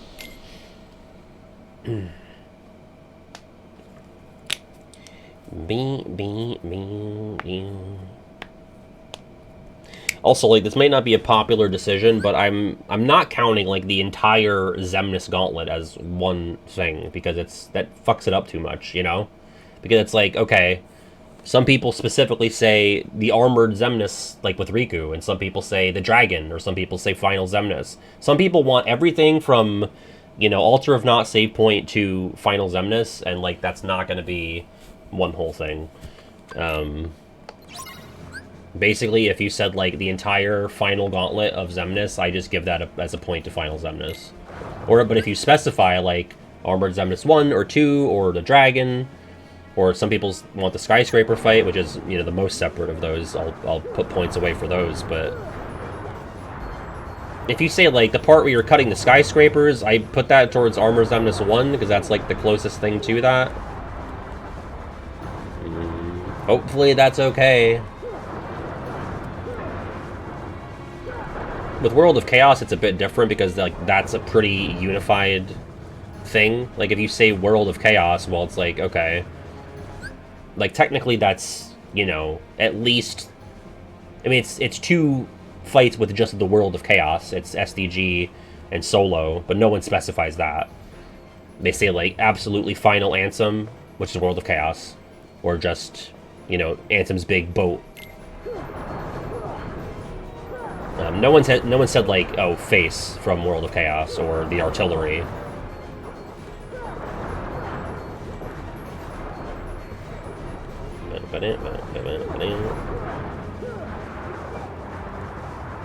A: Also, like, this may not be a popular decision, but I'm not counting, like, the entire Xemnas Gauntlet as one thing, because that fucks it up too much, you know? Because it's like, okay, Some people specifically say the armored Xemnas, like with Riku, and some people say the dragon, or some people say final Xemnas. Some people want everything from, you know, Altar of Not save point to final Xemnas, and like that's not going to be one whole thing. Basically, if you said like the entire final gauntlet of Xemnas, I just give that as a point to final Xemnas. But if you specify like armored Xemnas 1 or 2 or the dragon, or some people want the skyscraper fight, which is, you know, the most separate of those, I'll put points away for those. But if you say like the part where you're cutting the skyscrapers, I put that towards armored Xemnas 1 because that's like the closest thing to that. Hopefully that's okay. With World of Chaos, it's a bit different because like that's a pretty unified thing. Like if you say World of Chaos, well, it's like, okay, like technically that's, you know, at least, I mean, it's 2 fights with just the World of Chaos. It's SDG and solo, but no one specifies that. They say like absolutely final Ansem, which is World of Chaos, or just, you know, Ansem's big boat. No one said like, oh, face from World of Chaos or the artillery.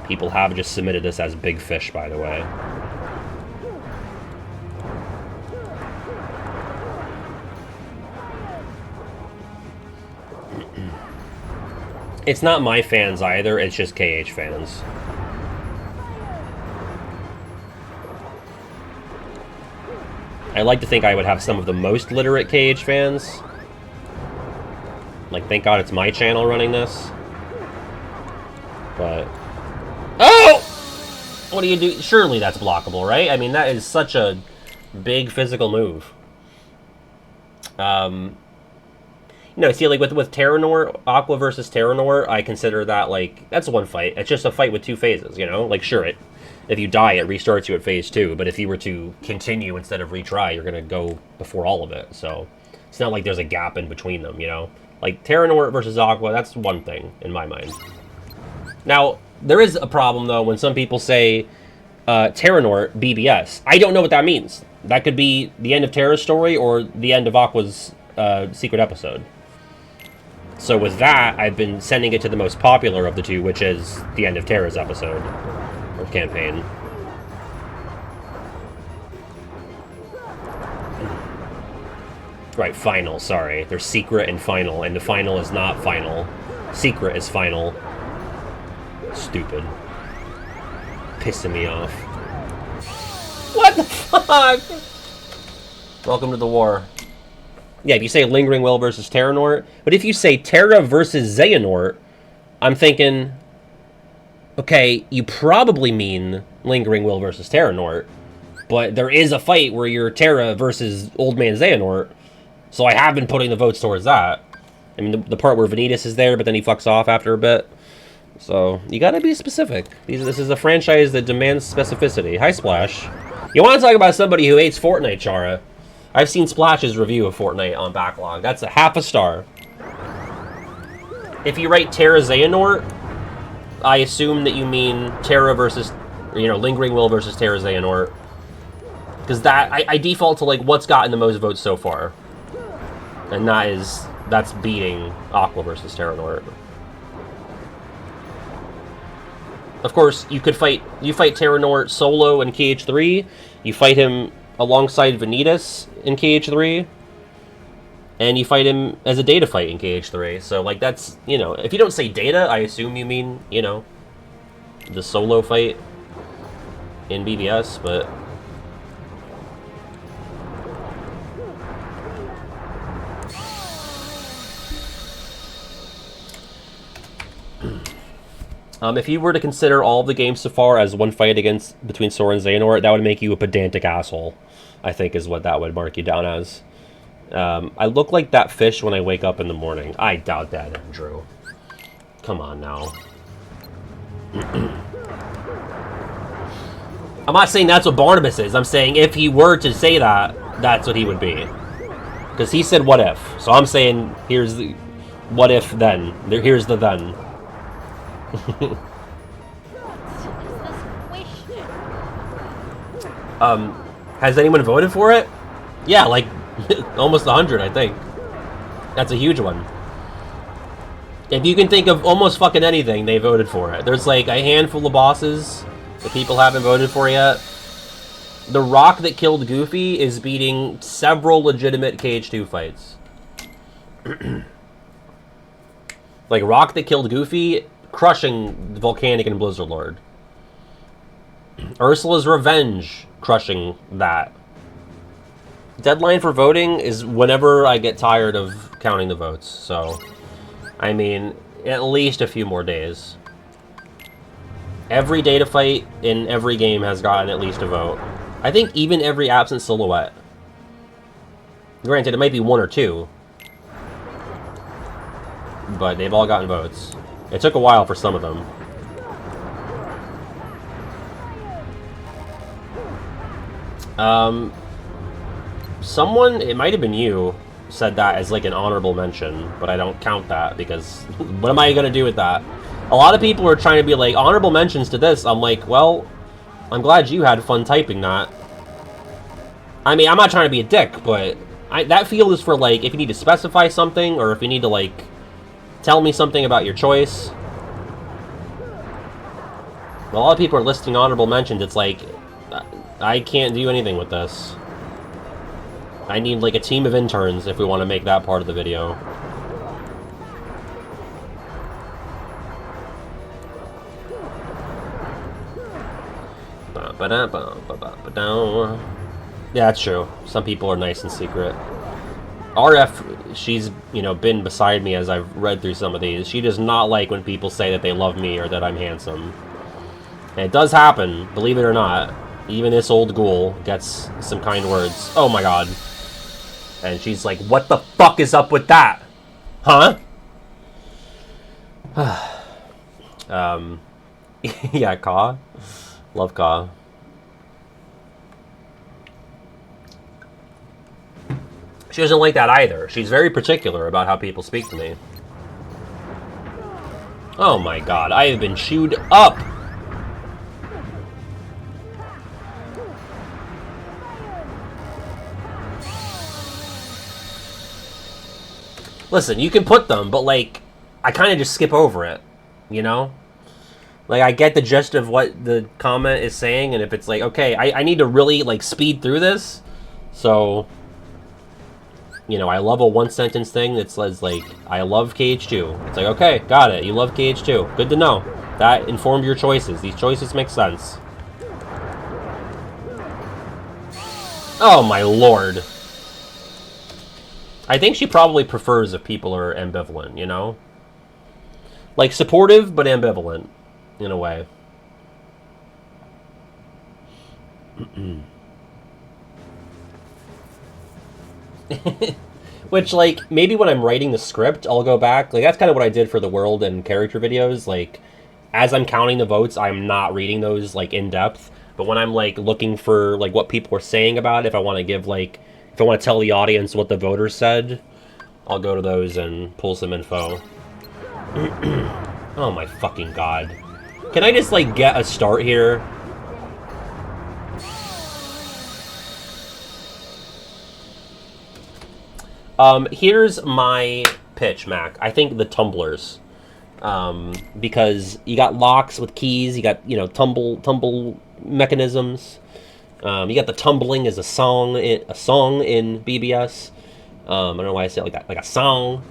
A: People have just submitted this as Big Fish, by the way. It's not my fans either, it's just KH fans. I like to think I would have some of the most literate KH fans. Like, thank God it's my channel running this. But... oh! What do you do? Surely that's blockable, right? I mean, that is such a big physical move. You know, see, like, with Terranort, Aqua versus Terranort, I consider that, like, that's one fight. It's just a fight with 2 phases, you know? Like, sure, if you die, it restarts you at phase 2, but if you were to continue instead of retry, you're going to go before all of it, so it's not like there's a gap in between them, you know? Like, Terranort versus Aqua, that's one thing, in my mind. Now, there is a problem, though, when some people say Terranort BBS. I don't know what that means. That could be the end of Terra's story or the end of Aqua's secret episode. So with that, I've been sending it to the most popular of the 2, which is the end of Terra's episode, or campaign. Right, final, sorry. There's secret and final, and the final is not final. Secret is final. Stupid. Pissing me off. What the fuck? Welcome to the war. Yeah, if you say Lingering Will versus Terranort, but if you say Terra versus Xehanort, I'm thinking, okay, you probably mean Lingering Will versus Terranort, but there is a fight where you're Terra versus Old Man Xehanort, so I have been putting the votes towards that. I mean, the part where Vanitas is there, but then he fucks off after a bit. So, you gotta be specific. This is a franchise that demands specificity. Hi, Splash. You want to talk about somebody who hates Fortnite, Chara? I've seen Splash's review of Fortnite on Backlog. That's a half a star. If you write Terra Xehanort, I assume that you mean Terra versus, you know, Lingering Will versus Terra Xehanort. Because that, I default to, like, what's gotten the most votes so far. And that's beating Aqua versus Terranort. Of course, you fight Terranort solo in KH3, you fight him alongside Vanitas in KH3, and you fight him as a data fight in KH3. So, like, that's, you know, if you don't say data, I assume you mean, you know, the solo fight in BBS, but... if you were to consider all of the games so far as one fight between Sora and Xehanort, that would make you a pedantic asshole, I think is what that would mark you down as. I look like that fish when I wake up in the morning. I doubt that, Andrew. Come on now. I'm not saying that's what Barnabas is. I'm saying if he were to say that, that's what he would be. Because he said what if. So I'm saying here's What if then? Here's the then.
E: What is this question?
A: Has anyone voted for it? Yeah, like almost 100, I think. That's a huge one. If you can think of almost fucking anything, they voted for it. There's like a handful of bosses that people haven't voted for yet. The rock that killed Goofy is beating several legitimate KH2 fights. Like rock that killed Goofy, crushing the Volcanic and Blizzard Lord. Ursula's Revenge, crushing that. Deadline for voting is whenever I get tired of counting the votes, so... I mean, at least a few more days. Every data fight in every game has gotten at least a vote. I think even every absent silhouette. Granted, it might be one or two. But they've all gotten votes. It took a while for some of them. Someone, it might have been you, said that as like an honorable mention, but I don't count that because what am I going to do with that? A lot of people are trying to be like, honorable mentions to this. I'm like, well, I'm glad you had fun typing that. I mean, I'm not trying to be a dick, but that field is for like, if you need to specify something or if you need to like, tell me something about your choice. A lot of people are listing honorable mentions. It's like, I can't do anything with this. I need like a team of interns if we want to make that part of the video. Yeah, that's true. Some people are nice and secret. RF, she's, you know, been beside me as I've read through some of these. She does not like when people say that they love me or that I'm handsome. And it does happen, believe it or not. Even this old ghoul gets some kind words. Oh my god. And she's like, what the fuck is up with that? Huh? Yeah, Ka. Love Ka. She doesn't like that either. She's very particular about how people speak to me. Oh my god, I have been chewed up! Listen, you can put them, but like, I kind of just skip over it, you know? Like, I get the gist of what the comment is saying, and if it's like, okay, I need to really, like, speed through this, so, you know, I love a one-sentence thing that says, like, I love KH2. It's like, okay, got it, you love KH2. Good to know. That informed your choices. These choices make sense. Oh, my lord. I think she probably prefers if people are ambivalent, you know? Like, supportive, but ambivalent, in a way. Which, like, maybe when I'm writing the script, I'll go back. Like, that's kind of what I did for the world and character videos. Like, as I'm counting the votes, I'm not reading those, like, in depth. But when I'm, like, looking for, like, what people are saying about it, if I want to give, like... If I want to tell the audience what the voters said, I'll go to those and pull some info. Oh my fucking god. Can I just, like, get a start here? Here's my pitch, Mac. I think the tumblers. Because you got locks with keys, you got, you know, tumble mechanisms. You got the tumbling as a song in BBS. I don't know why I say it like a song.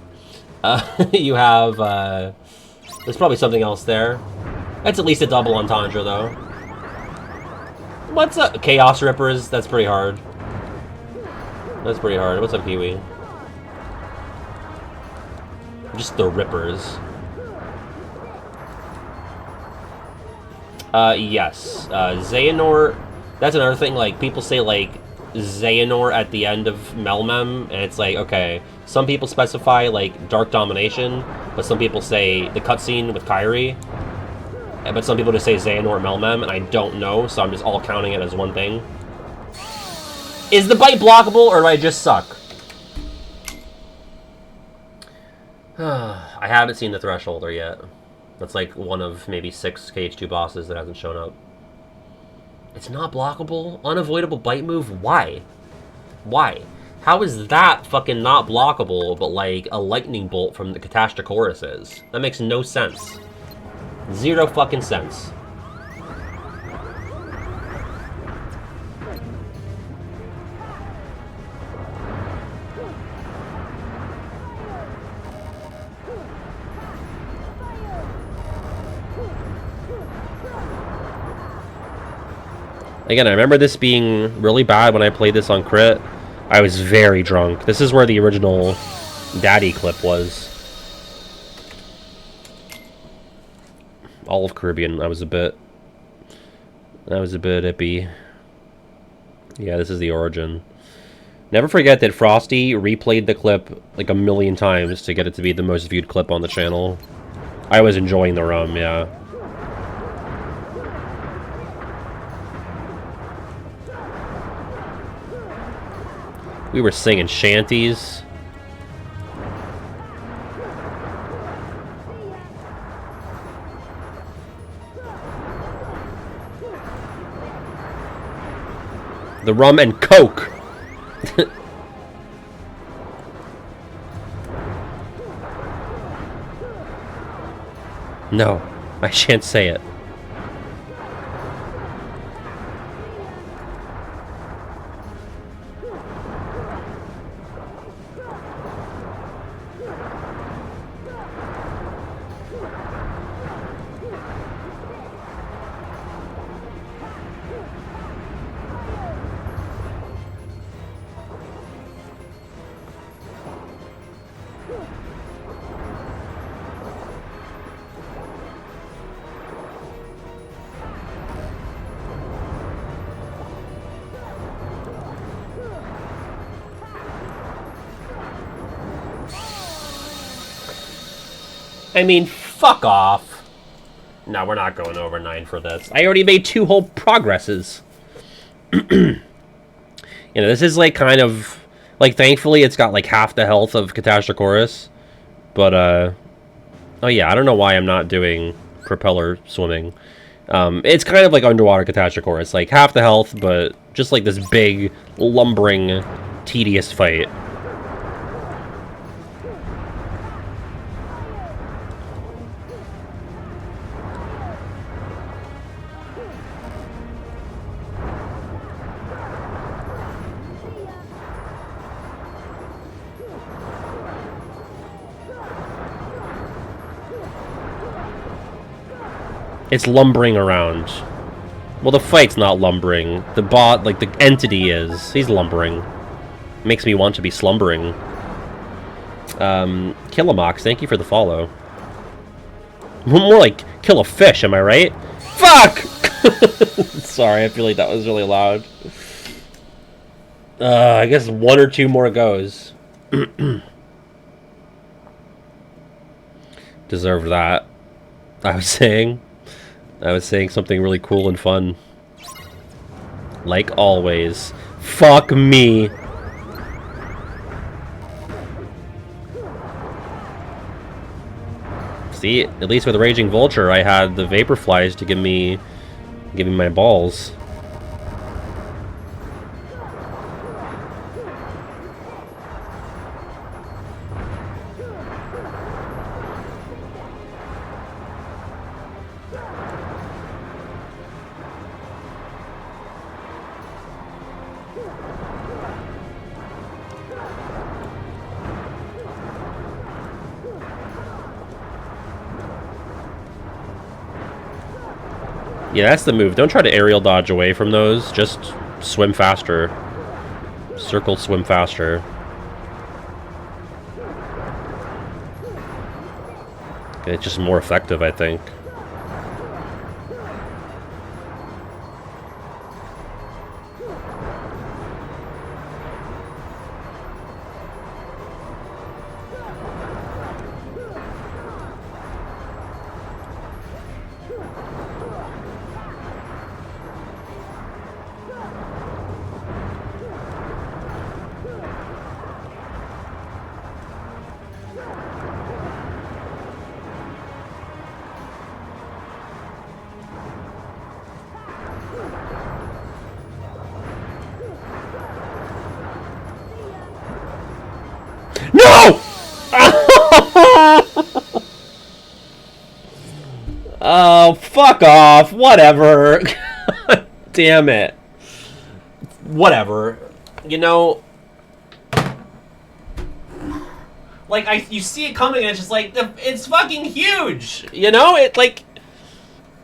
A: You have there's probably something else there. That's at least a double entendre though. What's up, Chaos Rippers? That's pretty hard. That's pretty hard. What's up, Kiwi? Just the Rippers. Yes. Xehanort. That's another thing, like, people say, like, Xehanort at the end of Melmem, and it's like, okay, some people specify, like, Dark Domination, but some people say the cutscene with Kairi, but some people just say Xehanort Melmem, and I don't know, so I'm just all counting it as one thing. Is the bite blockable, or do I just suck? I haven't seen the Thresholder yet. That's like one of maybe 6 KH2 bosses that hasn't shown up. It's not blockable? Unavoidable bite move? Why? Why? How is that fucking not blockable, but like a lightning bolt from the Catastrophosaurus is? That makes no sense. Zero fucking sense. Again, I remember this being really bad when I played this on crit. I was very drunk. This is where the original Daddy clip was. All of Caribbean, I was a bit ippy. Yeah, this is the origin. Never forget that Frosty replayed the clip like a million times to get it to be the most viewed clip on the channel. I was enjoying the rum, yeah. We were singing shanties. The rum and coke. No, I shan't say it. I mean, fuck off. No, we're not going over 9 for this. I already made 2 whole progresses. You know, this is like kind of... Like, thankfully, it's got like half the health of Catastrophosaurus. But, oh yeah, I don't know why I'm not doing propeller swimming. It's kind of like underwater Catastrophosaurus. Like, half the health, but just like this big, lumbering, tedious fight. It's lumbering around. Well, the fight's not lumbering. The bot, like, the entity is. He's lumbering. Makes me want to be slumbering. Killamox, thank you for the follow. More like, kill a fish, am I right? Fuck! Sorry, I feel like that was really loud. I guess 1 or 2 more goes. Deserved that. I was saying something really cool and fun. Like always. Fuck me. See, at least with Raging Vulture, I had the Vapor Flies to give me my balls. Yeah, that's the move. Don't try to aerial dodge away from those. Just swim faster. Circle swim faster. It's just more effective, I think. Oh, fuck off. Whatever. Damn it. Whatever. You know, like, you see it coming and it's just like, it's fucking huge. You know? It, like,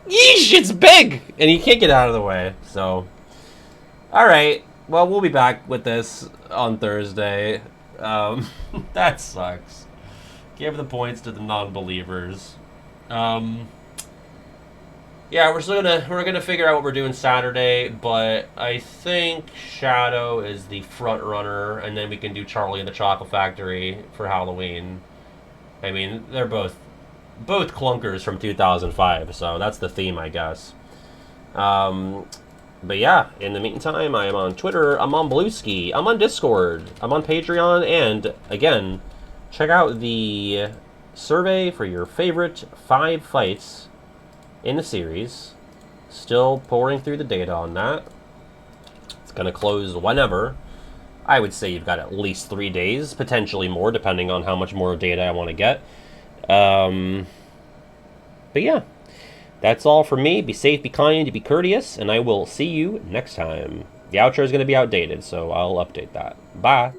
A: yeesh, it's big. And you can't get out of the way. So, alright. Well, we'll be back with this on Thursday. That sucks. Give the points to the non-believers. Yeah, we're gonna figure out what we're doing Saturday, but I think Shadow is the front runner, and then we can do Charlie and the Chocolate Factory for Halloween. I mean, they're both clunkers from 2005, so that's the theme, I guess. But yeah, in the meantime, I am on Twitter, I'm on Bluesky, I'm on Discord, I'm on Patreon, and again, check out the survey for your favorite 5 fights in the series. Still pouring through the data on that. It's going to close whenever. I would say you've got at least 3 days, potentially more, depending on how much more data I want to get. But yeah, that's all for me. Be safe, be kind, be courteous, and I will see you next time. The outro is going to be outdated, so I'll update that. Bye.